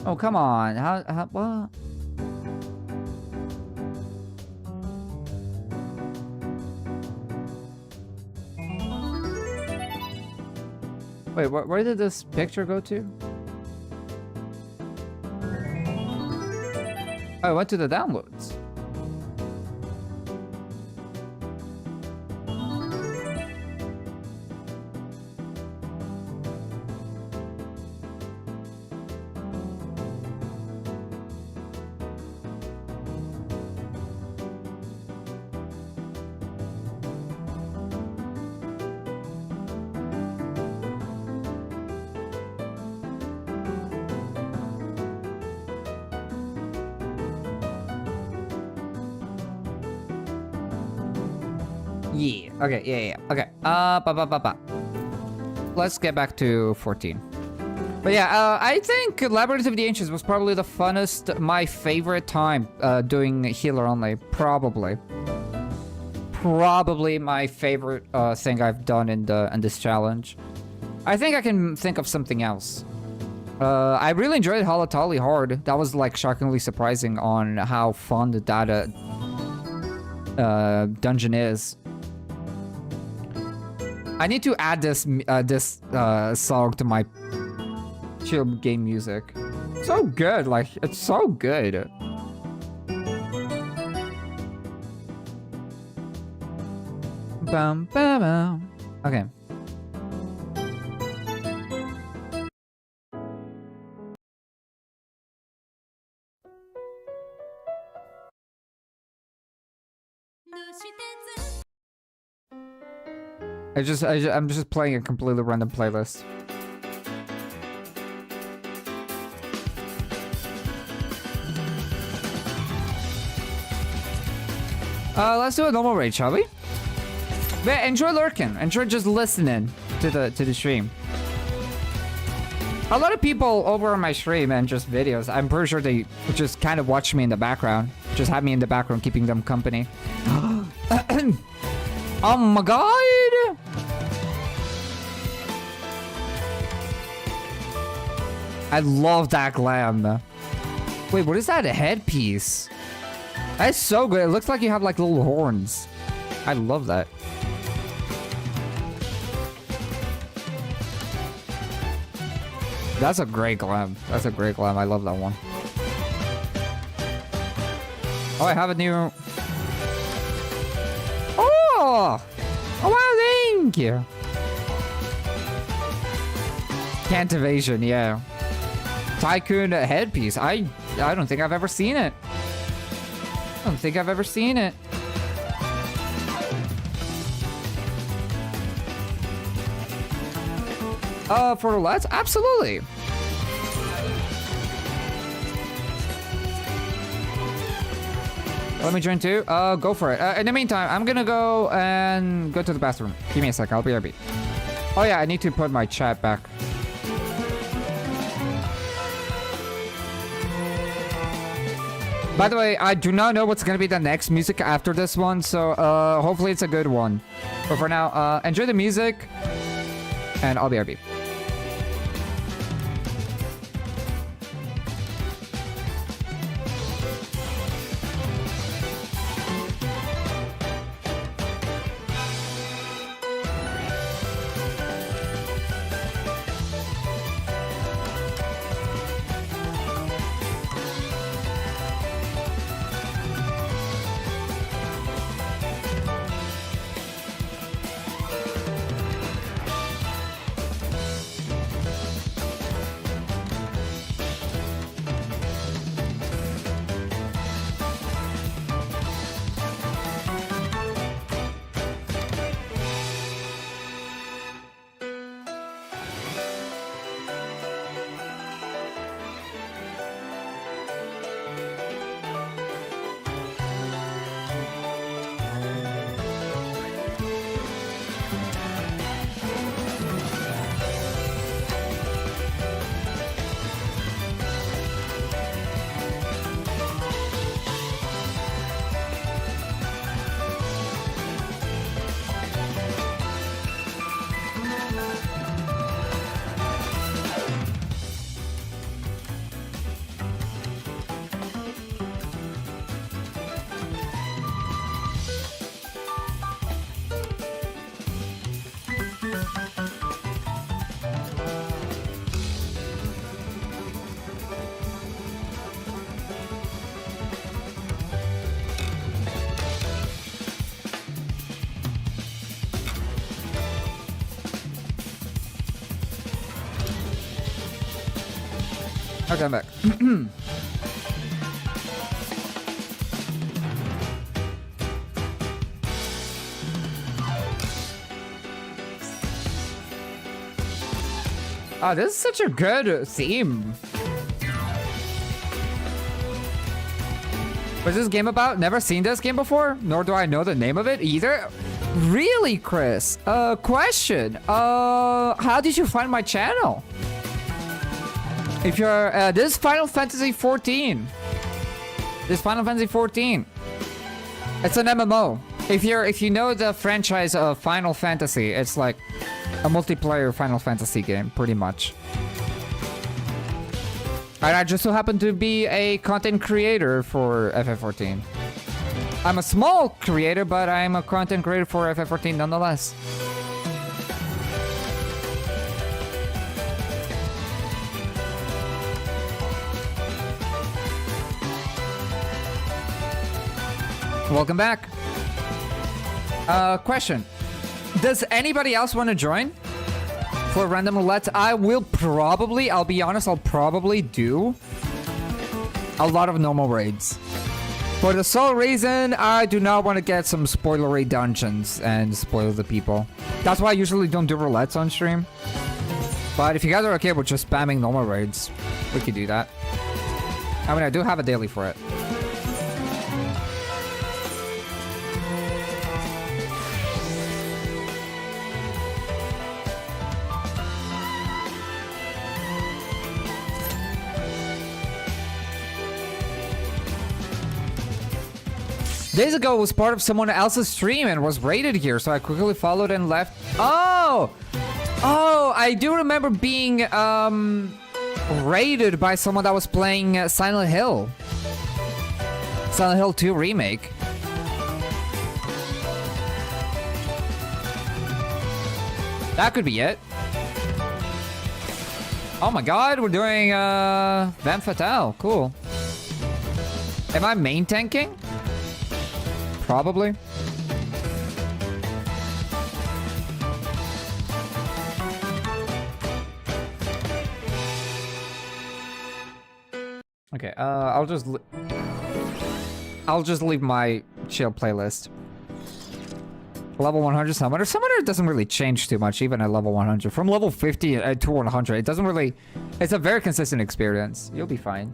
Oh, come on. How what? Wait, where did this picture go to? Oh, I went to the downloads. Yeah. Okay. Yeah. Okay. Let's get back to 14. But yeah, I think Labyrinth of the Ancients was probably the funnest, my favorite time doing healer only. Probably my favorite thing I've done in this challenge. I think I can think of something else. I really enjoyed Halatali hard. That was like shockingly surprising on how fun the data dungeon is. I need to add this song to my chill game music. So good, like it's so good. Bum, bum, bum. Okay. I'm just playing a completely random playlist. Let's do a normal raid, shall we? Yeah, enjoy lurking. Enjoy just listening to the stream. A lot of people over on my stream and just videos, I'm pretty sure they just kind of watch me in the background. Just have me in the background, keeping them company. Oh my god! I love that glam. Wait, what is that? A headpiece? That's so good. It looks like you have like little horns. I love that. That's a great glam. That's a great glam. I love that one. Oh, I have a new... Oh! Oh, wow, thank you. Can't evasion, yeah. Tycoon headpiece. I don't think I've ever seen it. I don't think I've ever seen it. For the lads? Absolutely. Let me join too. Go for it. In the meantime, I'm gonna go and go to the bathroom. Give me a sec. I'll be right back. Oh yeah, I need to put my chat back. By the way, I do not know what's gonna be the next music after this one, so hopefully it's a good one. But for now, enjoy the music, and I'll be RB. Okay, I'm back. Oh, this is such a good theme. What's this game about? Never seen this game before, nor do I know the name of it either. Really, Chris? Question. How did you find my channel? If you're, this is Final Fantasy 14. This is Final Fantasy 14. It's an MMO. If you know the franchise of Final Fantasy, it's like a multiplayer Final Fantasy game, pretty much. And I just so happen to be a content creator for FF14. I'm a small creator, but I'm a content creator for FF14 nonetheless. Welcome back. Question. Does anybody else want to join for random roulette? I'll be honest, I'll probably do a lot of normal raids. For the sole reason, I do not want to get some spoilery dungeons and spoil the people. That's why I usually don't do roulettes on stream. But if you guys are okay with just spamming normal raids, we could do that. I mean, I do have a daily for it. Days ago, it was part of someone else's stream and was rated here, so I quickly followed and left. Oh! Oh, I do remember being, raided by someone that was playing Silent Hill. Silent Hill 2 Remake. That could be it. Oh my god, we're doing, Van Fatale. Cool. Am I main tanking? Probably. Okay, I'll just leave my chill playlist. Level 100 Summoner. Summoner doesn't really change too much, even at level 100. From level 50 to 100, it doesn't really... It's a very consistent experience. You'll be fine.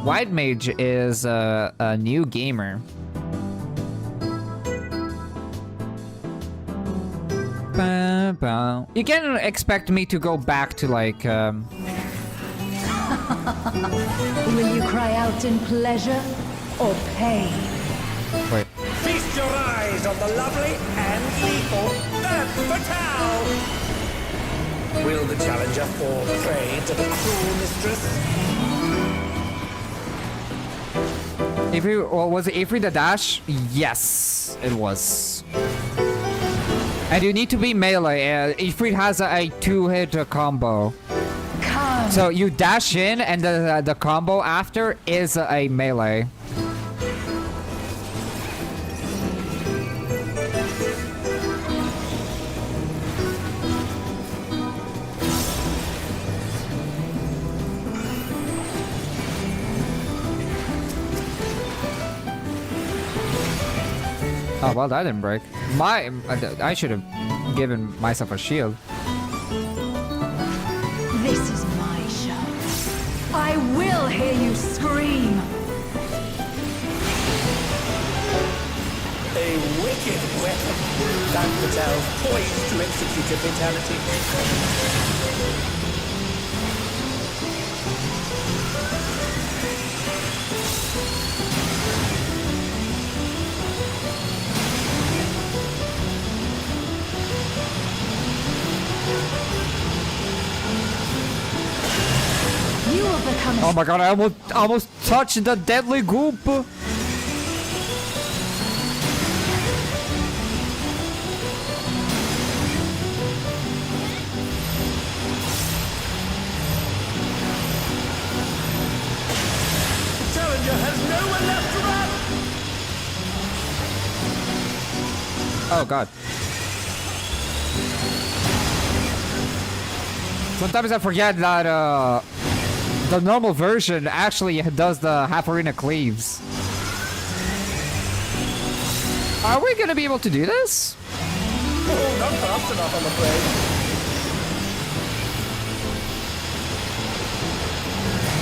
White Mage is a new gamer. You can expect me to go back to like Will you cry out in pleasure or pain? wait. Feast your eyes on the lovely and lethal Femme Fatale! Will the challenger fall prey to the cruel mistress? Ifrit, well, was it Ifrit the dash? Yes, it was. And you need to be melee. Ifrit has a two-hit combo. Come. So you dash in, and the combo after is a melee. Oh, well, that didn't break. I should have given myself a shield. This is my show. I will hear you scream. A wicked weapon. Femme Fatale poised to execute a fatality. You will become Oh my god, I almost touched the deadly goop. Challenger has nowhere left to run! Oh god. Sometimes I forget that the normal version actually does the half arena cleaves. Are we gonna be able to do this? Oh, not fast enough, I'm afraid.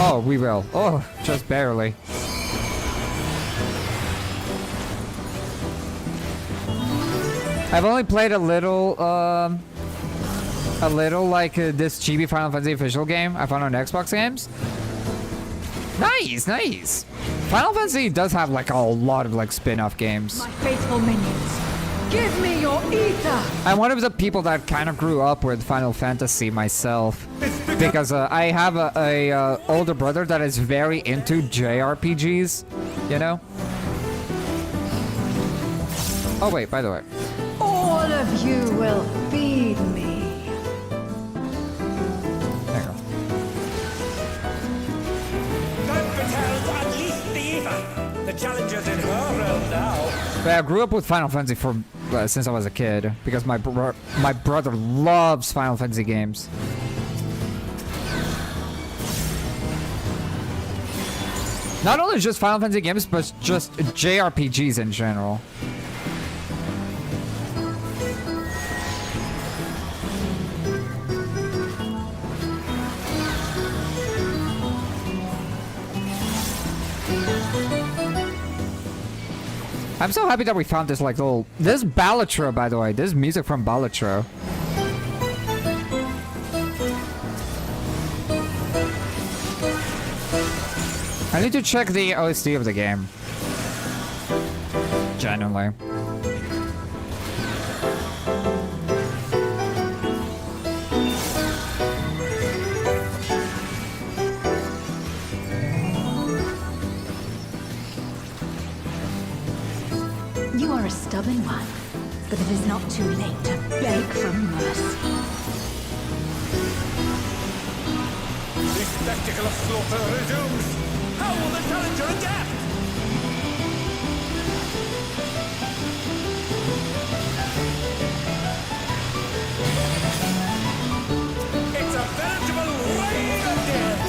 Oh, we will. Oh, just barely. I've only played a little like this chibi Final Fantasy official game I found on Xbox games. Nice, nice. Final Fantasy does have like a lot of like spin-off games. my faithful minions. Give me your ether. I'm one of the people that kind of grew up with Final Fantasy myself, because I have a older brother that is very into JRPGs, you know? Oh wait, by the way. All of you will feed me. There you go. Femme Fatale's unleashed the ether. The challenger's in her realm now. But I grew up with Final Fantasy for since I was a kid, because my brother loves Final Fantasy games. Not only just Final Fantasy games, but just JRPGs in general. I'm so happy that we found this like little... This is Balatro, by the way. This is music from Balatro. I need to check the OST of the game. Genuinely. You are a stubborn one, but it is not too late to beg for mercy. The spectacle of slaughter resumes. How will the challenger adapt? It's a veritable reign of death.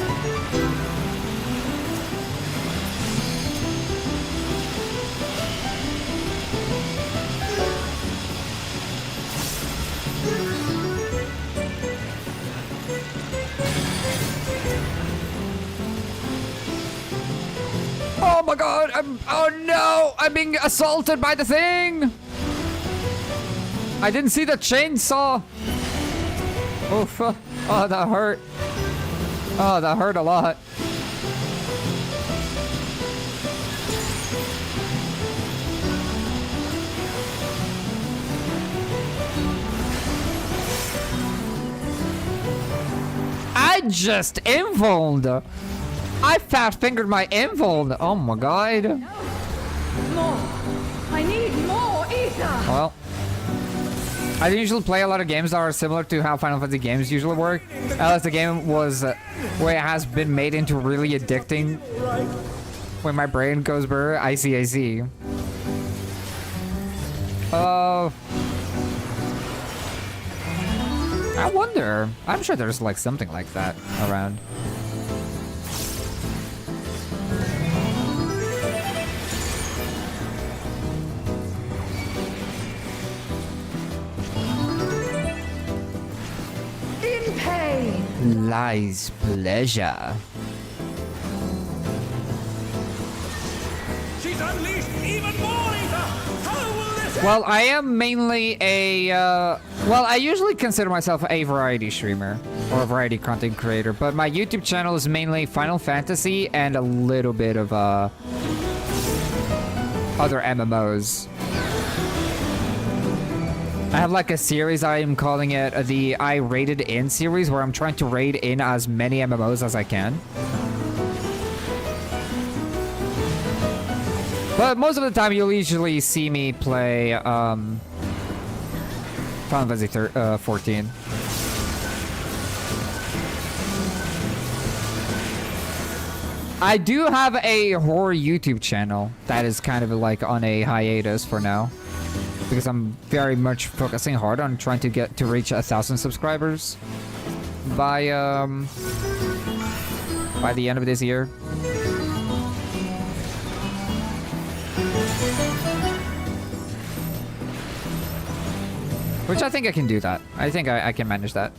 Oh my god! Oh no! I'm being assaulted by the thing! I didn't see the chainsaw. Oof. Oh, that hurt. Oh, that hurt a lot. I just involved. I fat-fingered my involved. Oh my god. More. I need more ether. Well, I usually play a lot of games that are similar to how Final Fantasy games usually work. Unless the game was where it has been made into really addicting. When my brain goes burr, I see. I wonder. I'm sure there's like something like that around. In pain Lies pleasure. She's unleashed even more ether! How will this Well, I am mainly a, well, I usually consider myself a variety streamer or a variety content creator, but my YouTube channel is mainly Final Fantasy and a little bit of, other MMOs. I have like a series, I am calling it the I Rated In series, where I'm trying to raid in as many MMOs as I can. But most of the time, you'll usually see me play Final Fantasy 14. I do have a horror YouTube channel that is kind of like on a hiatus for now, because I'm very much focusing hard on trying to reach 1,000 subscribers by the end of this year. Which I think I can do that. I think I can manage that.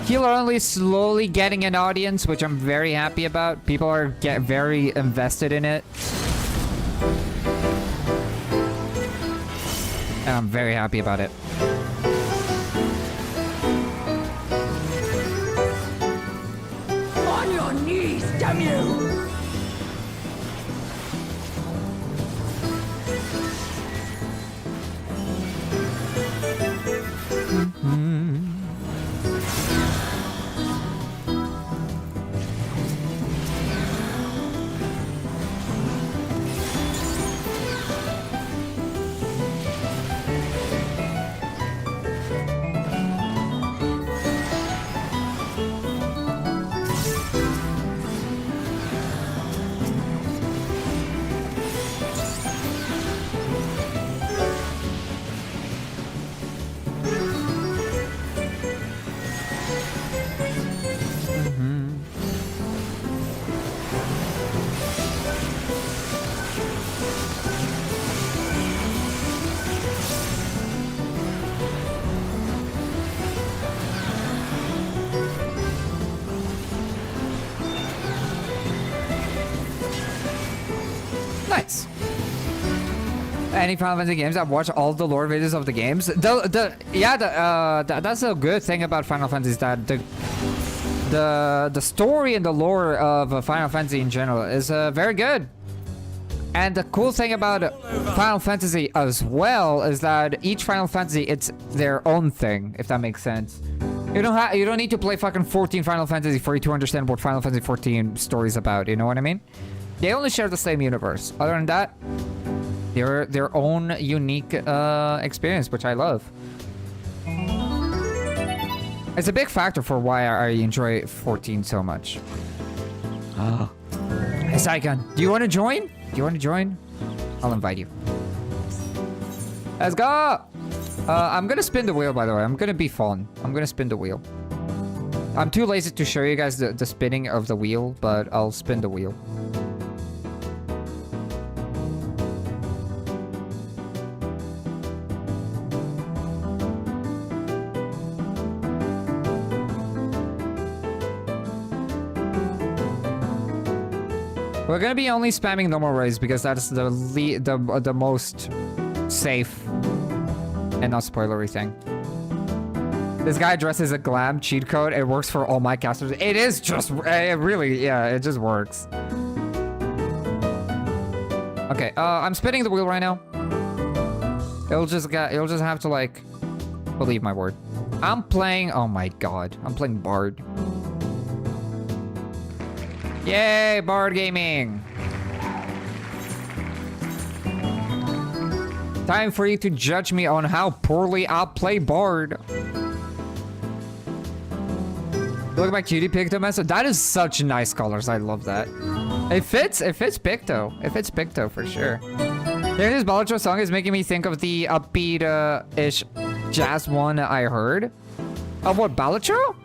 Healer only slowly getting an audience, which I'm very happy about. People are very invested in it. And I'm very happy about it. on your knees, damn you! Nice. Any Final Fantasy games? I've watched all the lore videos of the games. That's a good thing about Final Fantasy, is that the story and the lore of Final Fantasy in general is very good. And the cool thing about Final Fantasy as well is that each Final Fantasy, it's their own thing, if that makes sense. You don't need to play fucking 14 Final Fantasy for you to understand what Final Fantasy 14 story is about. You know what I mean? They only share the same universe. Other than that, they're their own unique experience, which I love. It's a big factor for why I enjoy 14 so much. Hey, Saigon, do you want to join? Do you want to join? I'll invite you. Let's go! I'm gonna spin the wheel, by the way. I'm gonna be fun. I'm gonna spin the wheel. I'm too lazy to show you guys the spinning of the wheel, but I'll spin the wheel. We're gonna be only spamming normal rays because that's the most safe and not spoil everything. This guy addresses a glam cheat code. It works for all my casters. It is just, it really, yeah, it just works. Okay, I'm spinning the wheel right now. It'll just have to like, believe my word. I'm playing, oh my god, I'm playing Bard. Yay, Bard Gaming. Time for you to judge me on how poorly I'll play Bard. Look at my cutie Picto. That is such nice colors. I love that. It fits Picto. It fits Picto for sure. Hearing this Balatro song is making me think of the upbeat-ish jazz one I heard. Of what, Balatro?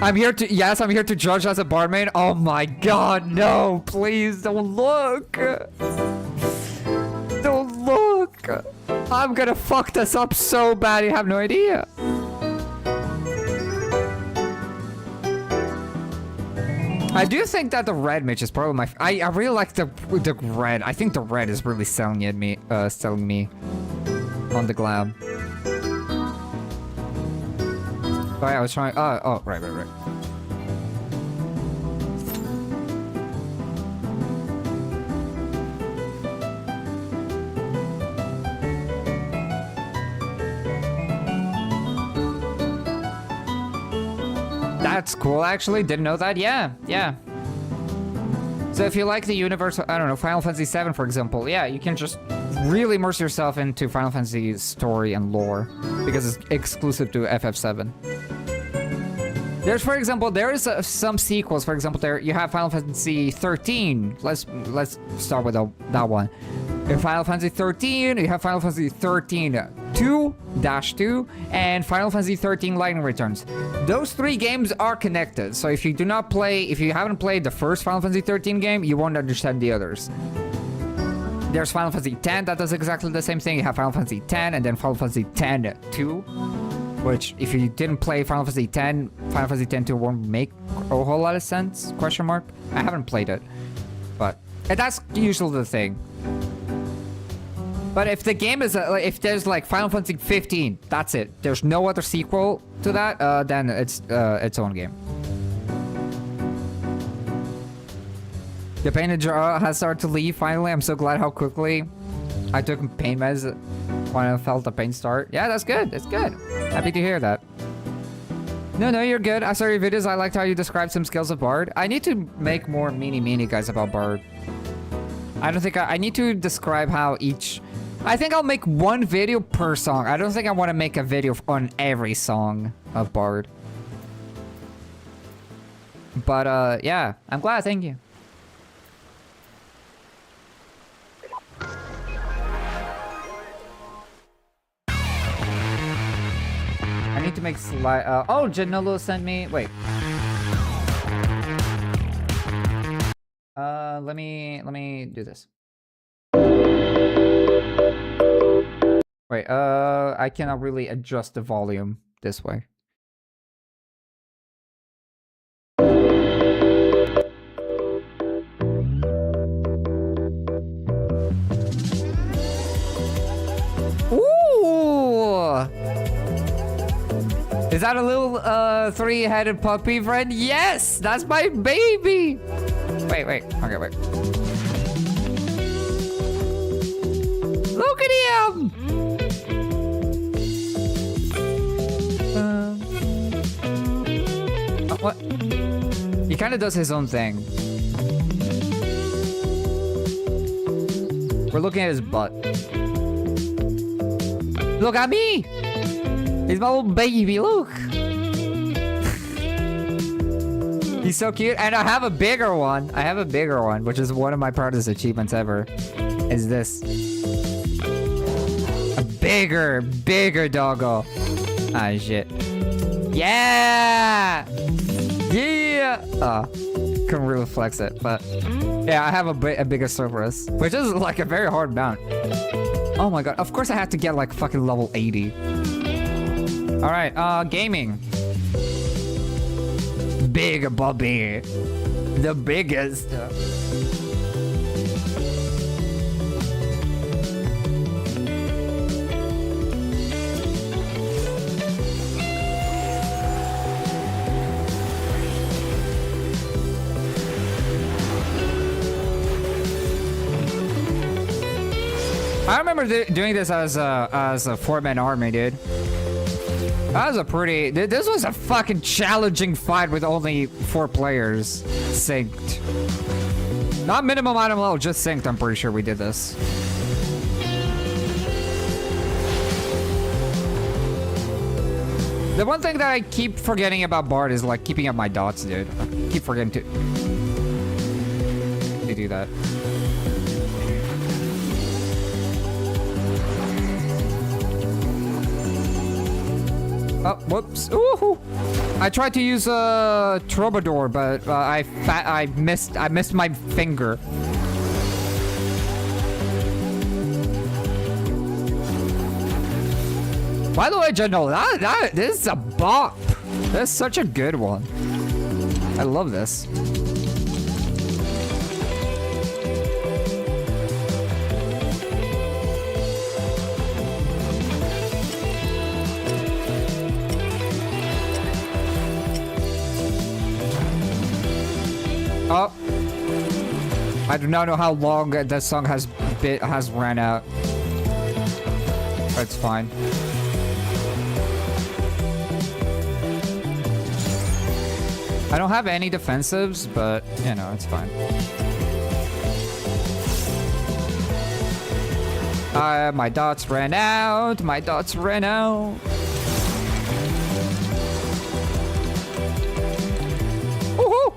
I'm here to judge as a barmaid. Oh my god, no, please don't look. Don't look. I'm gonna fuck this up so bad you have no idea. I do think that the red mage is probably my. I really like the red. I think the red is really selling me on the glam. Oh yeah, I was trying. Oh, right. That's cool, actually. Didn't know that. Yeah. So if you like the universe, I don't know, Final Fantasy VII, for example, yeah, you can just really immerse yourself into Final Fantasy's story and lore because it's exclusive to FF7. There's, for example, there is some sequels. For example, there you have Final Fantasy 13. Let's start with that one. In Final Fantasy 13, you have Final Fantasy 13 2-2 and Final Fantasy 13 Lightning Returns. Those three games are connected. So if you haven't played the first Final Fantasy 13 game, you won't understand the others. There's Final Fantasy X that does exactly the same thing. You have Final Fantasy X and then Final Fantasy X-2. Which, if you didn't play Final Fantasy X, Final Fantasy X-2 won't make a whole lot of sense, question mark. I haven't played it, but that's usually the thing. But if the game is, if there's like Final Fantasy 15, that's it. There's no other sequel to that, then it's its own game. The pain has started to leave, finally. I'm so glad how quickly I took pain meds when I felt the pain start. Yeah, that's good. That's good. Happy to hear that. No, you're good. I saw your videos. I liked how you described some skills of Bard. I need to make more mini guys about Bard. I don't think I need to describe how each... I think I'll make one video per song. I don't think I want to make a video on every song of Bard. But, yeah. I'm glad. Thank you. I need to make slide. Oh, Janolo sent me. Wait. Let me do this. Wait. I cannot really adjust the volume this way. Ooh! Is that a little three-headed puppy friend? Yes, that's my baby. Wait. Okay, wait. Look at him. What? He kind of does his own thing. We're looking at his butt. Look at me. He's my little baby, look. He's so cute. And I have a bigger one. Which is one of my proudest achievements ever. Is this. A bigger doggo. Ah, shit. Yeah! Couldn't really flex it, but... Yeah, I have a bigger Cerberus. Which is like a very hard mount. Oh my god. Of course I have to get like fucking level 80. Alright, gaming. Big Bobby. The biggest. I remember doing this as a four-man army, dude. That was a pretty... This was a fucking challenging fight with only 4 players synced. Not minimum item level, just synced. I'm pretty sure we did this. The one thing that I keep forgetting about Bard is like keeping up my dots, dude. I keep forgetting to do that. Oh, whoops. Ooh. I tried to use a Troubadour, but I missed my finger. By the way, General, this is a bop. That's such a good one. I love this. Oh, I do not know how long that song has ran out. It's fine. I don't have any defensives, but you know, it's fine. My dots ran out. My dots ran out. Woohoo!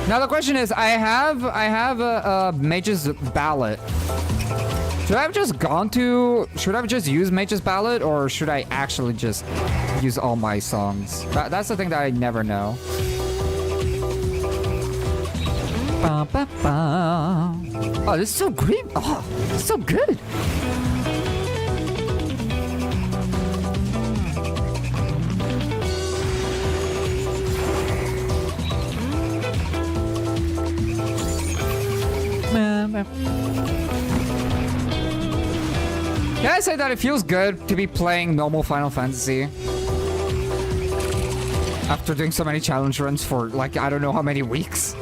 Now the question is, I have a Mage's Ballot. Should I have just should I have just used Mage's Ballot, or should I actually just use all my songs? That's the thing that I never know. Ba, ba, ba. Oh, this is so great. Oh, it's so good. Can I say that it feels good to be playing normal Final Fantasy after doing so many challenge runs for like I don't know how many weeks?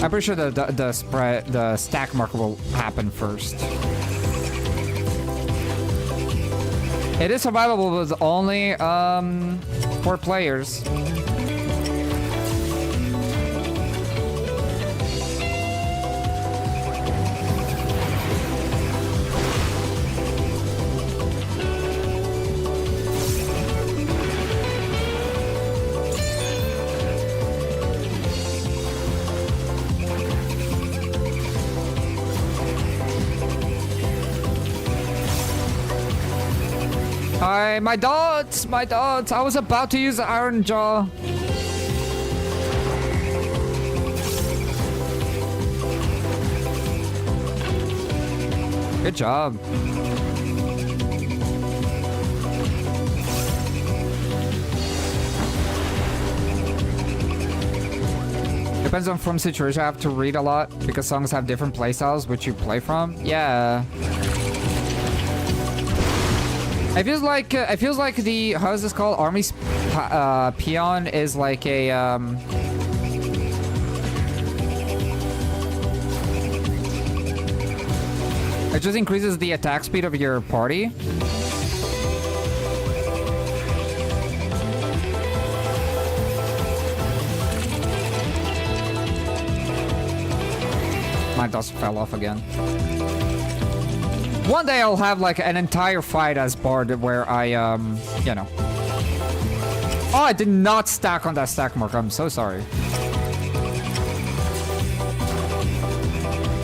I'm pretty sure the stack marker will happen first. It is survivable with only 4 players. Hi, my dots, my dots. I was about to use the Iron Jaw. Good job. Depends on from situation. I have to read a lot because songs have different playstyles which you play from. Yeah. It feels like the how is this called? Army peon is like a it just increases the attack speed of your party. My dust fell off again. One day I'll have like an entire fight as Bard where I, you know. Oh, I did not stack on that stack mark. I'm so sorry.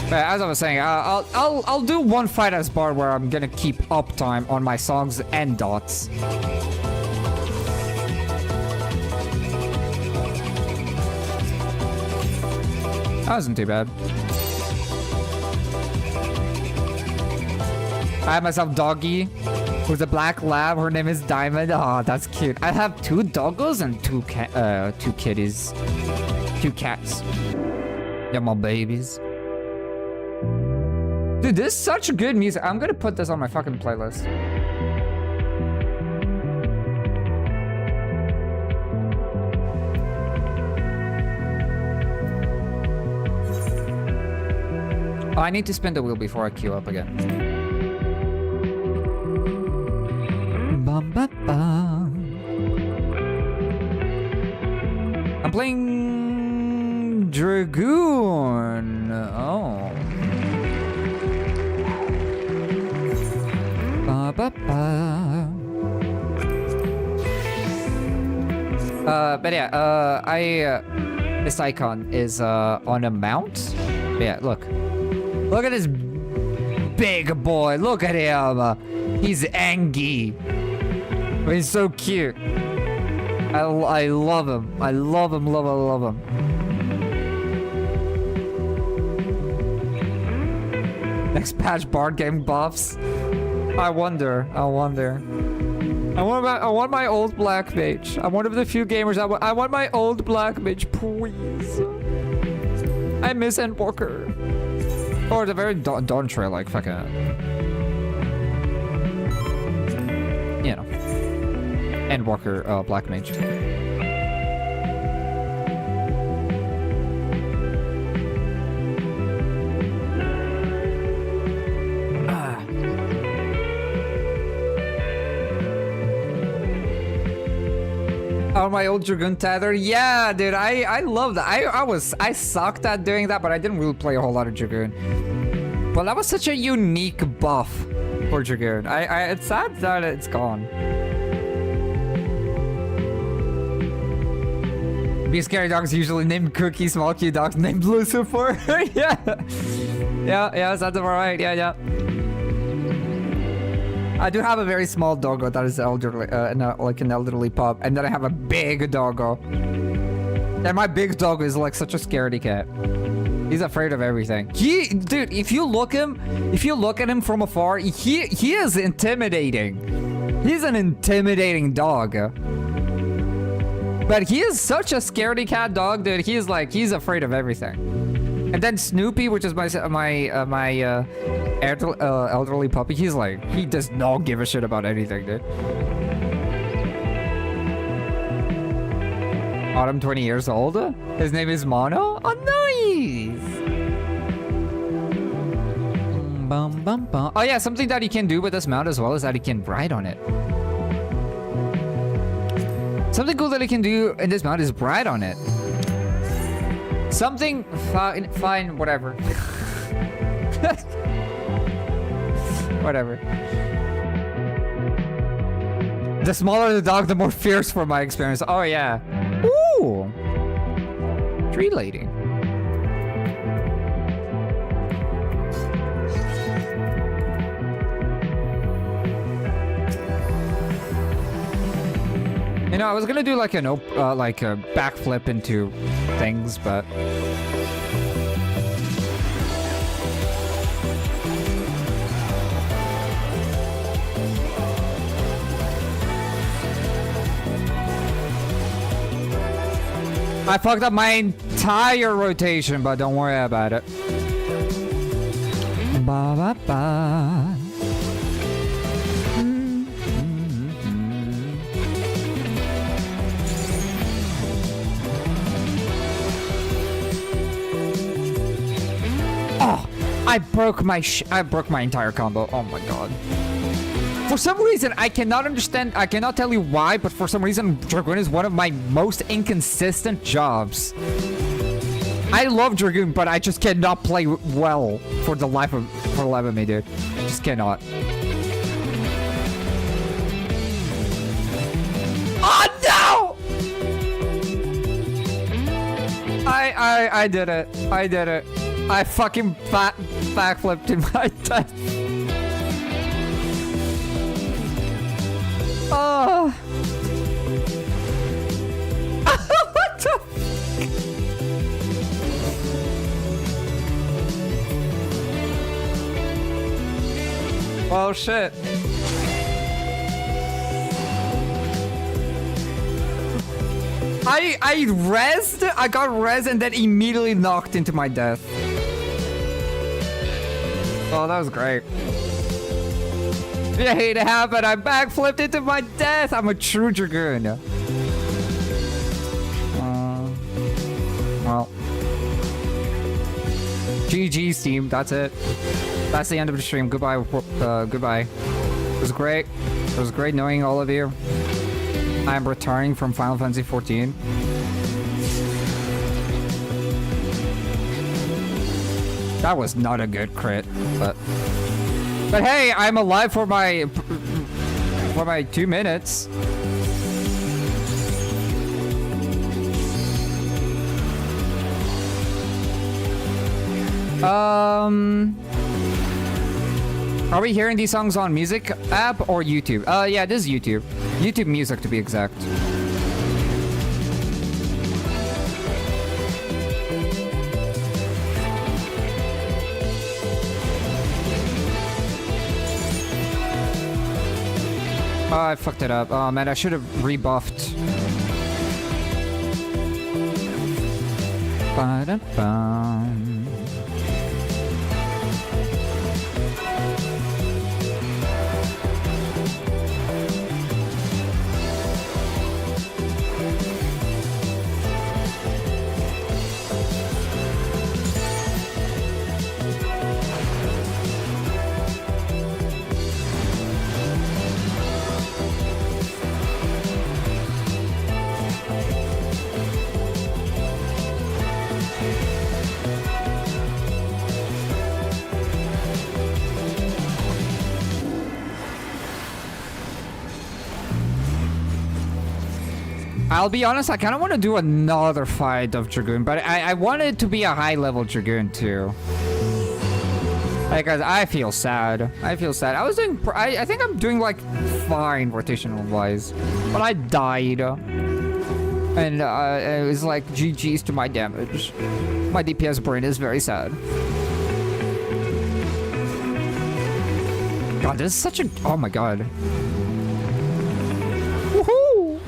But as I was saying, I'll do one fight as Bard where I'm gonna keep uptime on my songs and dots. That wasn't too bad. I have myself Doggy, who's a black lab. Her name is Diamond. Oh, that's cute. I have 2 doggos and 2 kitties. 2 cats. They're my babies. Dude, this is such good music. I'm gonna put this on my fucking playlist. Oh, I need to spin the wheel before I queue up again. Bum, ba, bum. I'm playing Dragoon. Oh. Ba, ba, ba. But yeah, this icon is on a mount. Yeah, look. Look at this big boy. Look at him. He's angry. He's so cute. I love him. I love him, love him. Next patch, board game buffs. I wonder. I want my old black mage. I'm one of the few gamers I want my old black mage, please. I miss Endwalker. Or the very Dawn Trail, like fucking, you know, Endwalker, black mage. Oh, my old Dragoon Tether. Yeah, dude, I love that. I sucked at doing that, but I didn't really play a whole lot of Dragoon. But that was such a unique buff for Dragoon. It's sad that it's gone. Big scary dogs usually named Cookie, small cute dogs named Lucifer. Yeah. Yeah, that's about right. Yeah. I do have a very small doggo that is elderly, like an elderly pup, and then I have a big doggo. And my big doggo is like such a scaredy cat. He's afraid of everything. Dude, if you look at him from afar, he is intimidating. He's an intimidating dog. But he is such a scaredy cat dog, dude. He's afraid of everything. And then Snoopy, which is my elderly puppy, he does not give a shit about anything, dude. Autumn, 20 years old. His name is Mono. Oh, nice. Bum, bum, bum. Oh yeah, something that he can do with this mount as well is that he can ride on it. Something cool that he can do in this mount is ride on it. Something fine, whatever. Whatever. The smaller the dog, the more fierce from my experience. Oh yeah. Ooh. Tree lady. You know, I was gonna do like a backflip into things, but I fucked up my entire rotation, but don't worry about it. Ba ba ba. I broke my entire combo. Oh my god. For some reason, I cannot tell you why, but for some reason, Dragoon is one of my most inconsistent jobs. I love Dragoon, but I just cannot play well for the life of me, dude. Just cannot. Oh no! I did it. I fucking backflipped in my death. Oh. What the? Oh shit. I rezzed, I got res and then immediately knocked into my death. Oh, that was great. Yeah, it happened. I backflipped into my death. I'm a true Dragoon. Well. GG's team, that's it. That's the end of the stream. Goodbye, goodbye. It was great. It was great knowing all of you. I'm retiring from Final Fantasy 14. That was not a good crit, but hey, I'm alive for my 2 minutes. Are we hearing these songs on music app or YouTube? Yeah, this is YouTube. YouTube Music to be exact. Oh, I fucked it up. Oh man, I should have rebuffed. Ba-da-bum. I'll be honest, I kind of want to do another fight of Dragoon, but I want it to be a high-level Dragoon too. Because I feel sad. I feel sad. I was doing... I think I'm doing, like, fine rotational-wise. But I died. And it was like, GG's to my damage. My DPS brain is very sad. God, this is such a... Oh my god. Woohoo!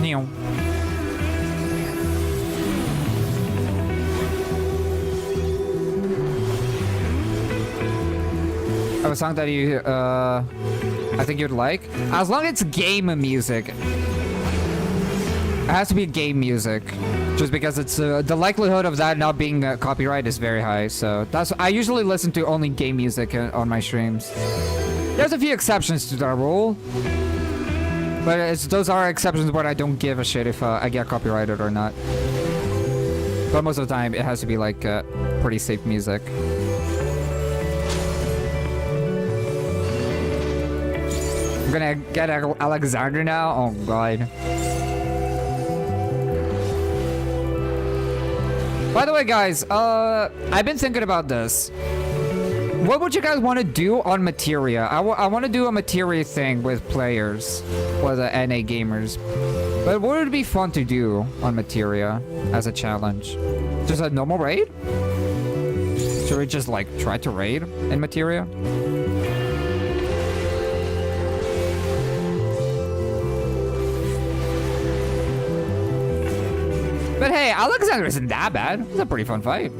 Neo. I have a song that you, I think you'd like. As long as it's game music. It has to be game music. Just because it's, the likelihood of that not being copyright is very high. So that's, I usually listen to only game music on my streams. There's a few exceptions to that rule. But those are exceptions where I don't give a shit if I get copyrighted or not. But most of the time, it has to be like pretty safe music. I'm gonna get Alexander now? Oh god. By the way, guys, I've been thinking about this. What would you guys want to do on Materia? I want to do a Materia thing with players, with the NA gamers. But what would it be fun to do on Materia as a challenge? Just a normal raid? Should we just like try to raid in Materia? But hey, Alexander isn't that bad. It's a pretty fun fight.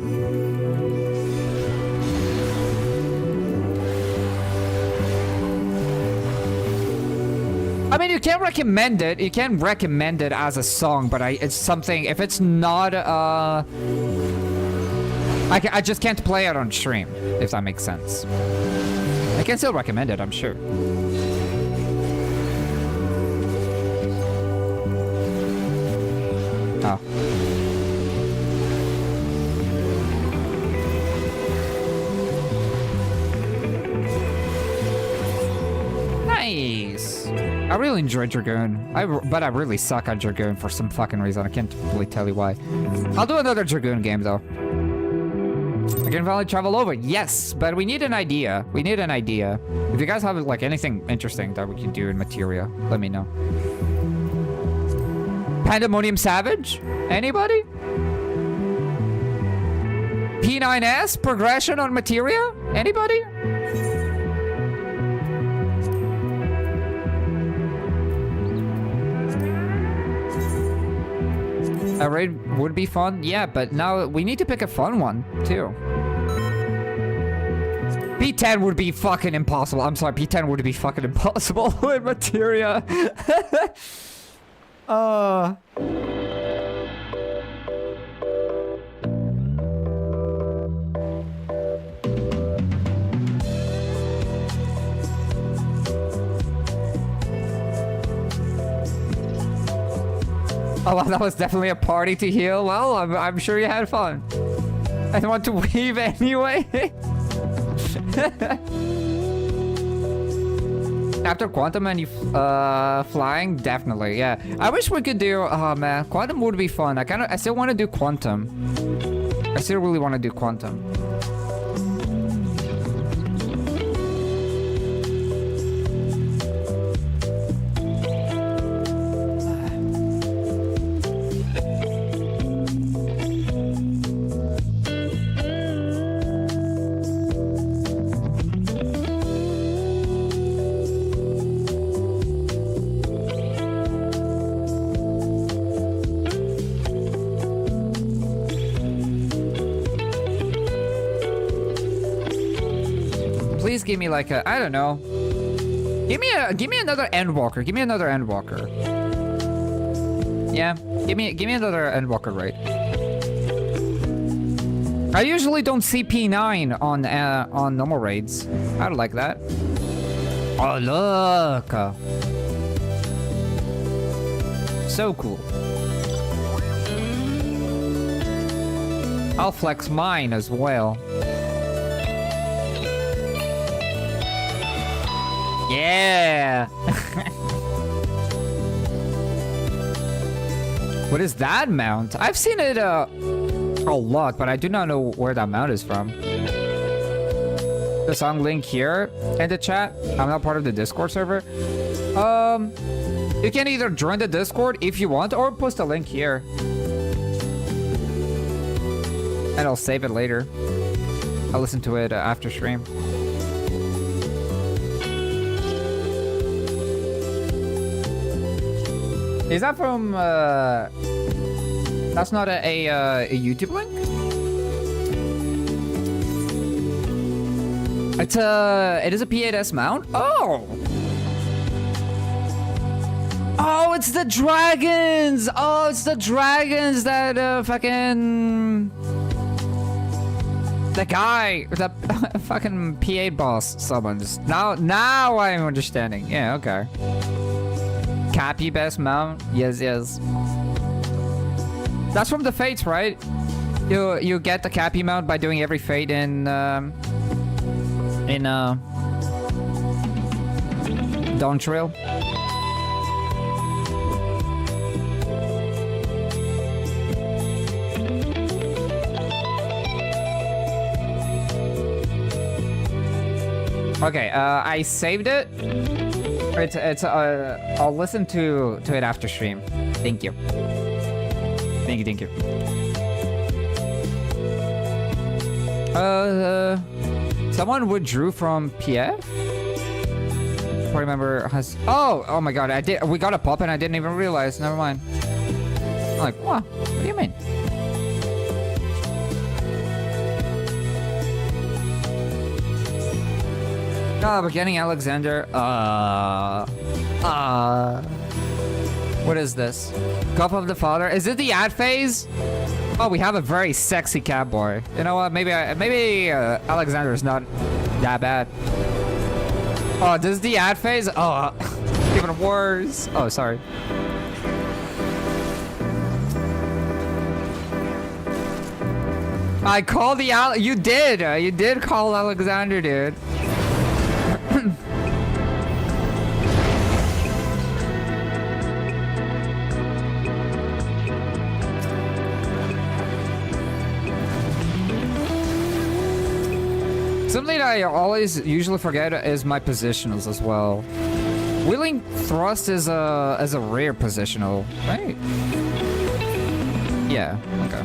I mean, you can recommend it. You can recommend it as a song, but it's something. If it's not, I just can't play it on stream. If that makes sense. I can still recommend it, I'm sure. Oh. Nice. I really enjoy Dragoon. But I really suck at Dragoon for some fucking reason. I can't really tell you why. I'll do another Dragoon game though. I can finally travel over. Yes, but we need an idea. We need an idea. If you guys have like anything interesting that we can do in Materia, let me know. Pandemonium Savage? Anybody? P9S progression on materia? Anybody? A raid would be fun, yeah, but now we need to pick a fun one too. P10 would be fucking impossible. I'm sorry, P10 would be fucking impossible with materia. Oh, well, that was definitely a party to heal. Well, I'm sure you had fun. I don't want to weave anyway. After Quantum and you flying, definitely, yeah. I wish we could do, oh man, Quantum would be fun. I still want to do Quantum. I still really want to do Quantum. Please give me like a, I don't know. Give me another Endwalker. Give me another Endwalker. Yeah, give me another Endwalker raid. I usually don't see P9 on normal raids. I don't like that. Oh look. So cool. I'll flex mine as well. Yeah. What is that mount? I've seen it a lot, but I do not know where that mount is from. The song link here in the chat. I'm not part of the Discord server. You can either join the Discord if you want, or post a link here, and I'll save it later. I'll listen to it after stream. Is that from, that's not a YouTube link? It is a P8S mount? Oh! Oh, it's the dragons! Oh, it's the dragons that, fucking... The guy, the fucking P8 boss summons. Now I'm understanding. Yeah, okay. Cappy best mount? Yes. That's from the fates, right? You get the Cappy mount by doing every fate in Dawn Trail. Okay, I saved it. I'll listen to it after stream. Thank you. Thank you. Someone withdrew from PF? Party member has... Oh my god, we got a pop and I didn't even realize. Never mind. I'm like, what? What do you mean? Beginning Alexander. What is this? Cup of the Father. Is it the ad phase? Oh, we have a very sexy cat boy. You know what? Maybe Alexander is not that bad. Oh, this is the ad phase? Oh, even worse. Oh, sorry. I called the you did call Alexander, dude. Something I usually forget is my positionals as well. Wheeling thrust is a rare positional, right? Yeah, okay.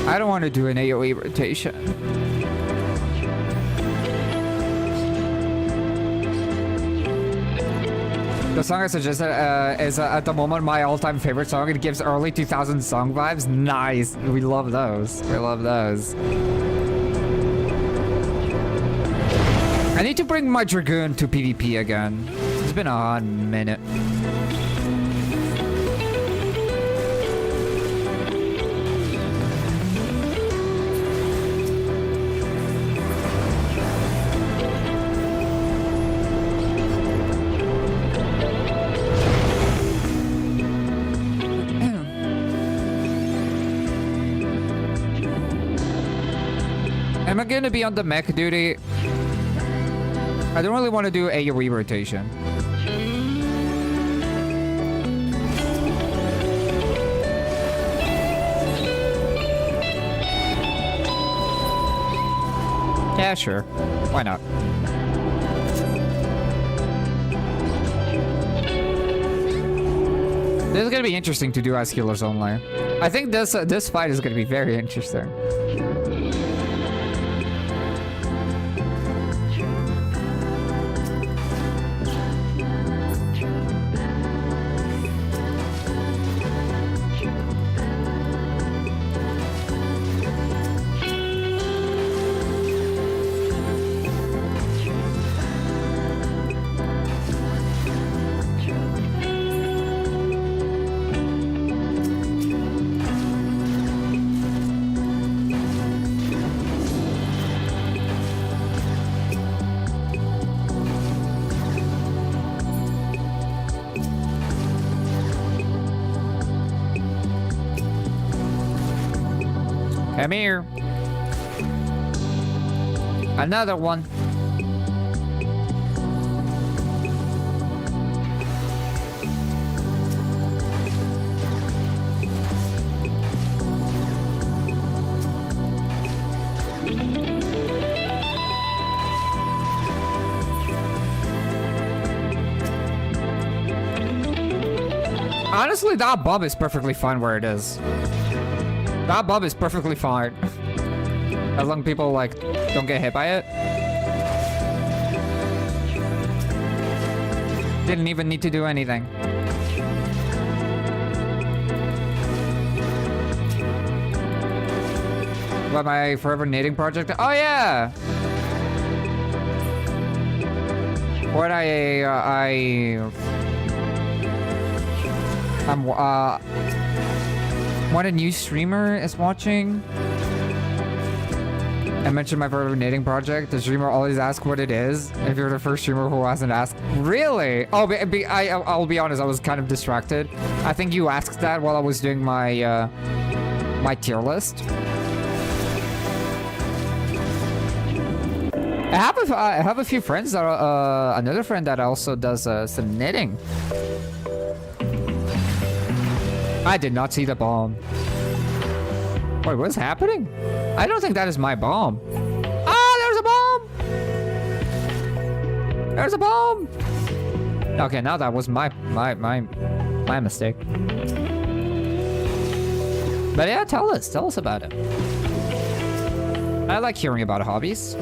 I don't want to do an AoE rotation. The song I suggested is at the moment my all-time favorite song. It gives early 2000s song vibes. Nice. We love those. We love those. I need to bring my Dragoon to PvP again. It's been a hot minute. Am I gonna be on the mech duty? I don't really want to do AoE rotation. Yeah, sure. Why not? This is gonna be interesting to do as healers only. I think this fight is gonna be very interesting. Come here. Another one. Honestly, that bob is perfectly fine where it is. That bob is perfectly fine. As long as people, like, don't get hit by it. Didn't even need to do anything. What, my forever knitting project? Oh, yeah! What when a new streamer is watching, I mentioned my forever knitting project. The streamer always asks what it is. If you're the first streamer who hasn't asked, really? Oh, I'll be honest. I was kind of distracted. I think you asked that while I was doing my my tier list. I have a few friends that another friend that also does some knitting. I did not see the bomb. Wait, what's happening? I don't think that is my bomb. Ah, there's a bomb! There's a bomb! Okay, now that was my mistake. But yeah, tell us about it. I like hearing about hobbies.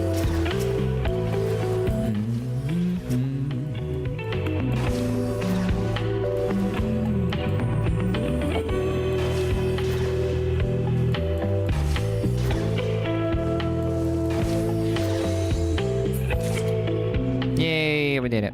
We did it.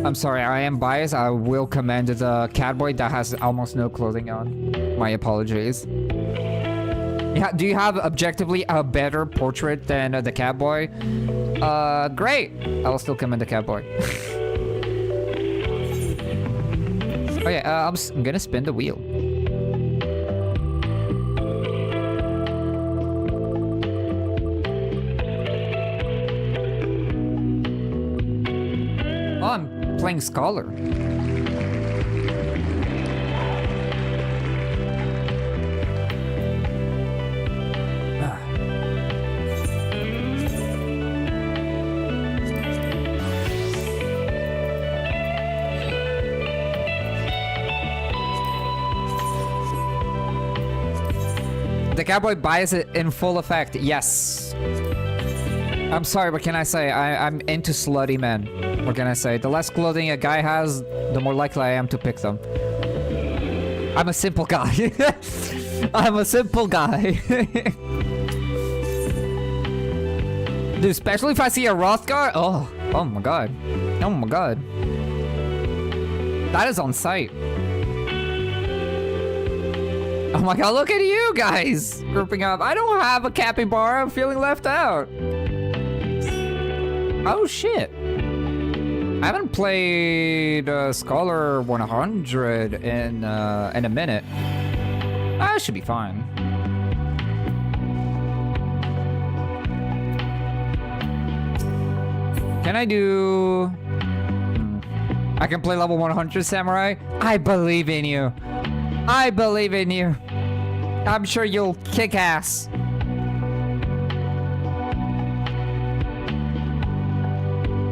I'm sorry, I am biased. I will commend the catboy that has almost no clothing on. My apologies. Yeah, do you have objectively a better portrait than the catboy? Great. I will still commend the catboy. Okay, I'm gonna spin the wheel. Oh, I'm playing Scholar. cowboy bias it in full effect. Yes. I'm sorry, what can I say? I'm into slutty men. What can I say? The less clothing a guy has, the more likely I am to pick them. I'm a simple guy. I'm a simple guy. Dude, especially if I see a Rothgar. Oh my god. Oh my god. That is on sight. Oh my god, look at you guys grouping up. I don't have a capybara. I'm feeling left out. Oh shit. I haven't played Scholar 100 in a minute. I should be fine. Can I do... I can play level 100 Samurai? I believe in you. I believe in you. I'm sure you'll kick ass.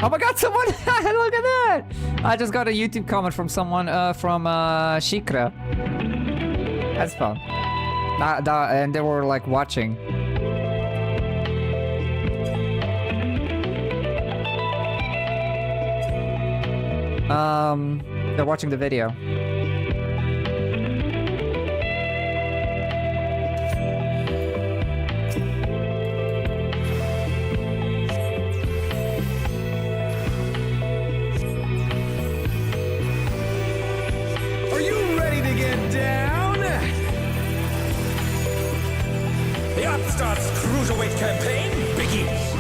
Oh my god, someone... Look at that! I just got a YouTube comment from someone from Shikra. That's fun. And they were like watching. They're watching the video. Are you ready to get down? The Upstart's Cruiserweight campaign begins.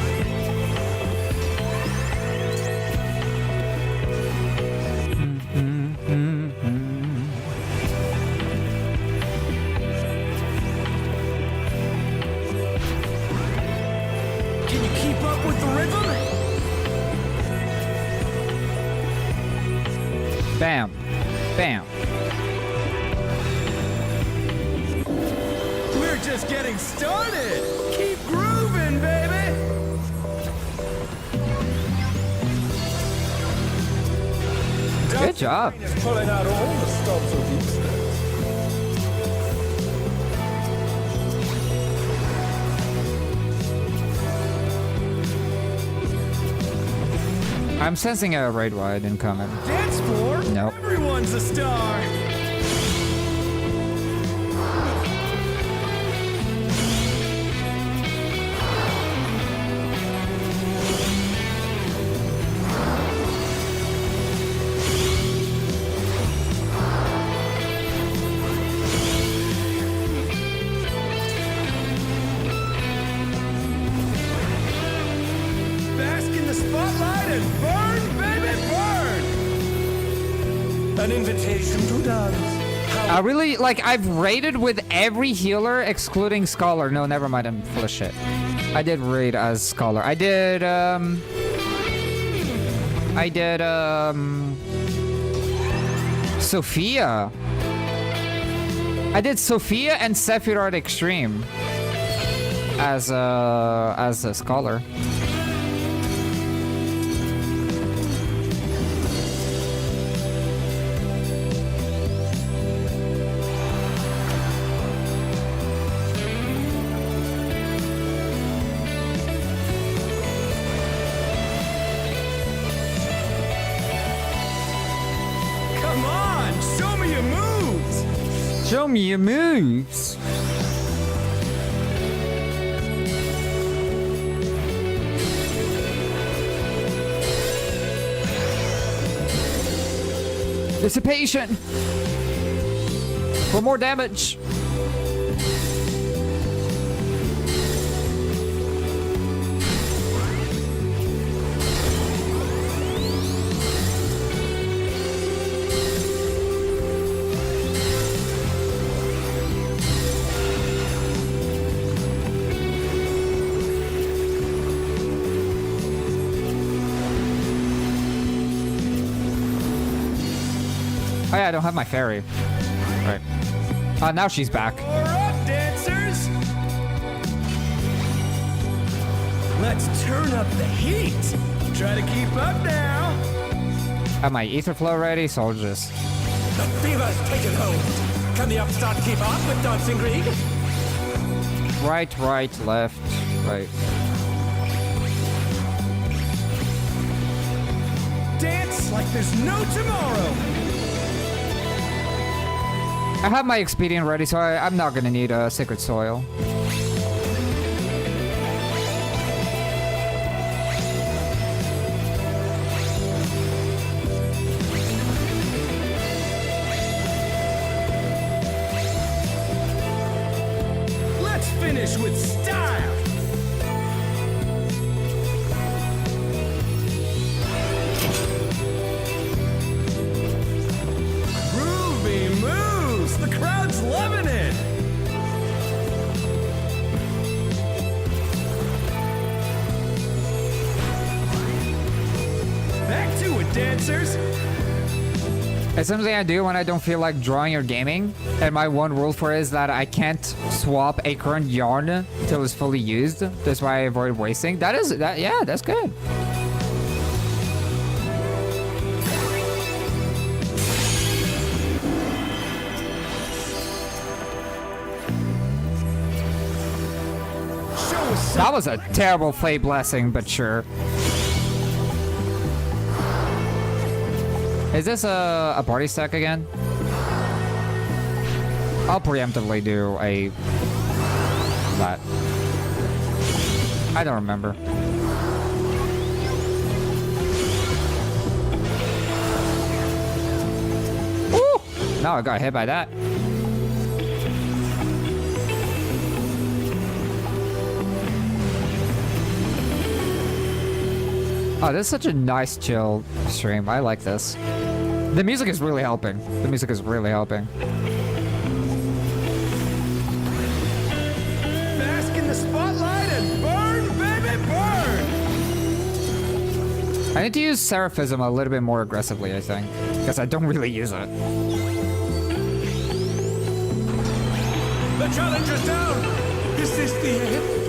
Can you keep up with the rhythm? Bam. Bam. We're just getting started. Keep grooving, baby. Good job. Is pulling out all the stops of these. I'm sensing a raid wide incoming. Dance floor? Nope. Everyone's a star. Bask in the spotlight and burn, baby, burn! An invitation to dance. I really, like, I've raided with every healer excluding Scholar. No, never mind, I'm full of shit. I did raid as Scholar. I did Sophia. I did Sophia and Sephiroth Extreme as a Scholar. Come on, show me your moves! Show me your moves. Dissipation for more damage. Oh yeah, I don't have my fairy. Right. Now she's back. All right, dancers! Let's turn up the heat. Try to keep up now. Have my ether flow ready, so I'll just... The fever's taken hold. Can the Upstart keep up with Dancing Greed? right, left, right. Dance like there's no tomorrow. I have my expedient ready, so I'm not gonna need a sacred soil. Let's finish with style. Groovy moves. The crowd's loving it. Back to it, dancers. It's something I do when I don't feel like drawing or gaming, and my one rule for it is that I can't swap a current yarn till it's fully used. That's why I avoid wasting. Yeah, that's good. That was a terrible Flay Blessing, but sure. Is this a party stack again? I'll preemptively do that. I don't remember. Ooh! Now I got hit by that. Oh, this is such a nice chill stream. I like this. The music is really helping. The music is really helping. Bask in the spotlight and burn, baby, burn! I need to use Seraphism a little bit more aggressively, I think. Because I don't really use it. The challenger's down! Is this the end?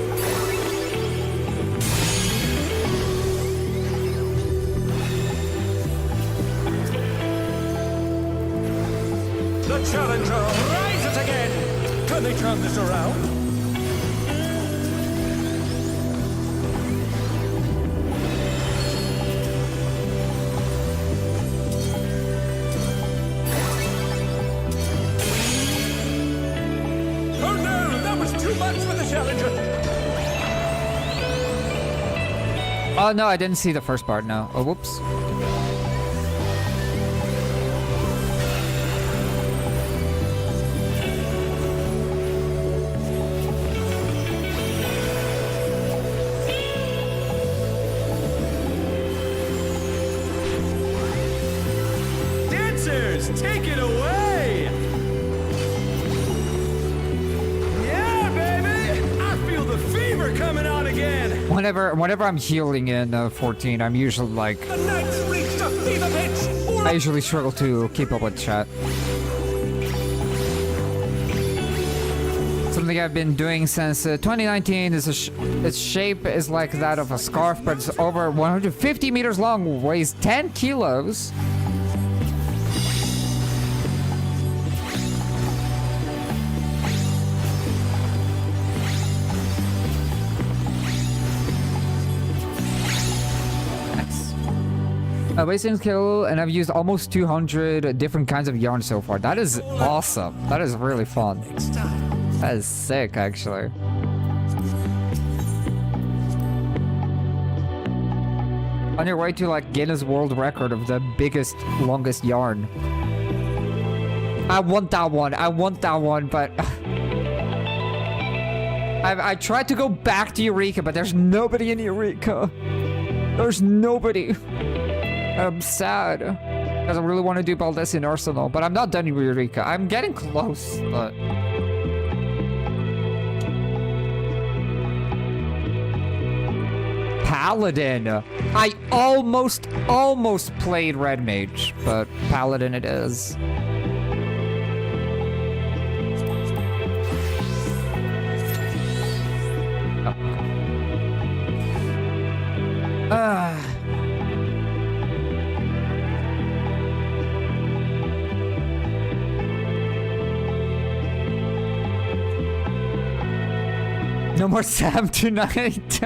The challenger rises again! Can they turn this around? Oh no! That was too much for the challenger! Oh no, I didn't see the first part, no. Oh, whoops. Take it away! Yeah, baby! I feel the fever coming on again! Whenever I'm healing in 14, I'm usually like... The night's reached a fever pitch! I usually struggle to keep up with chat. Something I've been doing since 2019 is its shape is like that of a scarf, but it's over 150 meters long, weighs 10 kilos. Wasting skill, and I've used almost 200 different kinds of yarn so far. That is awesome. That is really fun. That is sick, actually. On your way to like Guinness World Record of the biggest, longest yarn. I want that one. I want that one, but I tried to go back to Eureka, but there's nobody in Eureka. There's nobody. I'm sad. Because I really want to do Baldessian Arsenal, but I'm not done with Eureka. I'm getting close, but... Paladin! I almost played Red Mage, but Paladin it is. No more Sam tonight.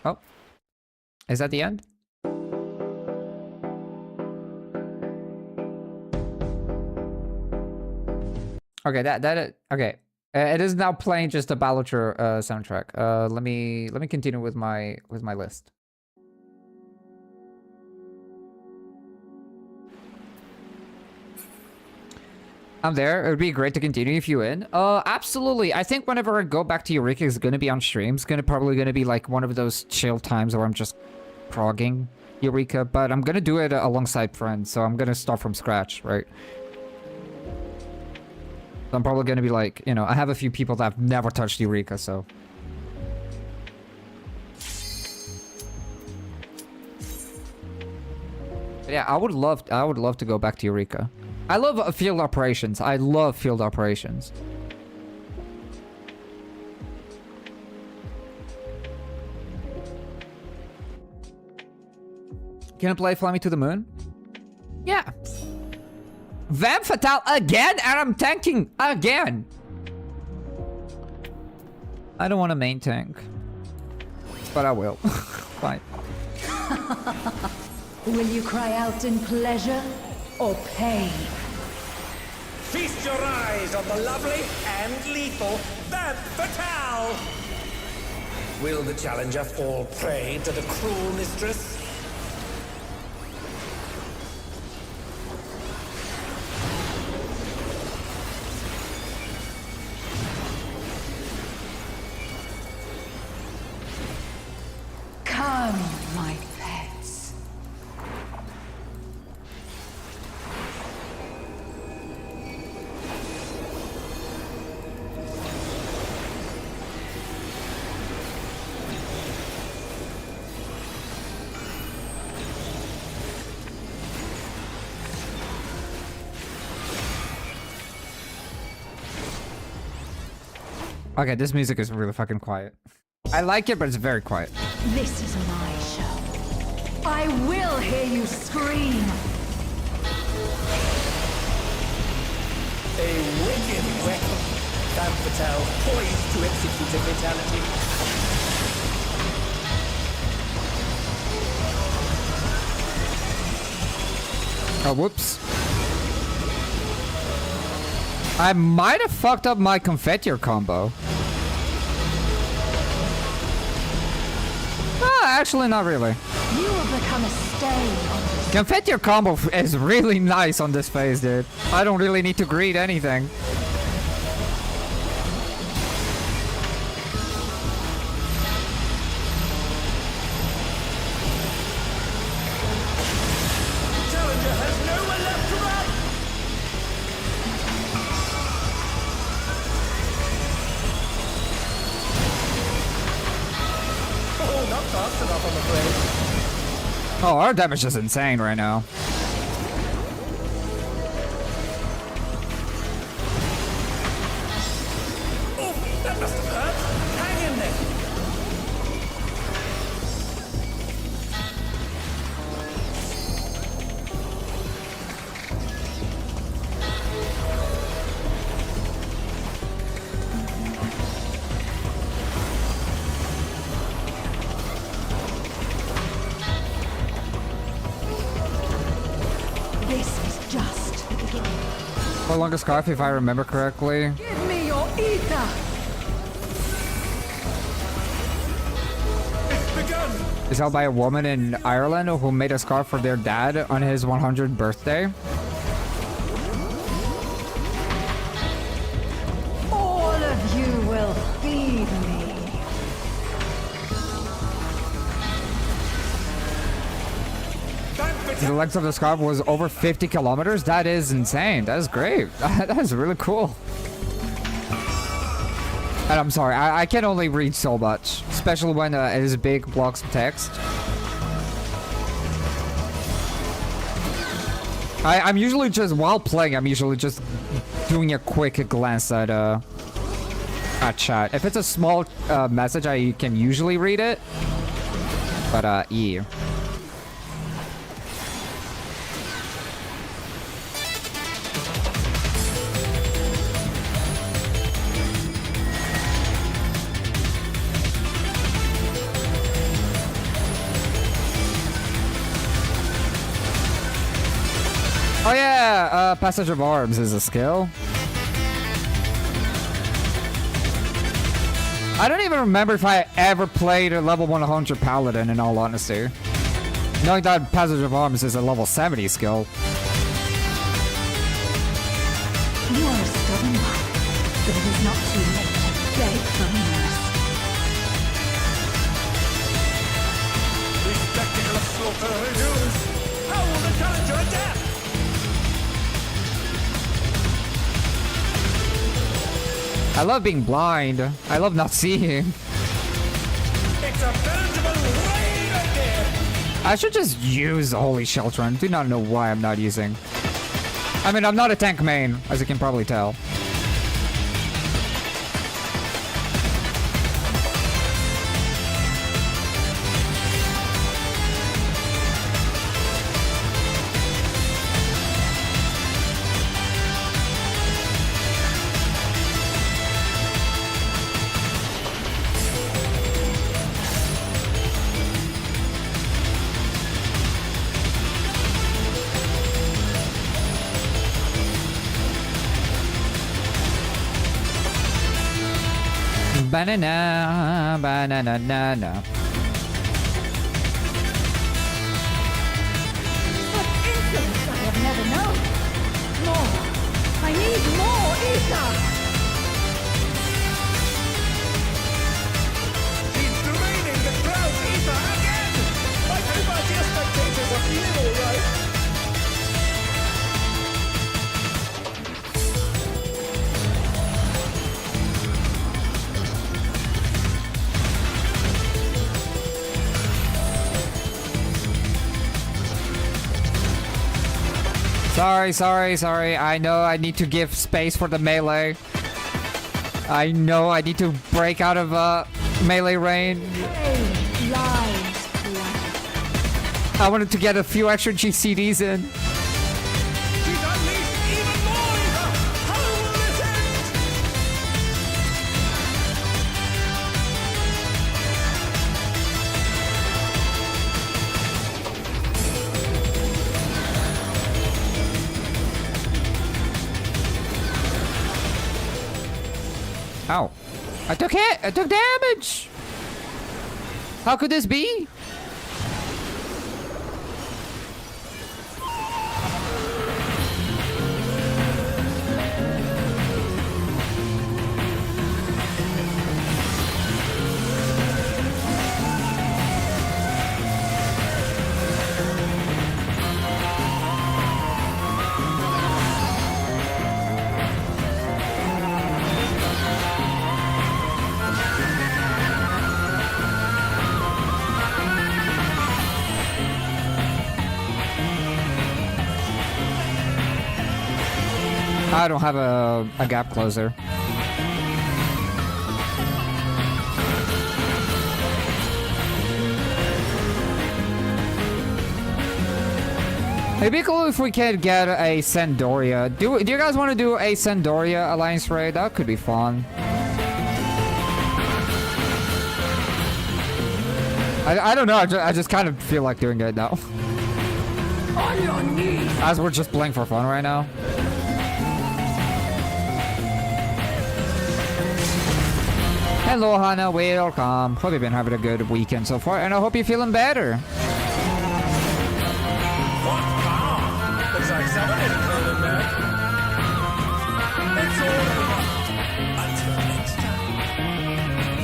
Oh. Is that the end? Okay, okay. It is now playing just a Ballacher soundtrack. Let me continue with my list. I'm there. It would be great to continue if you in. Absolutely. I think whenever I go back to Eureka, it's gonna be on stream. It's probably gonna be like one of those chill times where I'm just progging Eureka, but I'm gonna do it alongside friends, so I'm gonna start from scratch, right? I'm probably gonna be like, you know, I have a few people that have never touched Eureka, so. But yeah, I would love to go back to Eureka. I love field operations. I love field operations. Can I play Fly Me to the Moon? Yeah. Vam Fatale again, and I'm tanking again. I don't want to main tank, but I will. Fine. Will you cry out in pleasure or pain? Feast your eyes on the lovely and lethal Vam Fatale! Will the challenger fall prey to the cruel mistress? Come, my pets. Okay, this music is really fucking quiet. I like it, but it's very quiet. This is my show. I will hear you scream. A wicked weapon. Vam Fatale poised to execute a fatality. Oh, whoops. I might have fucked up my Confetier combo. Actually, not really. You will become a stain on this. Confetier combo is really nice on this phase, dude. I don't really need to greet anything. Challenger has nowhere left to run! Oh, not fast enough, I'm afraid. Oh, our damage is insane right now. Oh, that must have hurt. Hang in there. This is just the beginning. For longest scarf, if I remember correctly. Give me your ether. It's begun. Is held by a woman in Ireland who made a scarf for their dad on his 100th birthday. All of you will feed me. The length of the scarf was over 50 kilometers. That is insane. That is great. That is really cool. And I'm sorry, I can only read so much, especially when it is big blocks of text. I'm usually just, while playing, I'm usually just doing a quick glance at chat. If it's a small message, I can usually read it. But, yeah. Oh yeah, Passage of Arms is a skill. I don't even remember if I ever played a level 100 Paladin, in all honesty. Knowing that Passage of Arms is a level 70 skill. You are a stubborn one, but it is not too late to beg for mercy. The spectacle of slaughter resumes. How will the challenger adapt? I love being blind. I love not seeing. It's a veritable rain of death. I should just use Holy Sheltron. Do not know why I'm not using. I mean, I'm not a tank main, as you can probably tell. Banana, banana, nana. What insolence I have never known! More! I need more ether! He's draining the crowd ether again. I hope our dear spectators are feeling all right. Sorry. I know I need to give space for the melee. I know I need to break out of melee range. Hey, lies, blood. I wanted to get a few extra GCDs in. She's unleashed even more ether. How will this end? Ow. I took hit! I took damage! How could this be? I don't have a gap closer. It'd be cool if we could get a Sandoria. Do you guys want to do a Sandoria alliance raid? That could be fun. I don't know. I just kind of feel like doing it now. On your knees. As we're just playing for fun right now. Hello, Hannah. Welcome. Hope you've been having a good weekend so far, and I hope you're feeling better. What power? Looks like someone is coming back. It's all over. Until next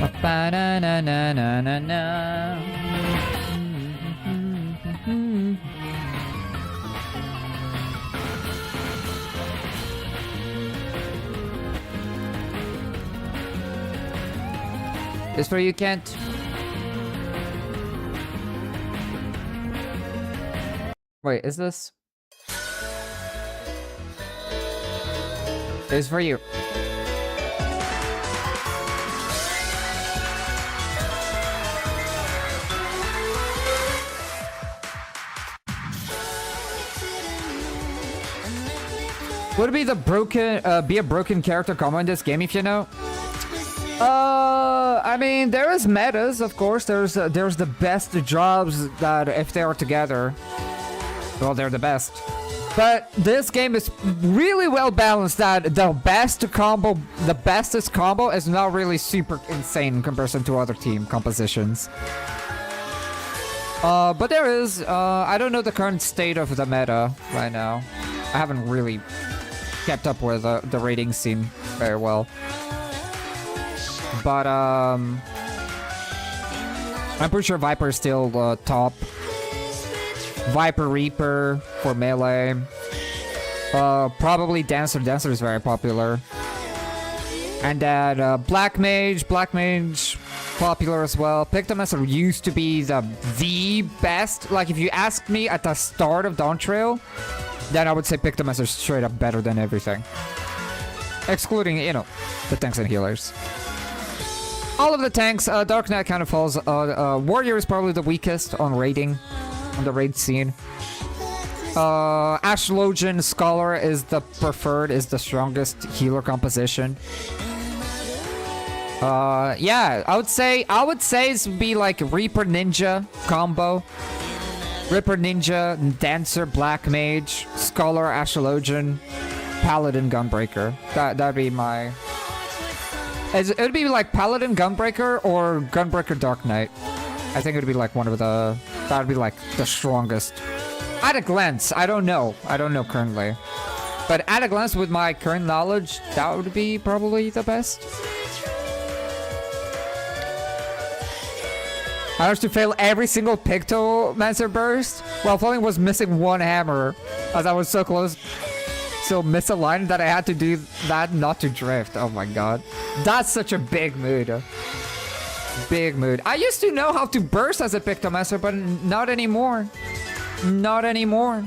time. Ba-na-na-na-na-na. This for you, Kent. Wait, is this? It's for you. Would it be the be a broken character combo in this game if you know? I mean, there is metas, of course. There's the best jobs that if they are together, well, they're the best. But this game is really well balanced that the bestest combo is not really super insane in comparison to other team compositions. But there is, I don't know the current state of the meta right now. I haven't really kept up with the rating scene very well. But, I'm pretty sure Viper is still top. Viper Reaper for melee. Probably Dancer. Dancer is very popular. And then Black Mage popular as well. Pictomancer used to be the best. Like if you asked me at the start of Dawn Trail, then I would say Pictomancer is straight up better than everything. Excluding, you know, the tanks and healers. All of the tanks, Dark Knight kind of falls. Warrior is probably the weakest on rating, on the raid scene. Ashlodian Scholar is the preferred, is the strongest healer composition. Yeah, I would say it would be like Reaper Ninja combo. Reaper Ninja, Dancer, Black Mage, Scholar, Ashlodian, Paladin, Gunbreaker. That'd be my... It would be like Paladin, Gunbreaker, or Gunbreaker, Dark Knight. I think it would be like one of the... That would be like the strongest. At a glance, I don't know. I don't know currently. But at a glance, with my current knowledge, that would be probably the best. I managed to fail every single Pictomancer burst, while Flowing was missing one hammer, as I was so close, so misaligned that I had to do that not to drift. Oh my god. That's such a big mood. Big mood. I used to know how to burst as a Pictomancer, but not anymore. Not anymore.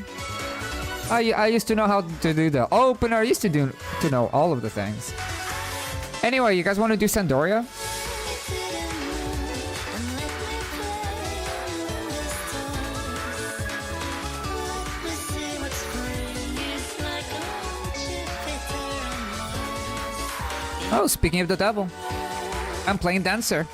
I used to know how to do the opener. I used to know all of the things. Anyway, you guys want to do Sandoria? Oh, speaking of the devil, I'm playing Dancer.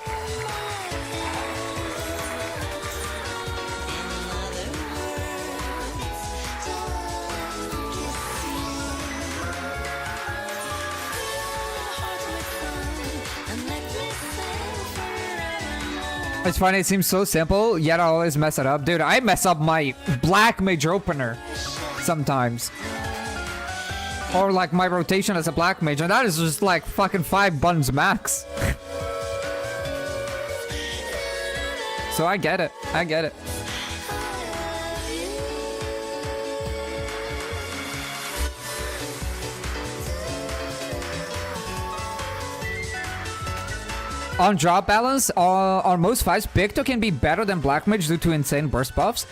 It's funny, it seems so simple, yet I always mess it up. Dude, I mess up my Black Mage opener sometimes. Or like my rotation as a Black Mage, and that is just like fucking 5 buttons max. So I get it. I get it. On drop balance, on most fights, Picto can be better than Black Mage due to insane burst buffs.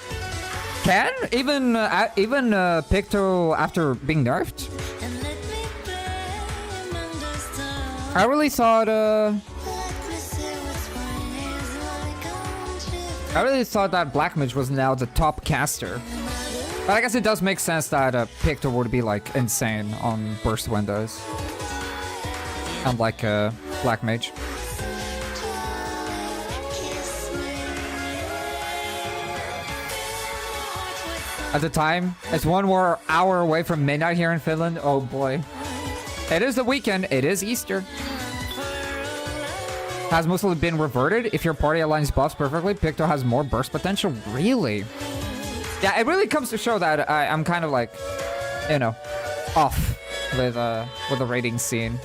Can? Even Picto after being nerfed? I really thought that Black Mage was now the top caster. But I guess it does make sense that Picto would be like insane on burst windows. Unlike Black Mage. At the time, it's 1 more hour away from midnight here in Finland. Oh boy. It is the weekend. It is Easter. Has mostly been reverted. If your party aligns buffs perfectly, Picto has more burst potential. Really? Yeah, it really comes to show that I'm kind of like, you know, off with the rating scene.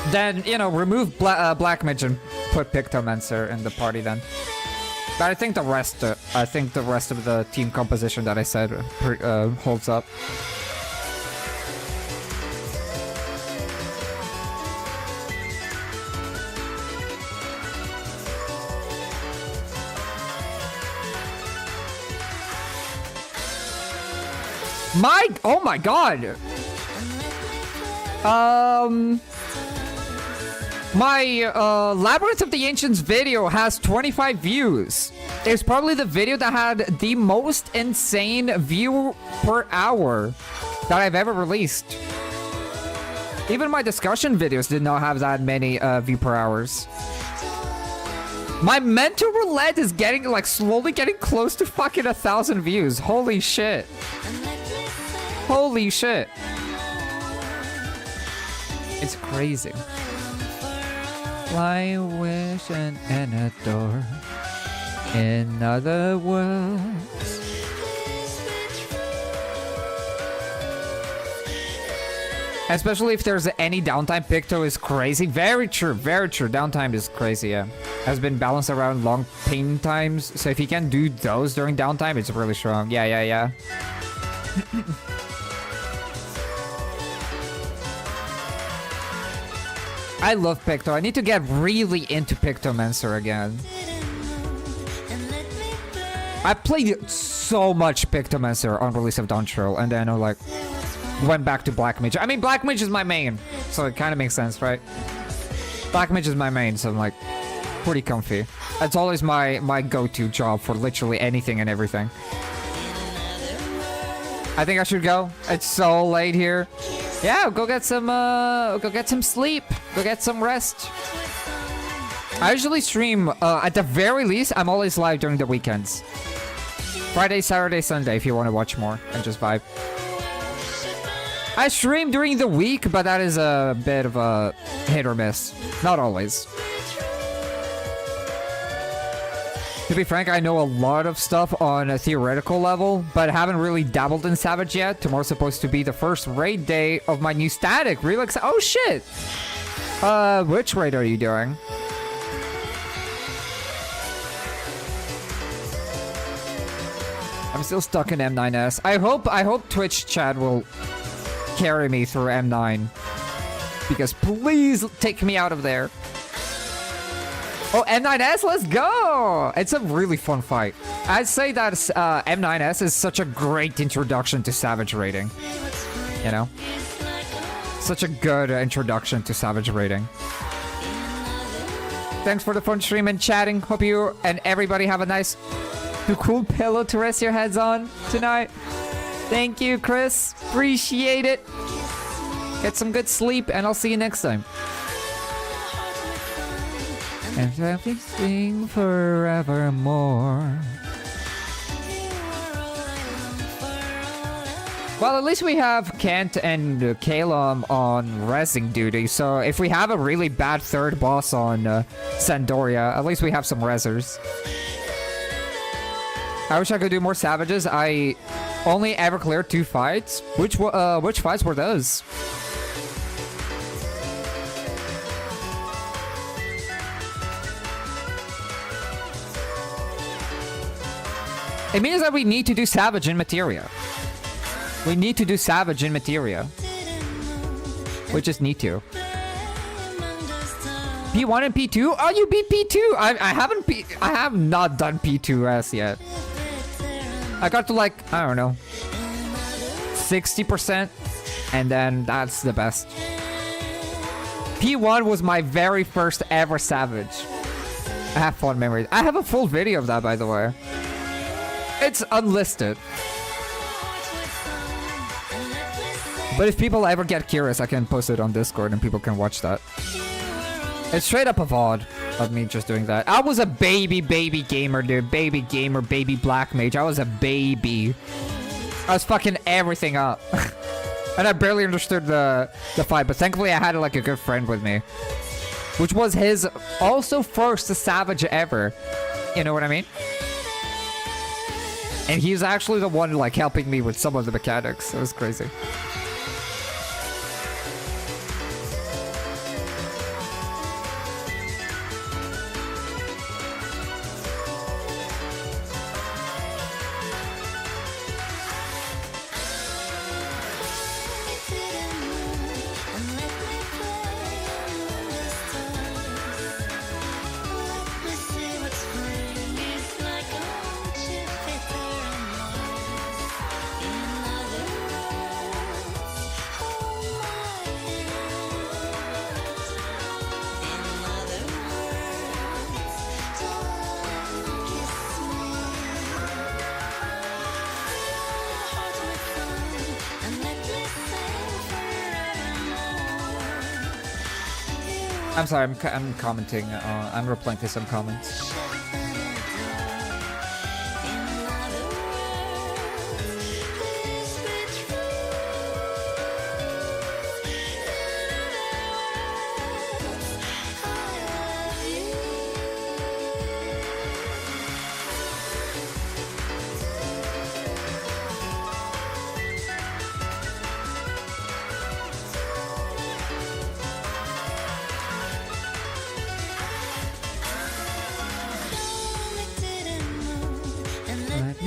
Then, you know, remove Black Mage and put Pictomancer in the party then. But I think the rest of the team composition that I said holds up. Oh my god! My Labyrinth of the Ancients video has 25 views. It's probably the video that had the most insane view per hour that I've ever released. Even my discussion videos did not have that many view per hours. My Mental Roulette is getting, like, slowly getting close to fucking 1,000 views. Holy shit. Holy shit. It's crazy. Fly, wish, and adore. In other words. Especially if there's any downtime, Picto is crazy. Very true, very true. Downtime is crazy, yeah. Has been balanced around long pain times. So if you can do those during downtime, it's really strong. Yeah, yeah, yeah. I love Picto. I need to get really into Pictomancer again. I played so much Pictomancer on release of Dawn Trail, and then I like went back to Black Mage. I mean, Black Mage is my main, so it kind of makes sense, right? Black Mage is my main, so I'm like pretty comfy. That's always my go-to job for literally anything and everything. I think I should go. It's so late here. Yeah, go get some sleep. Go get some rest. I usually stream, at the very least, I'm always live during the weekends. Friday, Saturday, Sunday, if you want to watch more and just vibe. I stream during the week, but that is a bit of a hit or miss. Not always. To be frank, I know a lot of stuff on a theoretical level, but haven't really dabbled in Savage yet. Tomorrow's supposed to be the first raid day of my new static. Really excited. Oh shit! Which raid are you doing? I'm still stuck in M9S. I hope Twitch chat will carry me through M9. Because please take me out of there. Oh, M9S, let's go! It's a really fun fight. I'd say that M9S is such a great introduction to Savage raiding. You know? Such a good introduction to Savage raiding. Thanks for the fun stream and chatting. Hope you and everybody have a nice, cool pillow to rest your heads on tonight. Thank you, Chris. Appreciate it. Get some good sleep, and I'll see you next time. And everything forevermore. Well, at least we have Kent and Kalum on resing duty, so if we have a really bad third boss on Sandoria, at least we have some resers. I wish I could do more Savages. I only ever cleared 2 fights. Which fights were those? It means that we need to do Savage in Materia. We need to do Savage in Materia. We just need to. P1 and P2? Oh, you beat P2! I have not done P2S yet. I got to like, I don't know, 60%, and then that's the best. P1 was my very first ever Savage. I have fond memories. I have a full video of that, by the way. It's unlisted. But if people ever get curious, I can post it on Discord and people can watch that. It's straight up a VOD of me just doing that. I was a baby gamer, dude. Baby gamer, baby black mage. I was a baby. I was fucking everything up. And I barely understood the fight, but thankfully I had like a good friend with me. Which was his also first Savage ever. You know what I mean? And he's actually the one like helping me with some of the mechanics. It was crazy. I'm sorry, I'm commenting. I'm replying to some comments.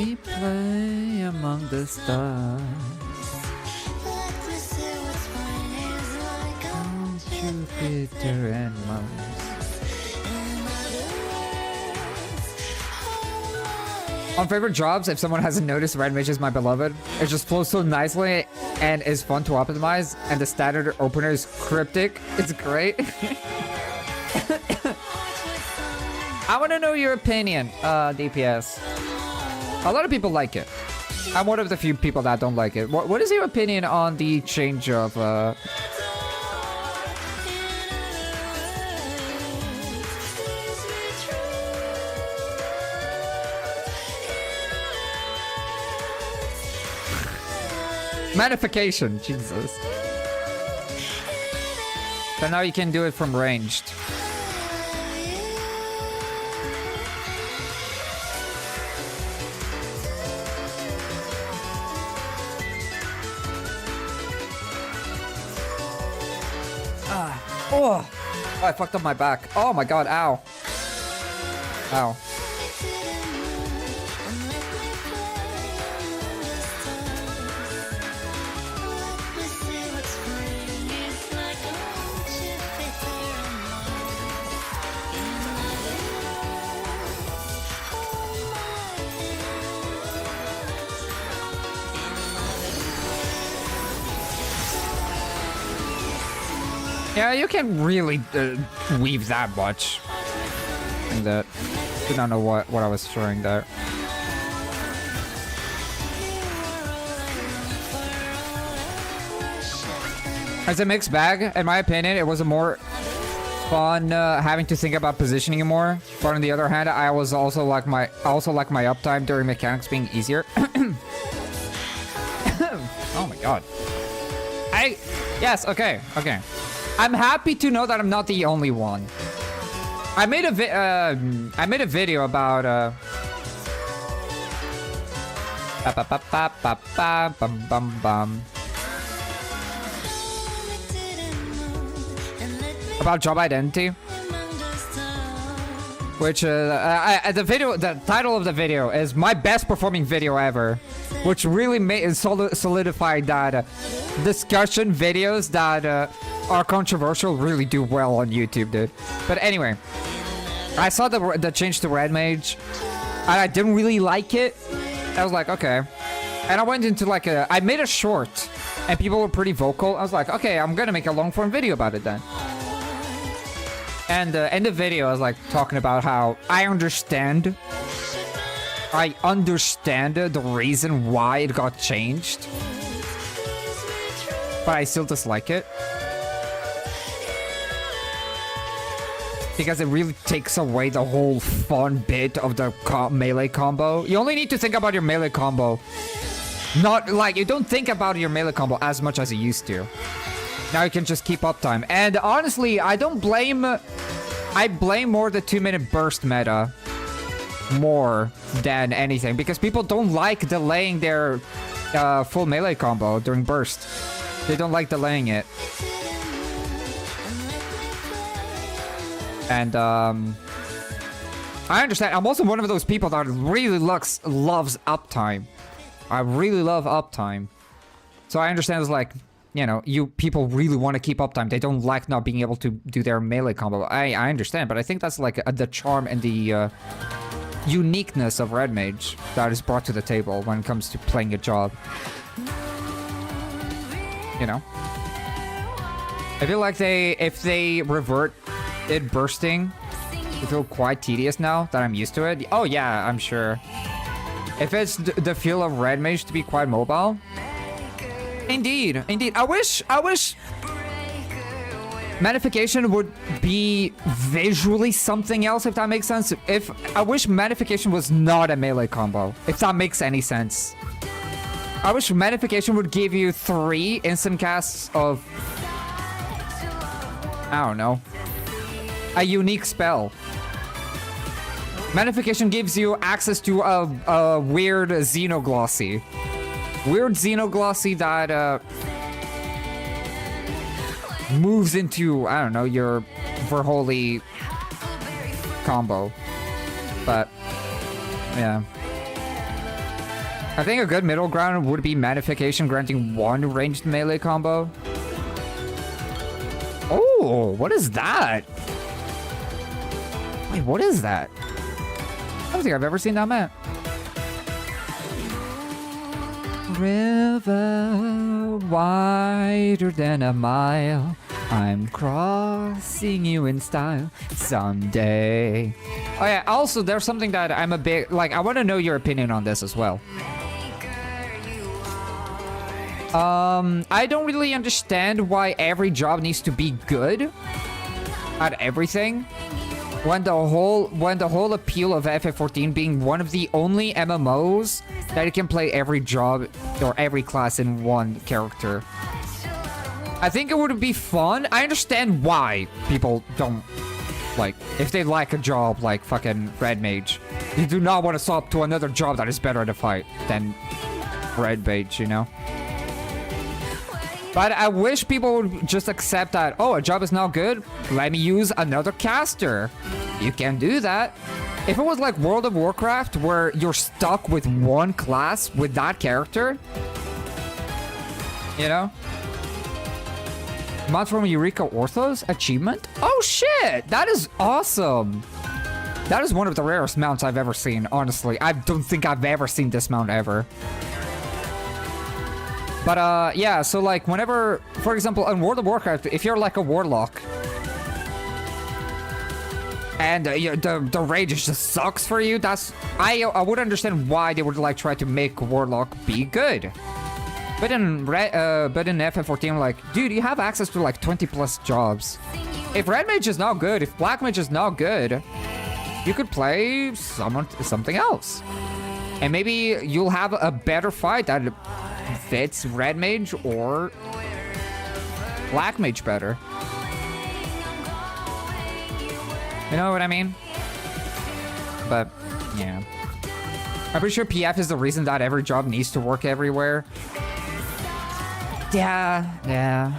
me play among the stars. Jupiter and Mars. On favorite jobs, if someone hasn't noticed, Red Mage is my beloved. It just flows so nicely and is fun to optimize, and the standard opener is cryptic. It's great. I want to know your opinion, DPS. A lot of people like it. I'm one of the few people that don't like it. What is your opinion on the change of... Magnification, Jesus. So now you can do it from ranged. Oh, I fucked up my back. Oh my god, ow. Ow. Yeah, you can't really weave that much. And that did not know what I was showing there. As a mixed bag, in my opinion, it was a more fun having to think about positioning more. But on the other hand, I was also like my uptime during mechanics being easier. Oh my god. Yes, okay. I'm happy to know that I'm not the only one. I made a video about about job identity, which the title of the video is my best performing video ever, which really solidified that discussion videos that are controversial really do well on YouTube, dude. But anyway, I saw the change to Red Mage, and I didn't really like it. I was like, okay. And I went into like I made a short, and people were pretty vocal. I was like, okay, I'm gonna make a long form video about it then. And in the video, I was like talking about how I understand the reason why it got changed, but I still dislike it. Because it really takes away the whole fun bit of the melee combo. You only need to think about your melee combo. Not like, you don't think about your melee combo as much as you used to. Now you can just keep uptime. And honestly, I blame more the 2-minute burst meta more than anything. Because people don't like delaying their full melee combo during burst. They don't like delaying it. And I understand. I'm also one of those people that really loves uptime. I really love uptime. So I understand it's like, you know, people really want to keep uptime. They don't like not being able to do their melee combo. I understand, but I think that's like the charm and the uniqueness of Red Mage that is brought to the table when it comes to playing a job. You know? I feel like if they revert it bursting, it feel quite tedious now that I'm used to it. Oh yeah, I'm sure. If it's the feel of Red Mage to be quite mobile. Indeed. I wish Magnification would be visually something else, if that makes sense. I wish Magnification was not a melee combo, if that makes any sense. I wish Magnification would give you 3 instant casts of, I don't know, a unique spell. Magnification gives you access to a weird Xenoglossy. Weird Xenoglossy that moves into, I don't know, your Verholy combo. But, yeah. I think a good middle ground would be Magnification granting one ranged melee combo. Oh, what is that? Wait, what is that? I don't think I've ever seen that map. River wider than a mile, I'm crossing you in style someday. Oh yeah, also there's something that I'm a bit like, I want to know your opinion on this as well. I don't really understand why every job needs to be good at everything. When the whole appeal of FF14 being one of the only MMOs that you can play every job or every class in one character. I think it would be fun. I understand why people don't like, if they like a job like fucking Red Mage, you do not want to swap to another job that is better at a fight than Red Mage, you know? But I wish people would just accept that, oh, a job is not good, let me use another caster. You can do that. If it was like World of Warcraft, where you're stuck with one class with that character, you know? Mount from Eureka Orthos achievement? Oh shit! That is awesome! That is one of the rarest mounts I've ever seen, honestly. I don't think I've ever seen this mount ever. But yeah, so like whenever, for example, in World of Warcraft, if you're like a warlock and the rage just sucks for you, that's, I would understand why they would like try to make warlock be good. But in FF14, like, dude, you have access to like 20 plus jobs. If Red Mage is not good, if Black Mage is not good, you could play something else. And maybe you'll have a better fight that fits Red Mage or Black Mage better. You know what I mean? But, yeah. I'm pretty sure PF is the reason that every job needs to work everywhere. Yeah.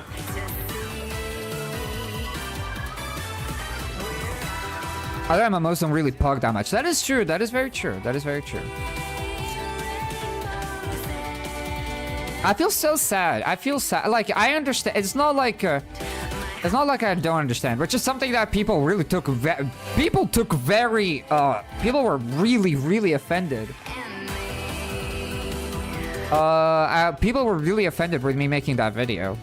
Other MMOs don't really pug that much. That is true. That is very true. That is very true. I feel so sad. I feel sad. Like, I understand. It's not like I don't understand, but just something that people really took. People were really, really offended. People were really offended with me making that video.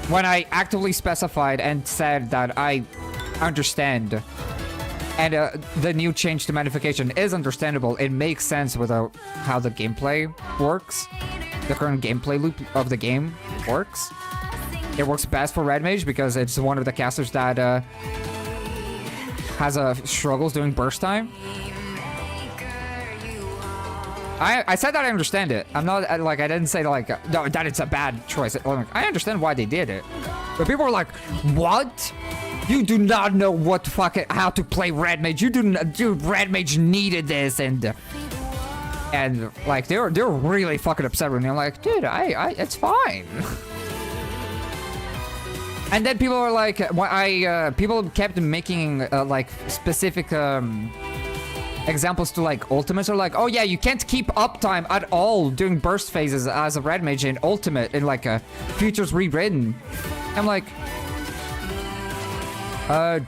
When I actively specified and said that I understand. And the new change to magnification is understandable. It makes sense with how the gameplay works. The current gameplay loop of the game works. It works best for Red Mage because it's one of the casters that has struggles doing burst time. I said that I understand it. I'm not like, I didn't say like no, that it's a bad choice. I understand why they did it, but people were like, "What? You do not know what fucking how to play Red Mage. You do not, dude. Red Mage needed this," and like they were really fucking upset with me. I'm like, dude, it's fine. And then people were like, people kept making like specific examples to like ultimates, are like, oh yeah, you can't keep uptime at all during burst phases as a Red Mage in ultimate in like futures rewritten. I'm like,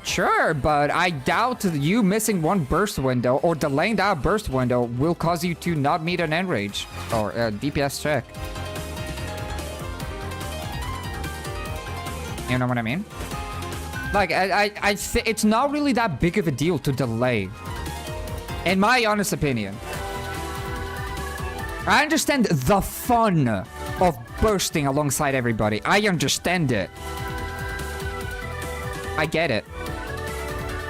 sure, but I doubt you missing one burst window or delaying that burst window will cause you to not meet an end range or a DPS check. You know what I mean? Like, it's not really that big of a deal to delay. In my honest opinion. I understand the fun of bursting alongside everybody. I understand it. I get it.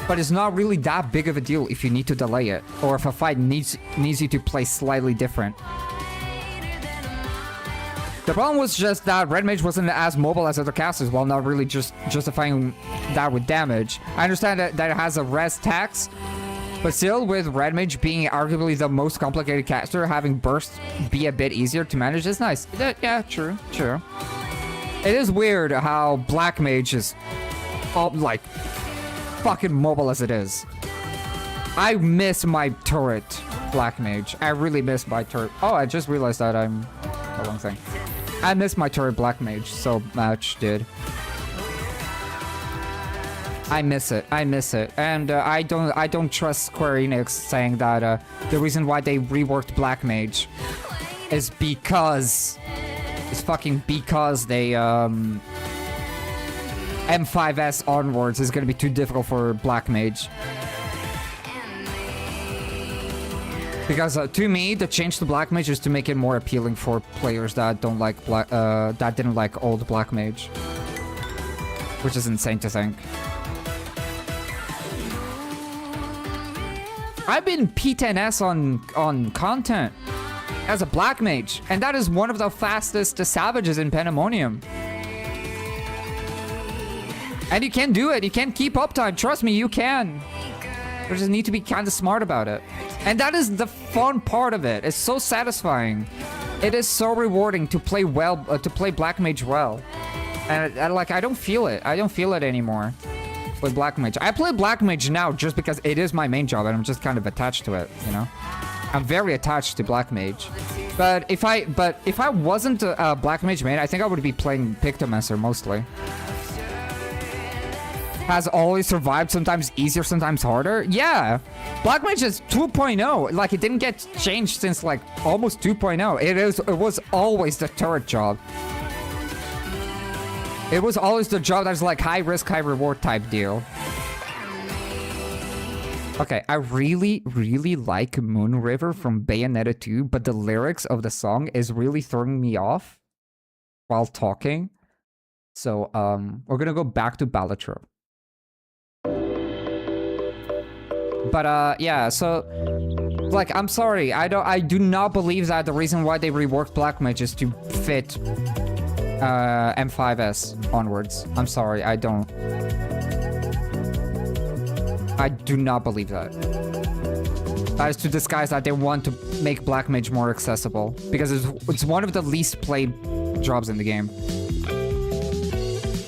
But it's not really that big of a deal if you need to delay it. Or if a fight needs you to play slightly different. The problem was just that Red Mage wasn't as mobile as other casters while not really just justifying that with damage. I understand that it has a res tax, but still with Red Mage being arguably the most complicated caster, having burst be a bit easier to manage is nice. Yeah, true. It is weird how Black Mage is like fucking mobile as it is. I miss my turret Black Mage. I really miss my turret. Oh, I just realized that I'm the wrong thing. I miss my turret Black Mage so much, dude. I miss it. I miss it. And I don't trust Square Enix saying that the reason why they reworked Black Mage is because it's fucking because they M5S onwards is gonna be too difficult for Black Mage. Because to me, the change to Black Mage is to make it more appealing for players that don't like that didn't like old Black Mage, which is insane to think. I've been P10S on content as a Black Mage, and that is one of the fastest savages in Pandemonium. And you can do it. You can keep uptime. Trust me, you can. You just need to be kind of smart about it. And that is the fun part of it. It's so satisfying. It is so rewarding to play well, to play Black Mage well. And I don't feel it. I don't feel it anymore with Black Mage. I play Black Mage now just because it is my main job and I'm just kind of attached to it, you know? I'm very attached to Black Mage. But if I wasn't a Black Mage main, I think I would be playing Pictomancer mostly. Has always survived, sometimes easier, sometimes harder. Yeah. Black Mage is 2.0. Like, it didn't get changed since, like, almost 2.0. It was always the turret job. It was always the job that's like high risk, high reward type deal. Okay, I really, really like Moon River from Bayonetta 2, but the lyrics of the song is really throwing me off while talking. So, we're gonna go back to Balatro. But, yeah, so, like, I'm sorry, I do not believe that the reason why they reworked Black Mage is to fit M5S onwards. I'm sorry, I do not believe that. That is to disguise that they want to make Black Mage more accessible. Because it's one of the least played jobs in the game.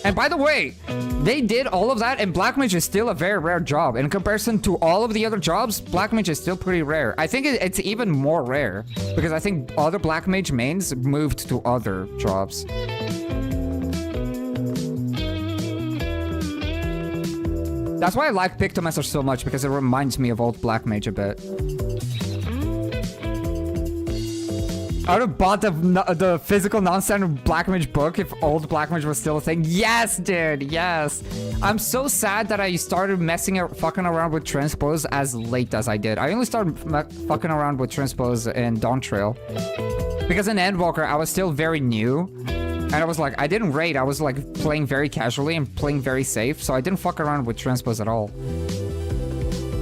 And by the way, they did all of that and Black Mage is still a very rare job. In comparison to all of the other jobs, Black Mage is still pretty rare. I think it's even more rare. Because I think other Black Mage mains moved to other jobs. That's why I like Pictomancer so much, because it reminds me of old Black Mage a bit. I would have bought the physical non-standard Black Mage book if old Black Mage was still a thing. Yes, dude, yes. I'm so sad that I started fucking around with Transpose as late as I did. I only started fucking around with Transpose in Dawn Trail. Because in Endwalker, I was still very new. And I was like, I didn't raid, I was like playing very casually and playing very safe, so I didn't fuck around with Transpose at all.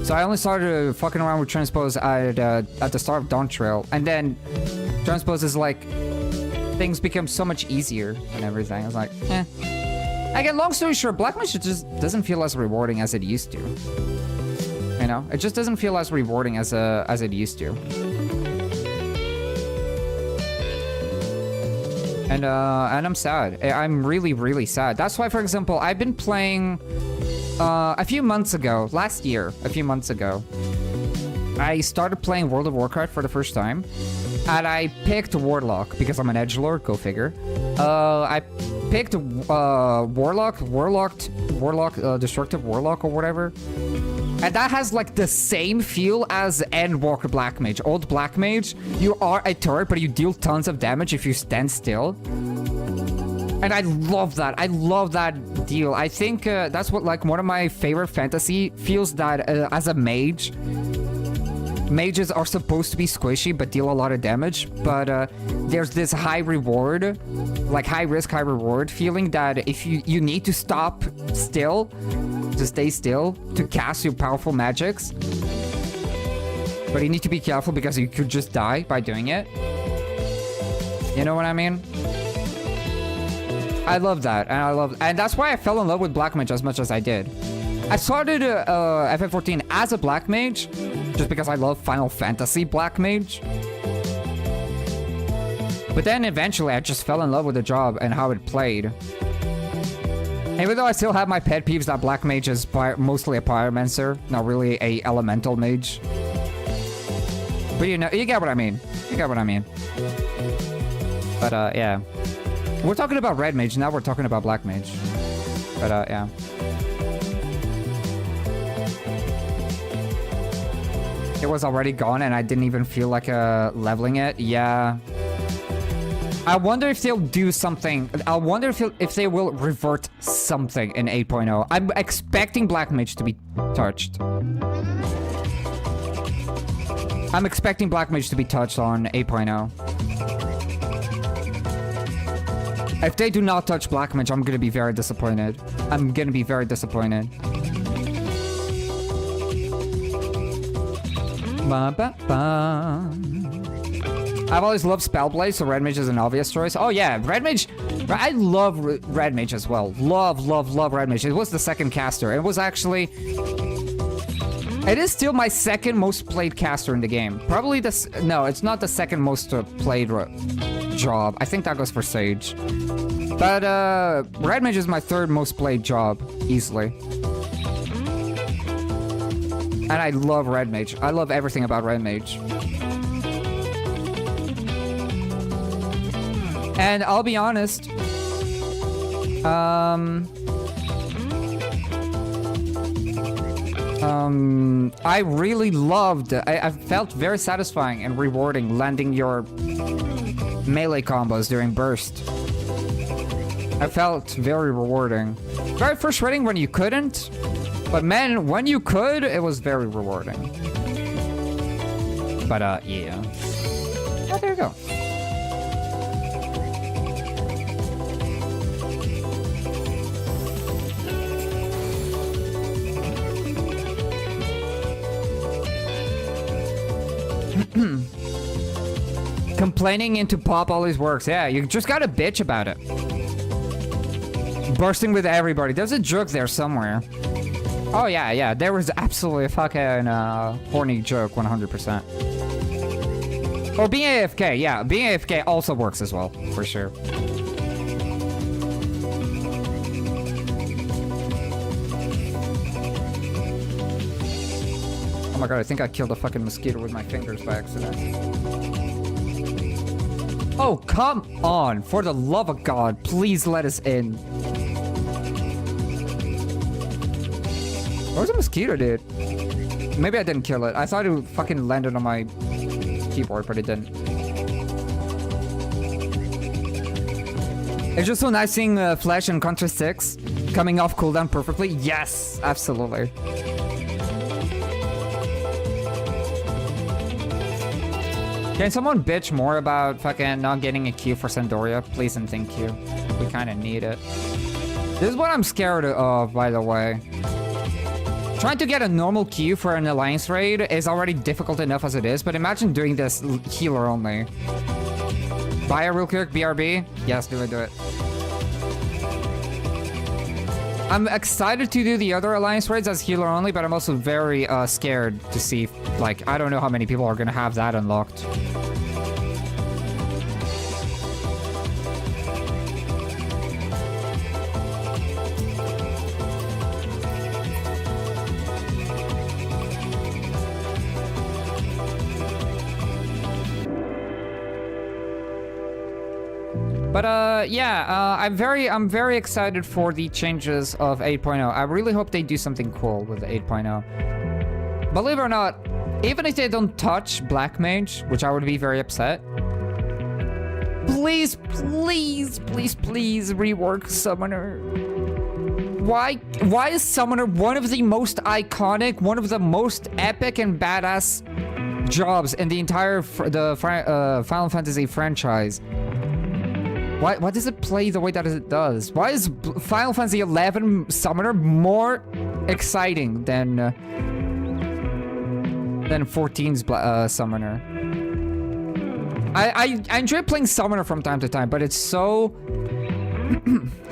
So I only started fucking around with Transpose at the start of Dawn Trail, and then Transpose is like, things become so much easier and everything. I was like, eh. Again, long story short, Black Mage just doesn't feel as rewarding as it used to. You know, it just doesn't feel as rewarding as it used to. And I'm sad. I'm really, really sad. That's why, for example, I've been playing a few months ago, last year, a few months ago, I started playing World of Warcraft for the first time, and I picked Warlock because I'm an edgelord. Go figure. I picked Warlock, Destructive Warlock or whatever. And that has like the same feel as Endwalker Black Mage. Old Black Mage, you are a turret, but you deal tons of damage if you stand still. And I love that. I love that deal. I think that's what like one of my favorite fantasy feels, that as a mage, mages are supposed to be squishy but deal a lot of damage. But there's this high reward, like high risk, high reward feeling that if you need to stop still, to stay still, to cast your powerful magics. But you need to be careful because you could just die by doing it. You know what I mean? I love that, and that's why I fell in love with Black Mage as much as I did. I started FF14 as a Black Mage, just because I love Final Fantasy Black Mage. But then eventually I just fell in love with the job and how it played. Even though I still have my pet peeves that Black Mage is mostly a Pyromancer, not really a Elemental Mage. But you know, you get what I mean. You get what I mean. But yeah. We're talking about red mage, now we're talking about black mage. But yeah. It was already gone and I didn't even feel like leveling it. Yeah. I wonder if they'll do something. I wonder if they will revert something in 8.0. I'm expecting black mage to be touched. I'm expecting black mage to be touched on 8.0. If they do not touch black mage, I'm gonna be very disappointed. I'm gonna be very disappointed. Ba, ba, ba. I've always loved Spellblade, so Red Mage is an obvious choice. Oh yeah, Red Mage. I love Red Mage as well. Love Red Mage. It was the second caster. It was actually... It is still my second most played caster in the game. Probably this... No, it's not the second most played job. I think that goes for Sage. But Red Mage is my third most played job, easily. And I love Red Mage. I love everything about Red Mage. And I'll be honest, I really loved, I felt very satisfying and rewarding landing your melee combos during burst. I felt very rewarding. Very frustrating when you couldn't, but man, when you could, it was very rewarding. But yeah. Oh, there you go. Complaining into pop always works. Yeah, you just gotta bitch about it. Bursting with everybody. There's a joke there somewhere. Oh yeah, yeah. There was absolutely a fucking horny joke, 100%. Or being AFK, yeah. Being AFK also works as well, for sure. Oh my god, I think I killed a fucking mosquito with my fingers by accident. Oh, come on. For the love of God, please let us in. Where's the mosquito, dude? Maybe I didn't kill it. I thought it fucking landed on my keyboard, but it didn't. It's just so nice seeing Flash and Contra 6 coming off cooldown perfectly. Yes, absolutely. Can someone bitch more about fucking not getting a queue for Sandoria? Please and thank you. We kind of need it. This is what I'm scared of, by the way. Trying to get a normal queue for an alliance raid is already difficult enough as it is, but imagine doing this healer only. Buy a real quick BRB? Yes, do it. I'm excited to do the other alliance raids as healer only, but I'm also very scared to see, like, I don't know how many people are gonna have that unlocked. But yeah, I'm very excited for the changes of 8.0. I really hope they do something cool with 8.0. Believe it or not, even if they don't touch Black Mage, which I would be very upset, please rework Summoner. Why is Summoner one of the most iconic, one of the most epic and badass jobs in the entire Final Fantasy franchise? Why does it play the way that it does? Why is Final Fantasy XI Summoner more exciting than 14's Summoner? I enjoy playing Summoner from time to time, but it's so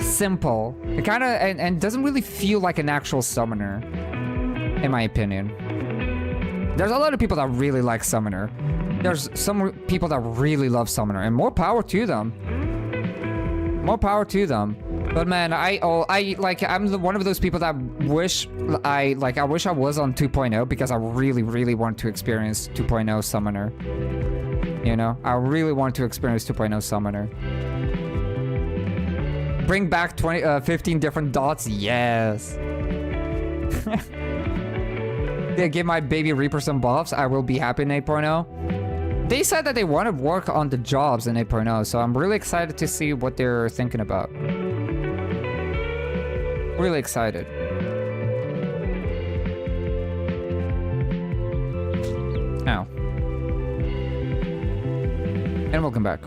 simple. It kind of and doesn't really feel like an actual Summoner, in my opinion. There's a lot of people that really like Summoner. There's some people that really love Summoner, and more power to them. More power to them. But man, I'm one of those people that wish I wish I was on 2.0 because I really want to experience 2.0 Summoner. You know, I really want to experience 2.0 Summoner. Bring back 15 different dots, yes. They give my baby Reaper some buffs, I will be happy in 8.0. They said that they want to work on the jobs in 8.0, so I'm really excited to see what they're thinking about. Really excited. Ow. And welcome back.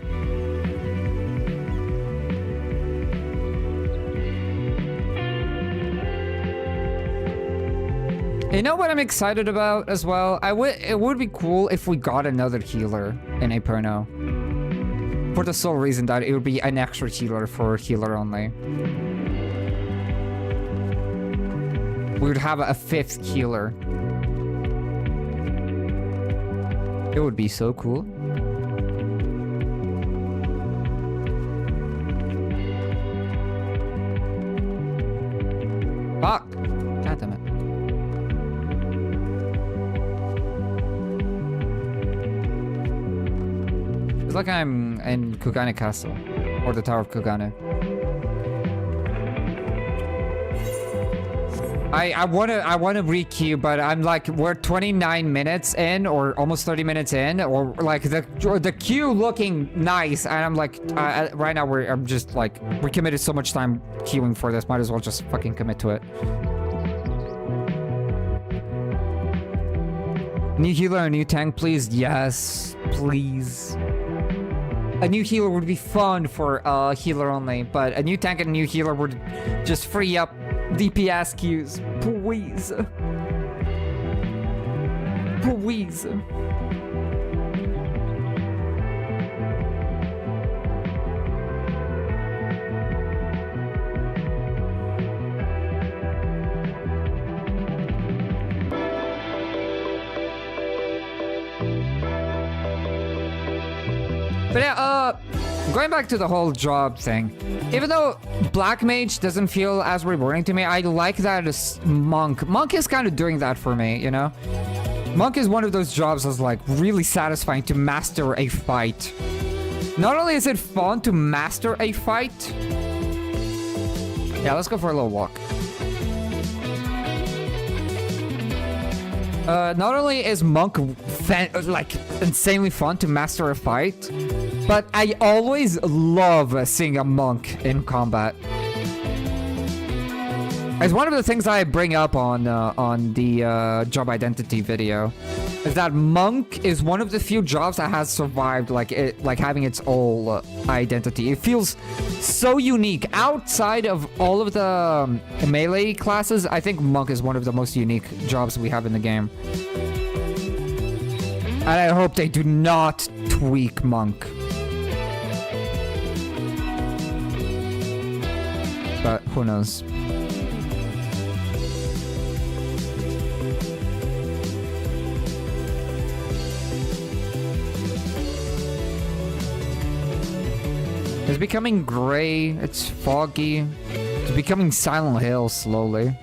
You know what I'm excited about as well? It would be cool if we got another healer in 8.0. For the sole reason that it would be an extra healer for healer only. We would have a 5th healer. It would be so cool. Fuck! God damn it. It's like I'm in Kugane Castle. Or the Tower of Kugane. I wanna re-queue, but I'm like, we're 29 minutes in, or almost 30 minutes in, or like the queue looking nice, and I'm like, right now I'm just like, we committed so much time queuing for this, might as well just fucking commit to it. New healer, a new tank, please. Yes, please. A new healer would be fun for healer only, but a new tank and a new healer would just free up DPS queues. Please. Please. But yeah, going back to the whole job thing, even though Black Mage doesn't feel as rewarding to me, I like that as Monk. Monk is kind of doing that for me, you know? Monk is one of those jobs that's like really satisfying to master a fight. Not only is it fun to master a fight... Yeah, let's go for a little walk. Not only is Monk like insanely fun to master a fight, but I always love seeing a Monk in combat. It's one of the things I bring up on the job identity video, is that Monk is one of the few jobs that has survived like having its own identity. It feels so unique. Outside of all of the melee classes, I think Monk is one of the most unique jobs we have in the game. And I hope they do not tweak Monk. But who knows? It's becoming gray, it's foggy, it's becoming Silent Hill slowly.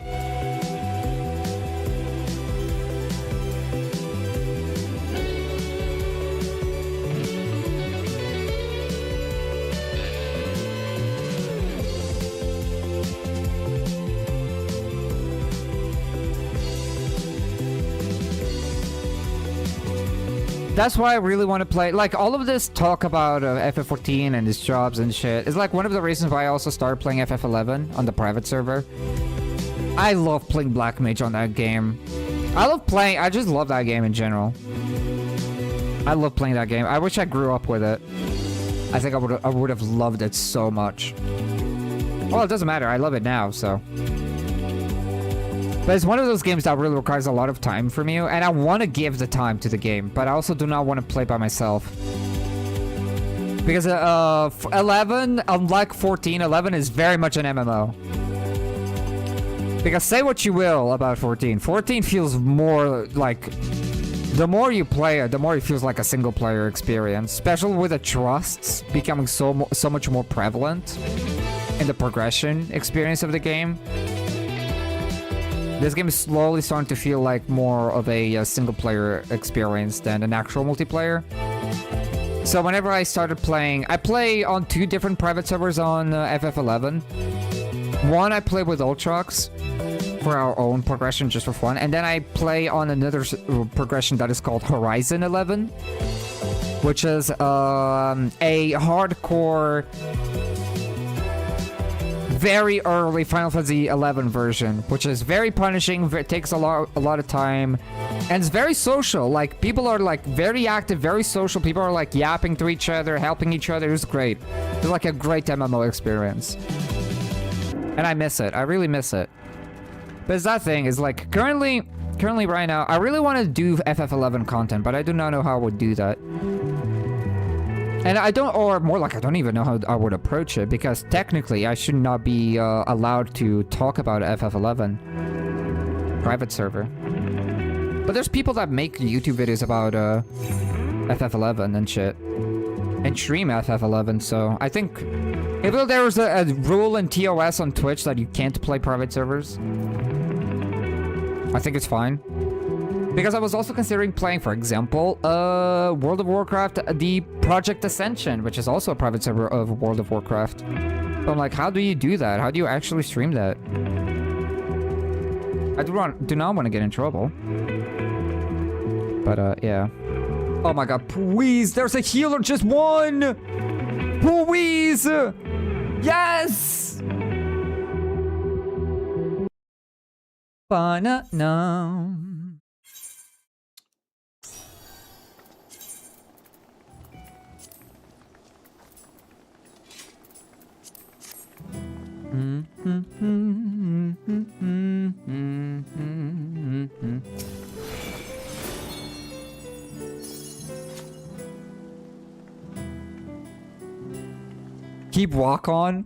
That's why I really want to play, like, all of this talk about FF14 and his jobs and shit is like one of the reasons why I also started playing FF11 on the private server. I love playing Black Mage on that game. I just love that game in general. I love playing that game. I wish I grew up with it. I think I would have loved it so much. Well, it doesn't matter. I love it now, so. But it's one of those games that really requires a lot of time from you, and I want to give the time to the game, but I also do not want to play by myself. Because 11, unlike 14, 11 is very much an MMO. Because say what you will about 14. 14 feels more like... The more you play it, the more it feels like a single player experience. Especially with the trusts becoming so much more prevalent. in the progression experience of the game. This game is slowly starting to feel like more of a single-player experience than an actual multiplayer. So whenever I started playing, I play on 2 different private servers on FF11. One I play with Ultrax for our own progression just for fun, and then I play on another progression that is called Horizon 11, which is a hardcore, very early Final Fantasy 11 version, which is very punishing, takes a lot of time, and it's very social. Like, people are like very active, very social. People are like yapping to each other, helping each other. It's great. It's like a great MMO experience, and I miss it. I really miss it. But it's that thing is like currently right now, I really want to do FF11 content, but I do not know how I would do that. And I don't, or more like I don't even know how I would approach it, because technically I should not be allowed to talk about FF11 private server. But there's people that make YouTube videos about FF11 and shit, and stream FF11. So I think even though there was a rule in TOS on Twitch that you can't play private servers, I think it's fine. Because I was also considering playing, for example, World of Warcraft, the Project Ascension, which is also a private server of World of Warcraft. So I'm like, how do you do that? How do you actually stream that? I do not want to get in trouble. But, yeah. Oh my god, please, there's a healer, just one! Please! Yes! Ba-na-na. Keep walk on.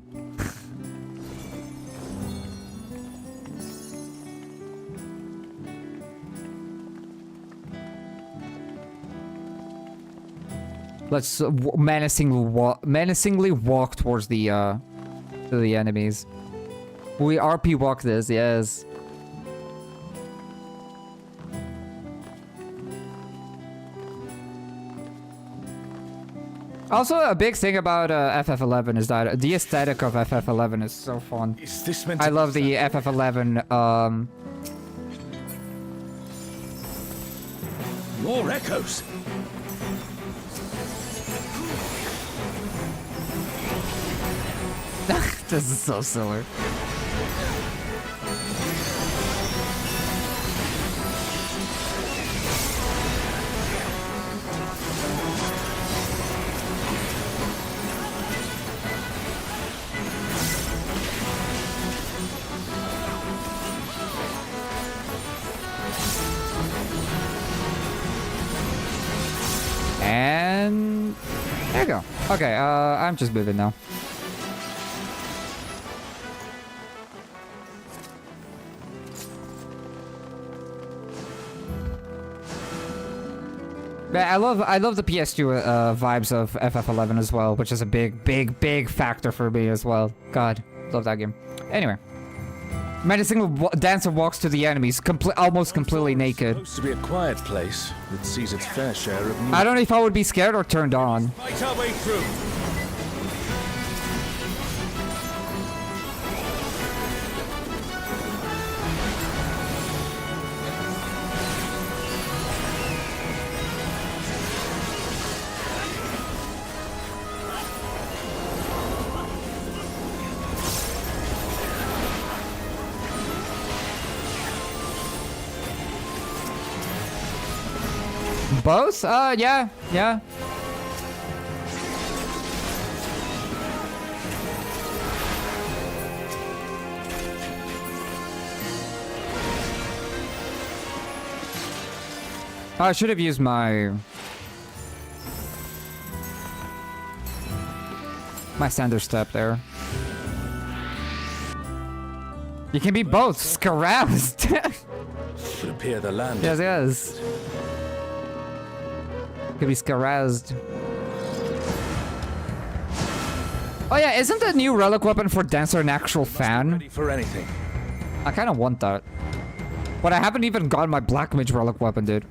Let's menacingly walk towards the enemies. We RP walk this, yes. Also, a big thing about FF11 is that the aesthetic of FF11 is so fun. Is this meant to I love the FF11 More echoes. This is so silly. And there you go. Okay, I'm just moving now. But I love the PS2 vibes of FF11 as well, which is a big factor for me as well. God, love that game. Anyway, menacing dancer walks to the enemies, almost completely naked. Supposed to be a quiet place that sees its fair share of new. I don't know if I would be scared or turned on. Fight our way through. Both? Yeah. I should have used my standard step there. You can be both. Scaroused. Would appear the land. Yes. Could be scaroused. Oh yeah, isn't the new relic weapon for Dancer an actual fan? Ready for anything. I kind of want that. But I haven't even gotten my Black Mage relic weapon, dude.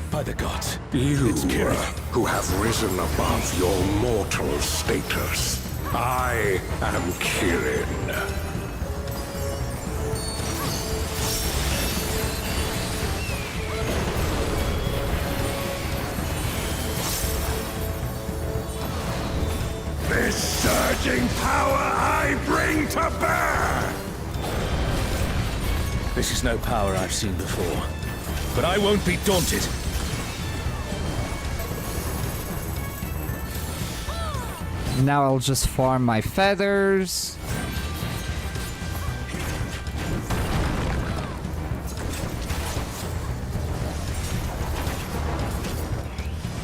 By the gods. You It's Kiri. who have risen above your mortal status. I am Kirin. This surging power I bring to bear! This is no power I've seen before. But I won't be daunted. Now I'll just farm my feathers.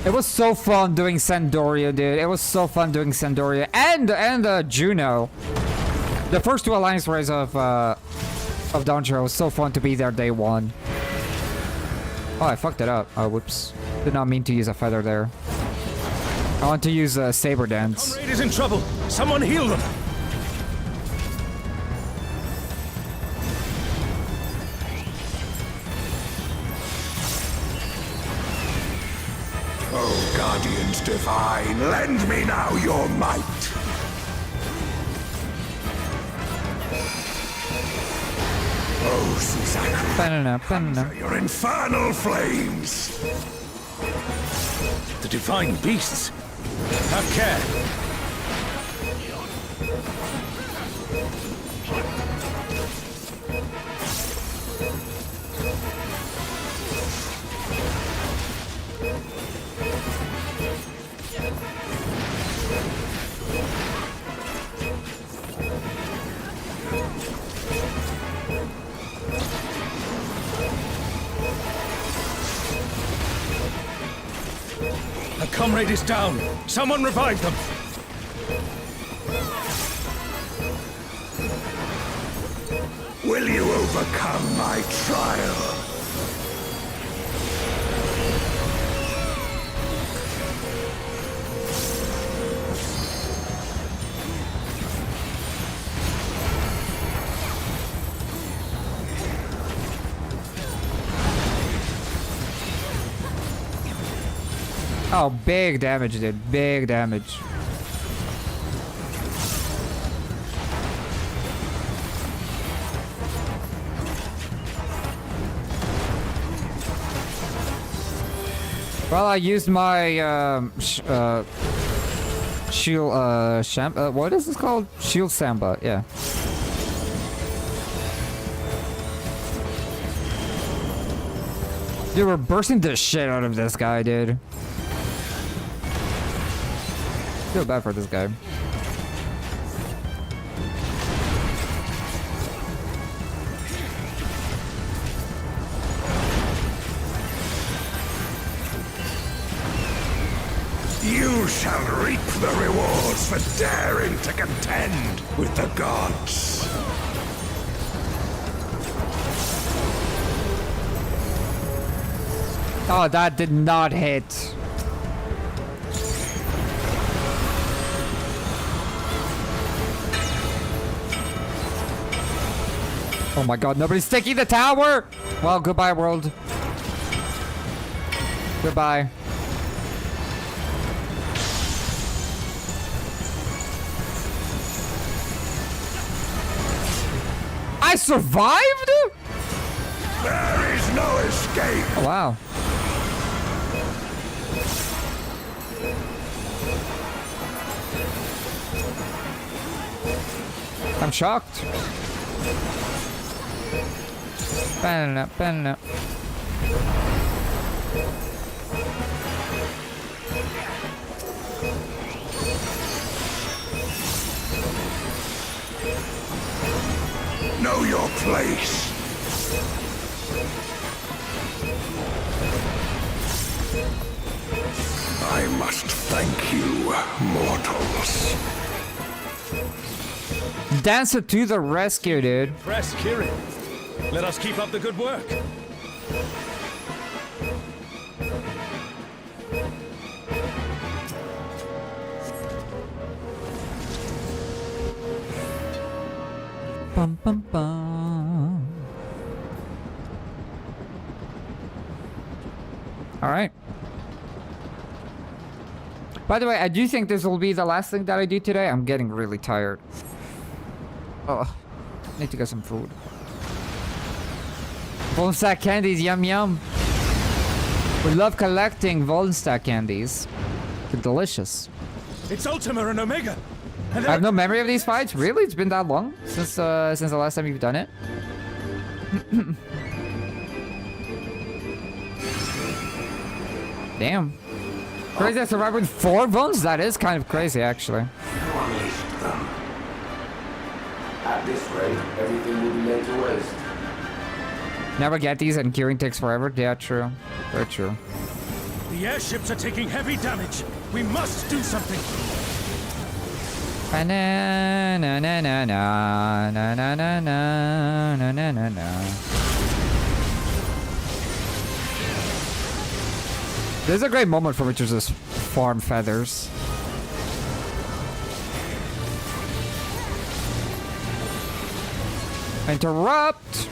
It was so fun doing Sandoria, dude. It was so fun doing Sandoria and Juno. The first two Alliance Rays of Donjiro was so fun to be there day one. Oh, I fucked it up. Oh, whoops. Did not mean to use a feather there. I want to use a Saber Dance. Comrade is in trouble. Someone heal them. Oh, Guardians Divine, lend me now your might! Oh, Suzaku, Banana, banana. your infernal flames! The divine beasts. Have care. A comrade is down. Someone revive them. Will you overcome my trial? Oh, big damage, dude. Big damage. Well, I used my shield what is this called? Shield Samba, yeah. Dude, we're bursting the shit out of this guy, dude. Feel bad for this guy. You shall reap the rewards for daring to contend with the gods. Oh, that did not hit. Oh my god, nobody's taking the tower! Well, goodbye, world. Goodbye. I survived?! There is no escape! Oh, wow. I'm shocked. Banana, banana. Know your place. I must thank you, mortals. Dancer to the rescue, dude. Press Kirin. Let us keep up the good work. Bum, bum, bum. All right. By the way, I do think this will be the last thing that I do today. I'm getting really tired. Oh, need to get some food. Volstack candies, yum yum. We love collecting Volstack candies. They're delicious. It's Ultima and Omega. And I have no memory of these fights. Really? It's been that long since the last time you've done it? Damn. Crazy I survived with 4 bones? That is kind of crazy, actually. You unleashed them. At this rate, everything will be laid to waste. Never get these and curing takes forever. Yeah, true. Very true. the airships are taking heavy damage. We must do something. Na na na na na na na na na na na na na. This is a great moment for me to just farm feathers. Interrupt!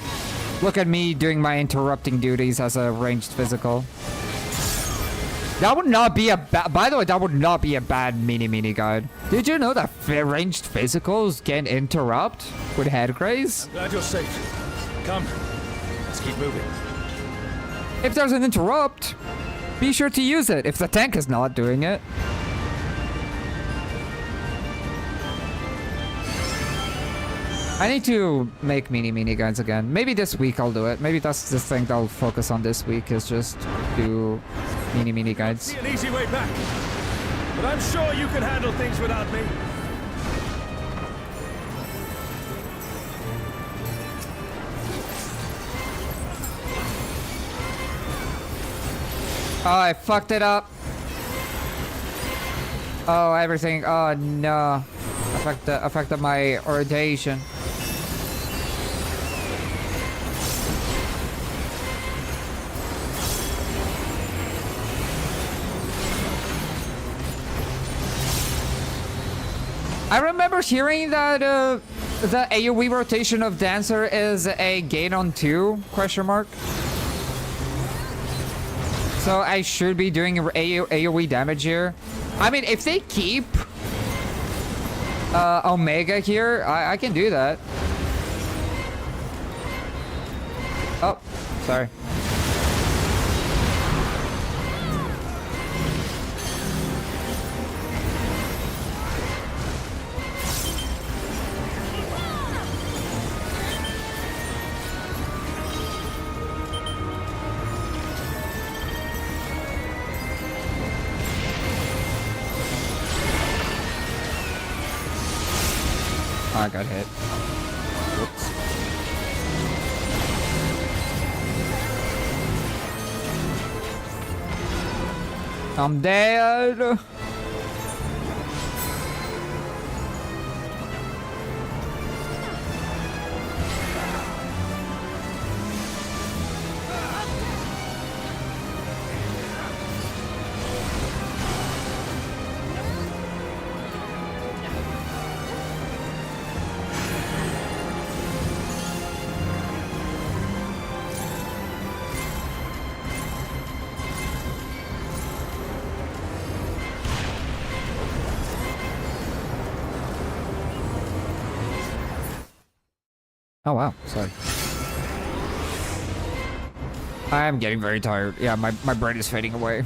Look at me doing my interrupting duties as a ranged physical. That would not be a bad... By the way, that would not be a bad mini guide. Did you know that ranged physicals can interrupt with head graze? I'm glad you're safe. Come, let's keep moving. If there's an interrupt, be sure to use it if the tank is not doing it. I need to make mini guides again. Maybe this week I'll do it. Maybe that's the thing that I'll focus on this week, is just do mini guides. See an easy way back, but I'm sure you can handle things without me. Oh, I fucked it up. Oh, everything. Oh no. Affected my orientation. I remember hearing that the AoE rotation of Dancer is a gain on 2 ? So I should be doing AoE damage here. I mean, if they keep Omega here, I can do that. Oh, sorry. I got hit. Whoops. I'm dead. Oh wow, sorry. I am getting very tired. Yeah, my brain is fading away.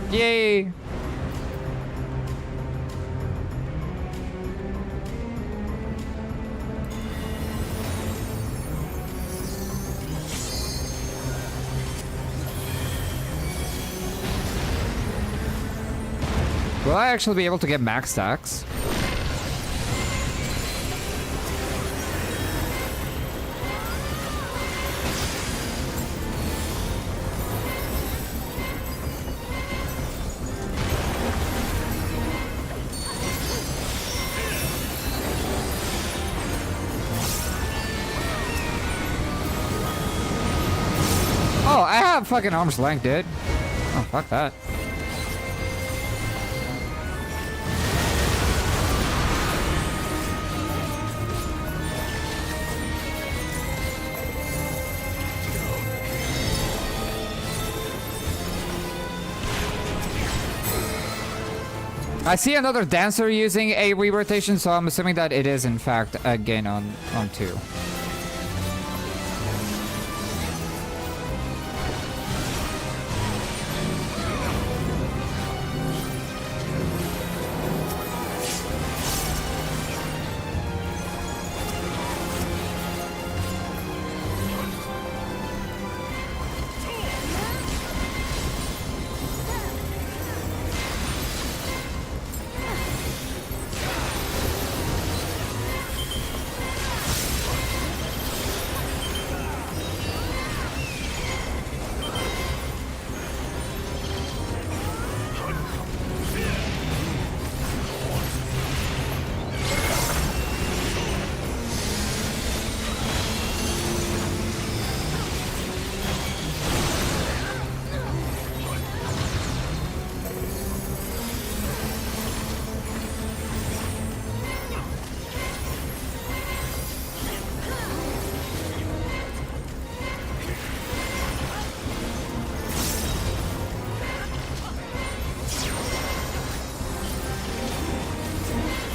Yay! Will I actually be able to get max stacks? Oh, I have fucking arm's length, dude. Oh, fuck that. I see another dancer using a re-rotation, so I'm assuming that it is in fact again on 2.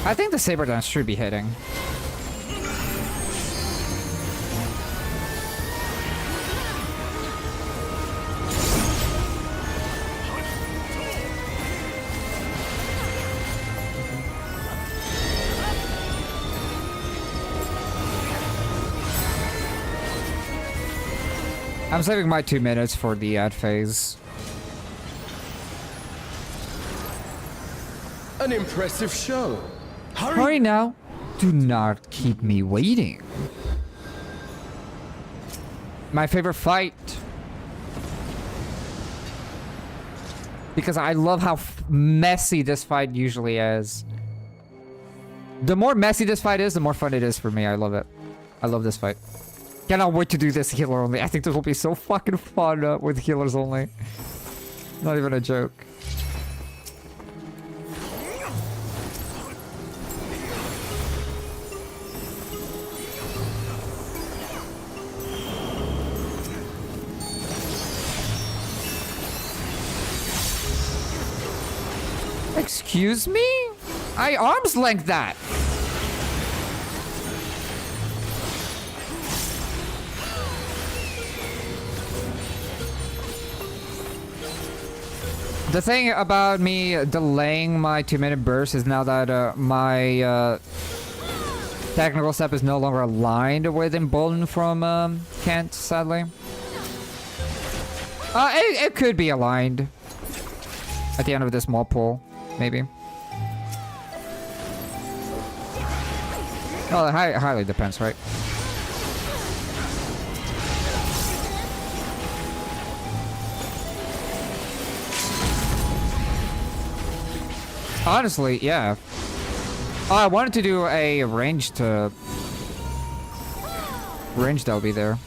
I think the saber dance should be hitting. I'm saving my 2 minutes for the ad phase. An impressive show. Hurry now. Do not keep me waiting. My favorite fight. Because I love how messy this fight usually is. The more messy this fight is, the more fun it is for me. I love it. I love this fight. Cannot wait to do this healer only. I think this will be so fucking fun with healers only. Not even a joke. Excuse me? I arm's length that. The thing about me delaying my 2-minute burst is now that my technical step is no longer aligned with Embolden from Kent, sadly. It could be aligned at the end of this mob pool, maybe. Well, it highly depends, right? Honestly, yeah. Oh, I wanted to do a ranged that'll be there.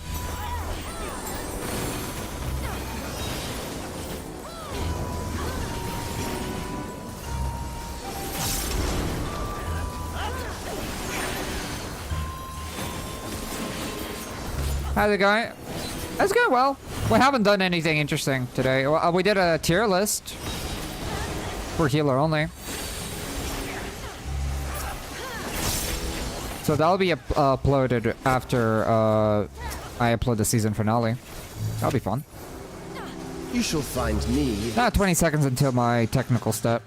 How's it going? It's going well. We haven't done anything interesting today. We did a tier list for healer only. So that'll be uploaded after I upload the season finale. That'll be fun. You shall find me. Not 20 seconds until my technical step.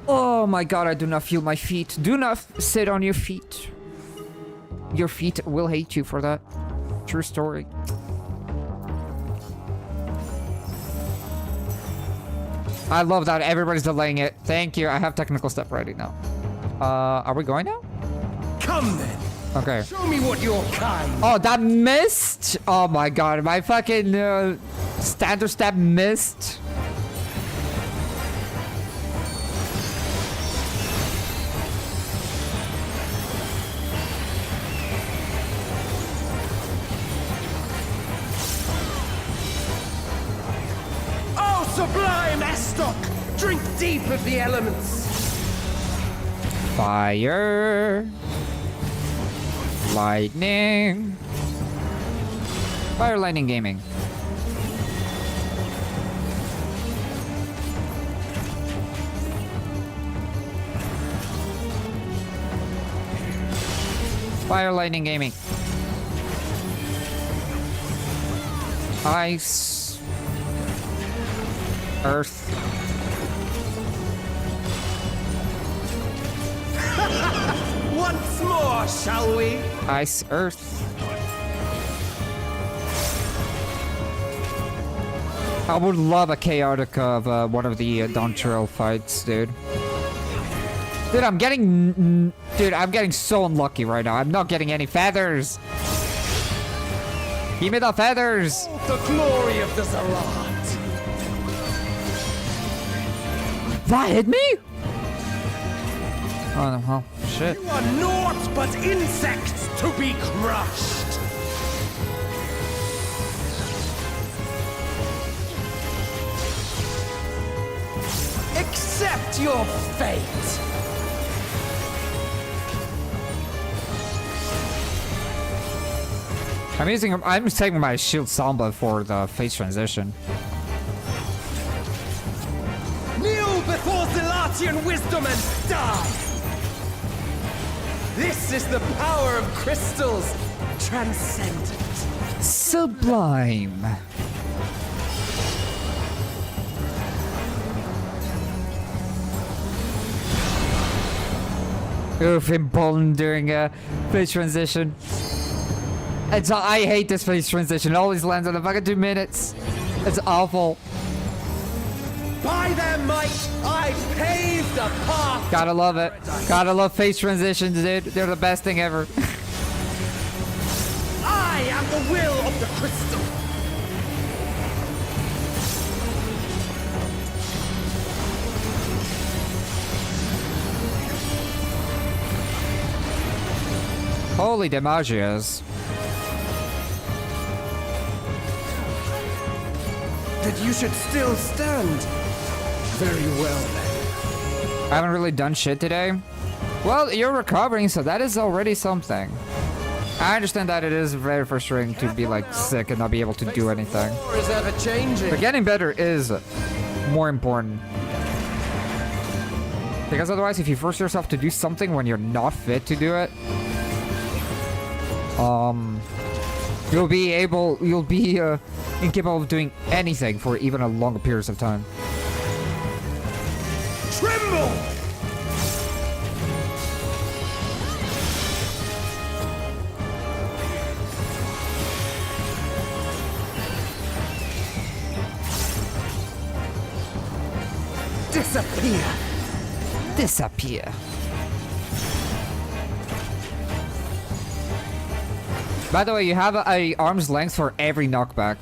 Oh my god, I do not feel my feet. Do not sit on your feet. Your feet will hate you for that. True story. I love that everybody's delaying it. Thank you. I have technical step ready now. Are we going now? Come then. Okay. Show me what you're kind. Oh, that missed? Oh my god, my fucking standard step missed. Oh, sublime Estoc! Drink deep of the elements. Fire. Lightning. Fire Lightning Gaming. Fire, lightning, gaming. Ice. Earth. Once more, shall we? Ice, earth. I would love a chaotic of one of the Dawn Trail fights, dude. Dude, I'm getting so unlucky right now. I'm not getting any feathers. Give me the feathers. The glory of the Zarat. That hit me? Oh, well, shit. You are naught but insects to be crushed. Accept your fate. I'm taking my shield samba for the face transition. Kneel before Zilatian wisdom and die. This is the power of crystals, transcendent. Sublime. Oof, emboldened during a face transition. I hate this face transition. It always lands on the fucking 2 minutes. It's awful. By their might, I paved a path. Gotta love it. Gotta love face transitions, dude. They're the best thing ever. I am the will of the crystal. Holy demagias. That you should still stand. Very well, then. I haven't really done shit today. Well, you're recovering, so that is already something. I understand that it is very frustrating to be like sick and not be able to do anything. War is ever changing. But getting better is more important. Because otherwise, if you force yourself to do something when you're not fit to do it, you'll be incapable of doing anything for even a longer periods of time. Tremble! Disappear! Disappear. By the way, you have a arm's length for every knockback.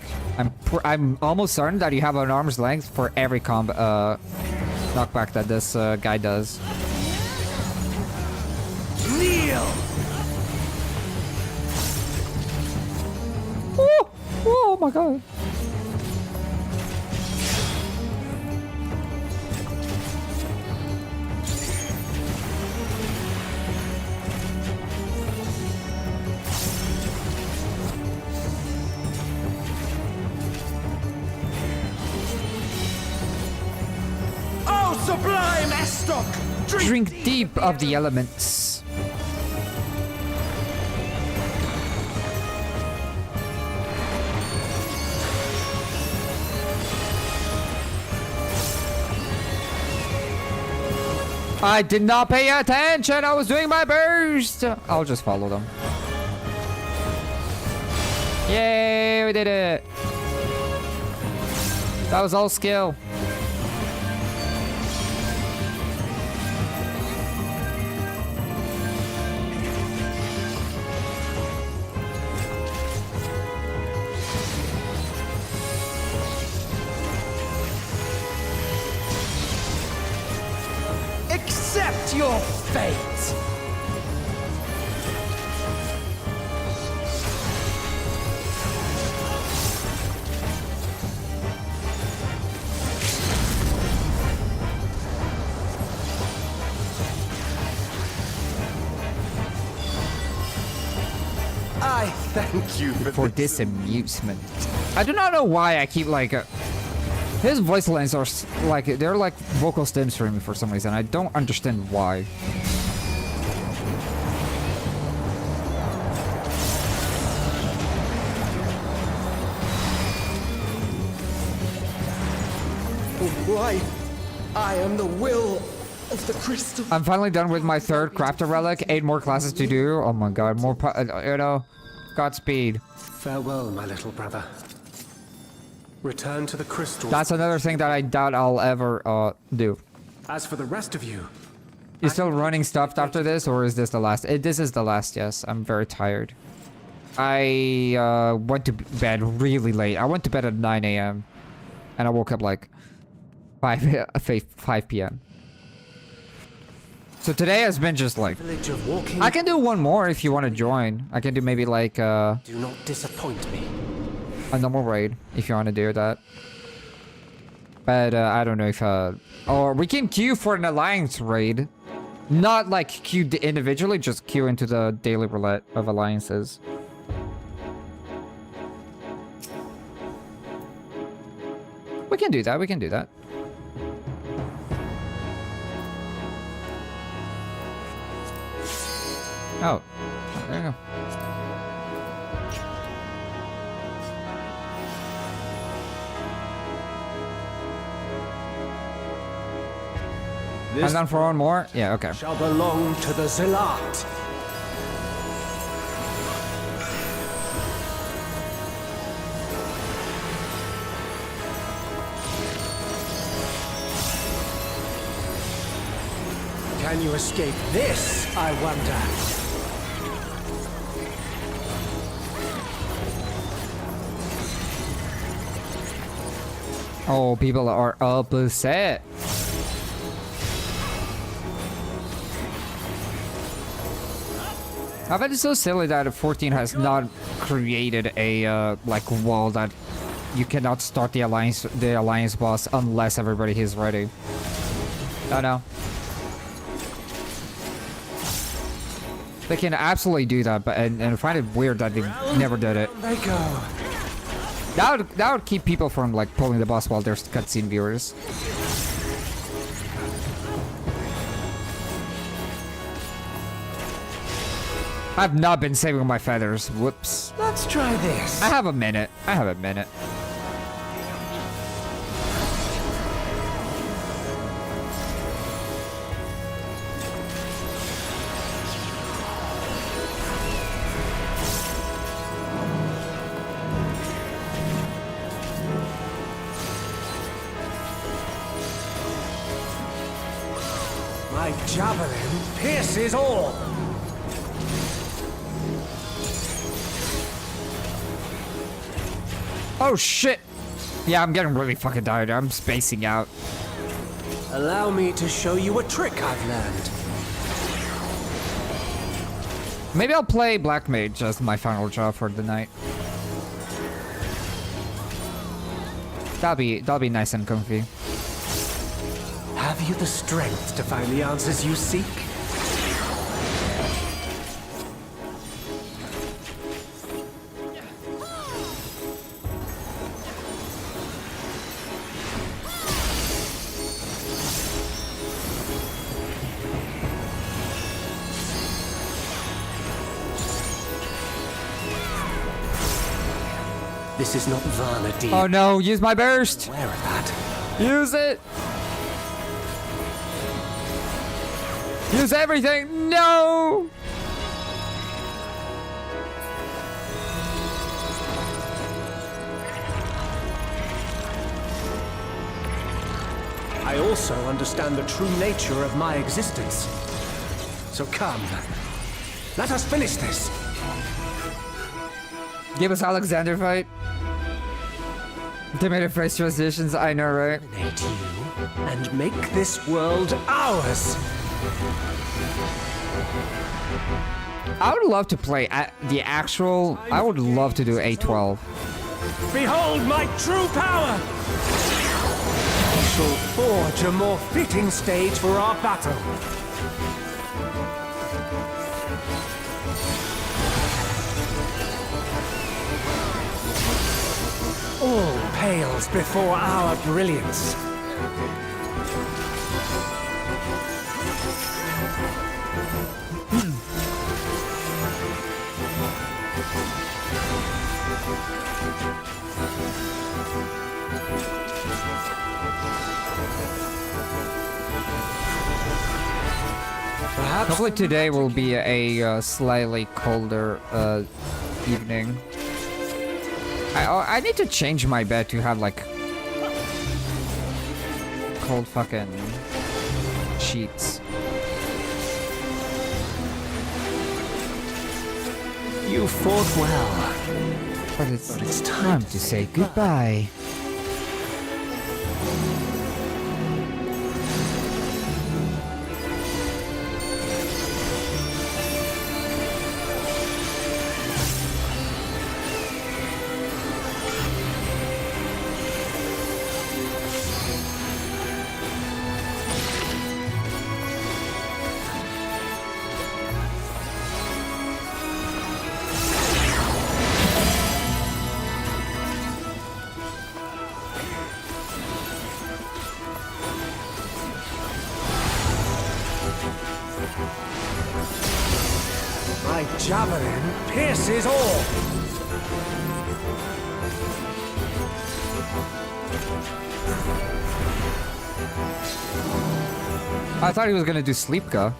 I'm almost certain that you have an arm's length for every knockback that this guy does. Kneel! Oh my god. Sublime Estok! Drink deep of the elements. I did not pay attention. I was doing my burst. I'll just follow them. Yay, we did it. That was all skill. Accept your fate! I thank you for this amusement. I do not know why I keep like his voice lines are like they're like vocal stems for me for some reason. I don't understand why. Why, I am the will of the crystal. I'm finally done with my third crafter relic. 8 more classes to do. Oh my god, more, you know, Godspeed. Farewell, my little brother. Return to the crystal. That's another thing that I doubt I'll ever do. As for the rest of you, You still running stuff after this, or is this the last? This is the last, yes. I'm very tired. I went to bed really late. I went to bed at 9 a.m. and I woke up like 5 p.m. So today has been just like... village of walking. I can do one more if you want to join. I can do maybe like Do not disappoint me. a normal raid if you want to do that. But I don't know if... or we can queue for an alliance raid. Not like queue individually, just queue into the daily roulette of alliances. We can do that, we can do that. Oh, there you go. I'm done for one more? Yeah, okay. Shall belong to the Zealot. Can you escape this, I wonder? Oh, people are upset. I bet it's so silly that 14 has not created a like wall that you cannot start the alliance boss unless everybody is ready. I know. They can absolutely do that, but and I find it weird that they never did it. They go. That would keep people from like pulling the boss while there's cutscene viewers. I've not been saving my feathers. Whoops. Let's try this. I have a minute. I have a minute. My javelin pierces all. Oh shit! Yeah, I'm getting really fucking tired. I'm spacing out. Allow me to show you a trick I've learned. Maybe I'll play Black Mage as my final job for the night. That'll be nice and comfy. Have you the strength to find the answers you seek? This is not vanity. Oh no, use my burst! Aware of that. Use it! Use everything! No! I also understand the true nature of my existence. So come, let us finish this. Give us Alexander fight. They made a phrase transitions, I know, right? Eliminate you and make this world ours. I would love to play the actual... I would love to do A12. Behold my true power! We shall forge a more fitting stage for our battle. All pales before our brilliance. Perhaps Hopefully today will be a slightly colder evening. I need to change my bed to have like cold fucking sheets. you fought well. But it's time to say goodbye. My javelin pierces all. I thought he was gonna do Sleepka.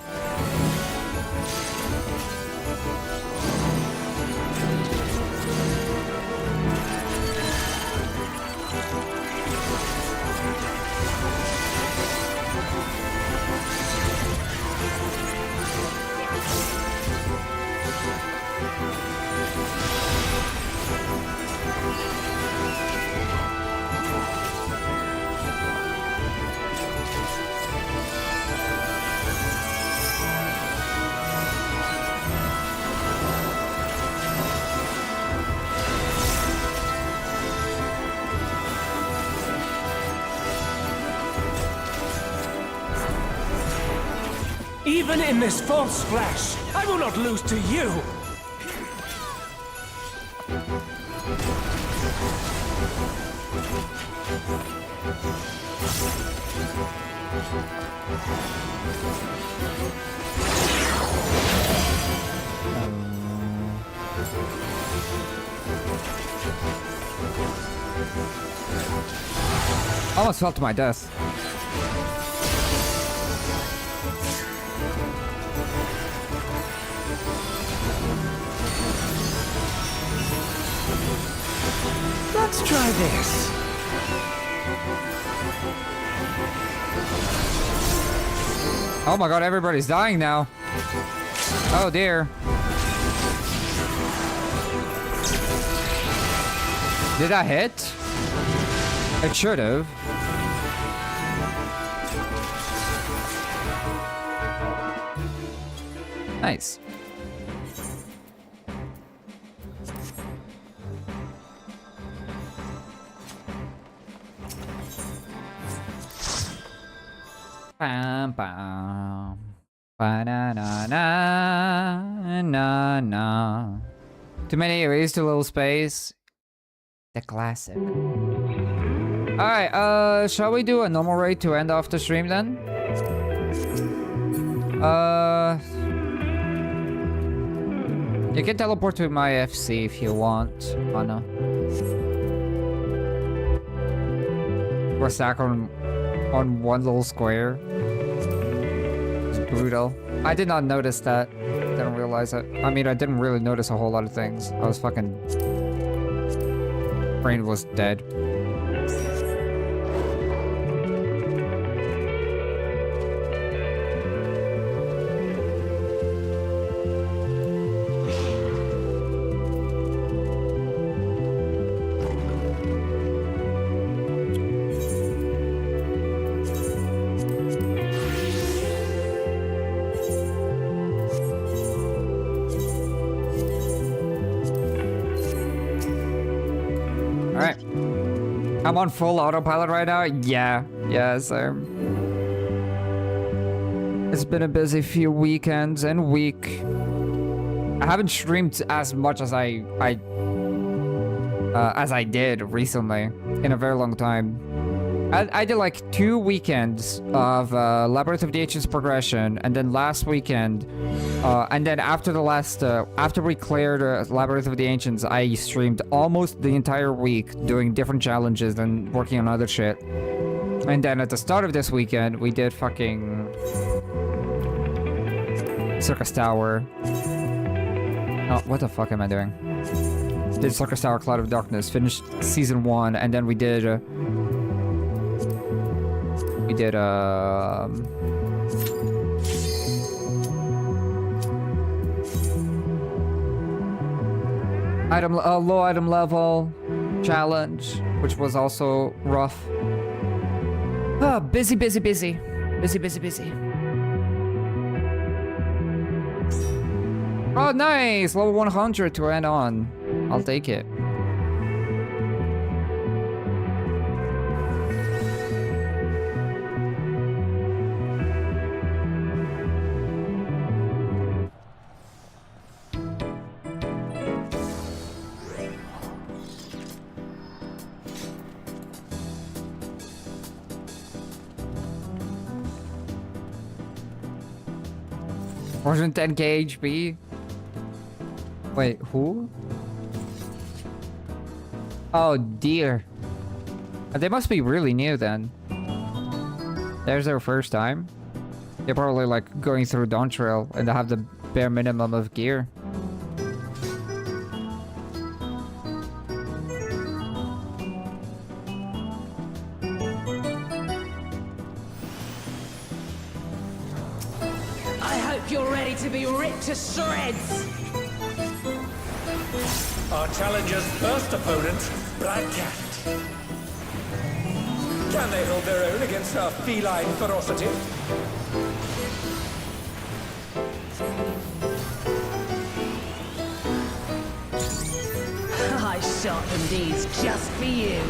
Even in this false flesh, I will not lose to you. Almost fell to my death. Let's try this. Oh my god, everybody's dying now. Oh dear. Did I hit? It should have. Nice. Bam, bam. Ba-na-na-na-na-na. Too many areas, too little space. The classic. Alright, shall we do a normal raid to end off the stream then? You can teleport to my FC if you want, Anna. We're stuck on one little square. It's brutal. I did not notice that. Didn't realize it. I mean, I didn't really notice a whole lot of things. I was fucking... Brain was dead. I'm on full autopilot right now? Yeah. It's been a busy few weekends and week. I haven't streamed as much as I did recently in a very long time. I did like 2 weekends of Labyrinth of the Ancients progression, and then last weekend, and then after the last, after we cleared Labyrinth of the Ancients, I streamed almost the entire week doing different challenges and working on other shit. And then at the start of this weekend, we did fucking Circus Tower. Oh, what the fuck am I doing? Did Circus Tower, Cloud of Darkness. Finished season 1, and then we did low item level challenge, which was also rough. Ah, busy. Oh, nice! Level 100 to end on. I'll take it. Wasn't 10k HP? Wait, who? Oh dear. They must be really new then. There's their first time. They're probably like going through Dawn Trail and they have the bare minimum of gear. I hope you're ready to be ripped to shreds. Our challenger's first opponent, Black Cat. Can they hold their own against our feline ferocity? I sharpened these just for you.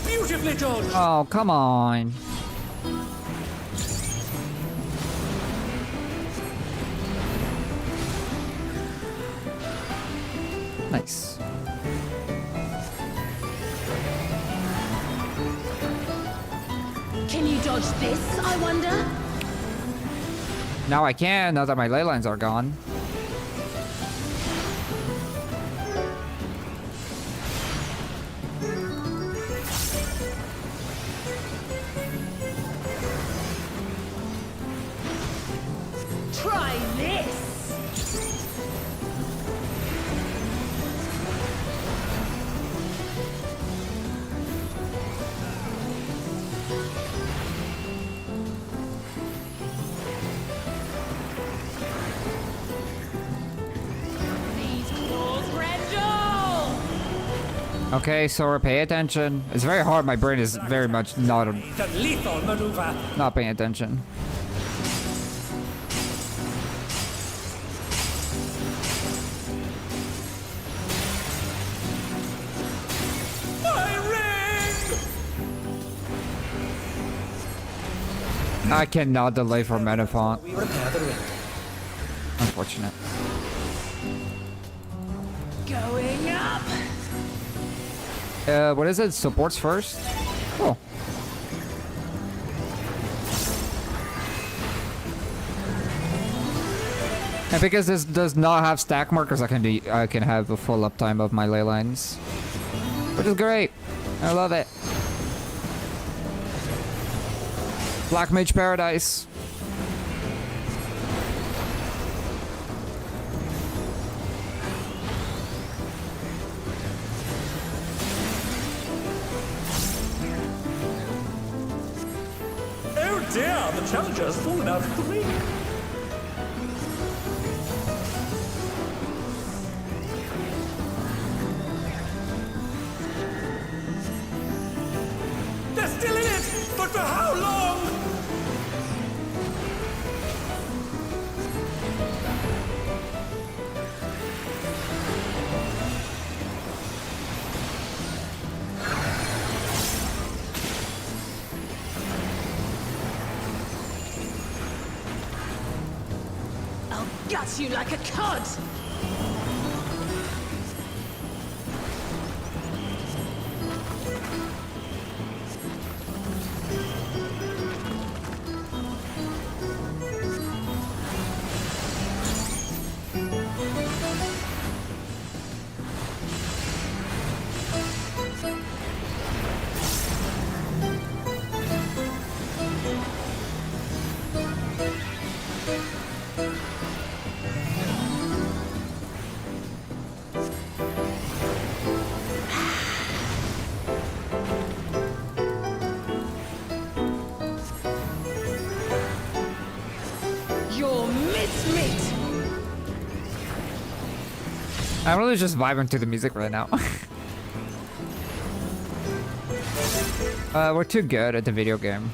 Beautifully dodged! Oh, come on. Nice. Can you dodge this, I wonder? Now I can, now that my ley lines are gone. Try this! These claws rendle! Okay, Sora, pay attention. It's very hard, my brain is very much not The lethal maneuver. paying attention. My ring! I cannot delay for Metafont. We repair the ring. Unfortunate. Going up! What is it? Supports first? Cool. And because this does not have stack markers, I can have a full uptime of my ley lines, which is great. I love it. Black Mage Paradise. Oh dear, the challenger has fallen out of the ring. They're still in it, but for how long? I'll gut you like a cod! I'm really just vibing to the music right now. We're too good at the video game.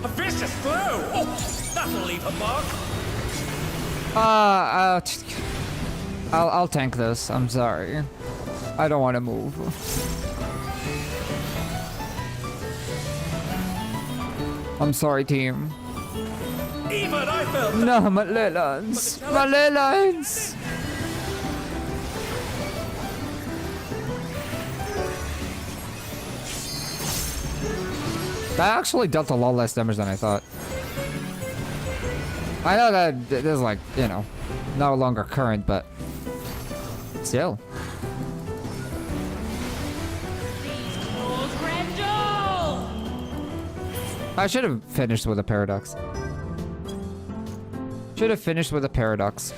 A vicious blow! Oh, that'll leave a mark. I'll tank this. I'm sorry. I don't want to move. I'm sorry, team. Even I felt that. No, my lilies. My lilies. That actually dealt a lot less damage than I thought. I know that it is like, you know, no longer current, but still. These claws, Grendel! I should have finished with a paradox. Should have finished with a paradox.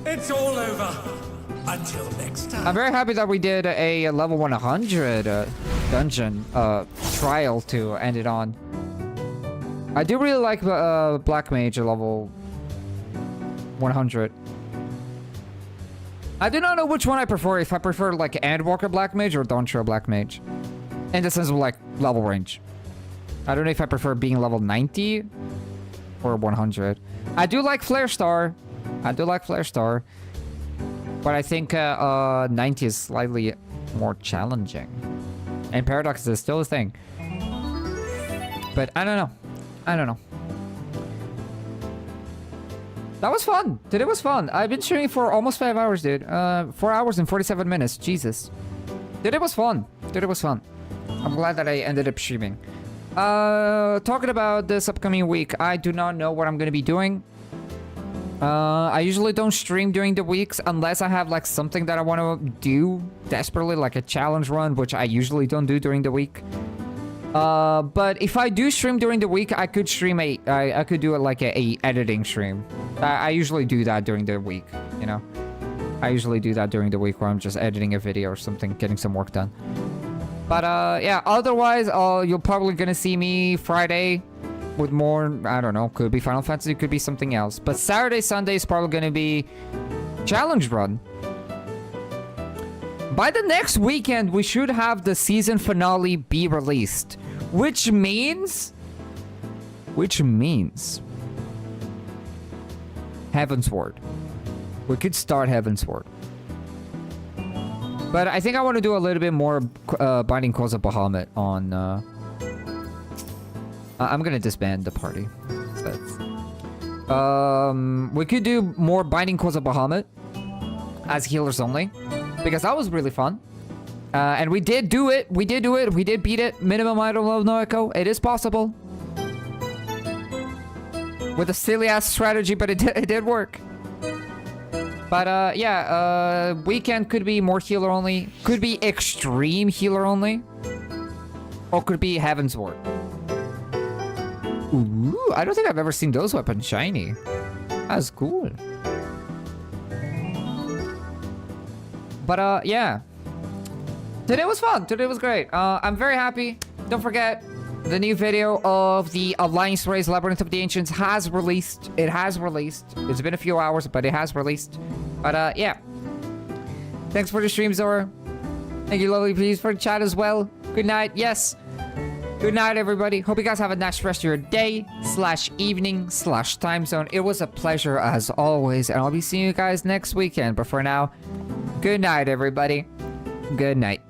It's all over. Until next time. I'm very happy that we did a level 100 dungeon trial to end it on. I do really like Black Mage at level 100. I do not know which one I prefer. If I prefer like Endwalker Black Mage or Dawntrail Black Mage. In the sense of like level range. I don't know if I prefer being level 90 or 100. I do like Flare Star. I do like Flare Star. But I think 90 is slightly more challenging. And Paradox is still a thing. But I don't know. I don't know. That was fun. Today was fun. I've been streaming for almost 5 hours, dude. 4 hours and 47 minutes. Jesus. Today was fun. Today was fun. I'm glad that I ended up streaming. Talking about this upcoming week, I do not know what I'm going to be doing. I usually don't stream during the weeks unless I have like something that I want to do desperately, like a challenge run, which I usually don't do during the week. But if I do stream during the week, I could stream I could do it like a editing stream. I usually do that during the week, you know. I usually do that during the week where I'm just editing a video or something, getting some work done. But yeah, otherwise, you're probably gonna see me Friday with more, I don't know, could be Final Fantasy, could be something else. But Saturday, Sunday is probably gonna be challenge run. By the next weekend, we should have the season finale be released. Which means Heavensward. We could start Heavensward. But I think I want to do a little bit more Binding Calls of Bahamut on... I'm gonna disband the party. We could do more Binding Calls of Bahamut as healers only. Because that was really fun. And we did do it. We did do it. We did beat it. Minimum item level no echo. It is possible. With a silly ass strategy, but it did work. But yeah, weekend could be more healer only. Could be extreme healer only. Or could be Heavensward. Ooh, I don't think I've ever seen those weapons shiny. That's cool. But yeah. Today was fun. Today was great. I'm very happy. Don't forget, the new video of the Alliance Race Labyrinth of the Ancients has released. It has released. It's been a few hours, but it has released. But yeah. Thanks for the stream, Zora. Thank you, lovely please, for the chat as well. Good night. Yes. Good night, everybody. Hope you guys have a nice rest of your day / evening / time zone. It was a pleasure as always, and I'll be seeing you guys next weekend. But for now, good night, everybody. Good night.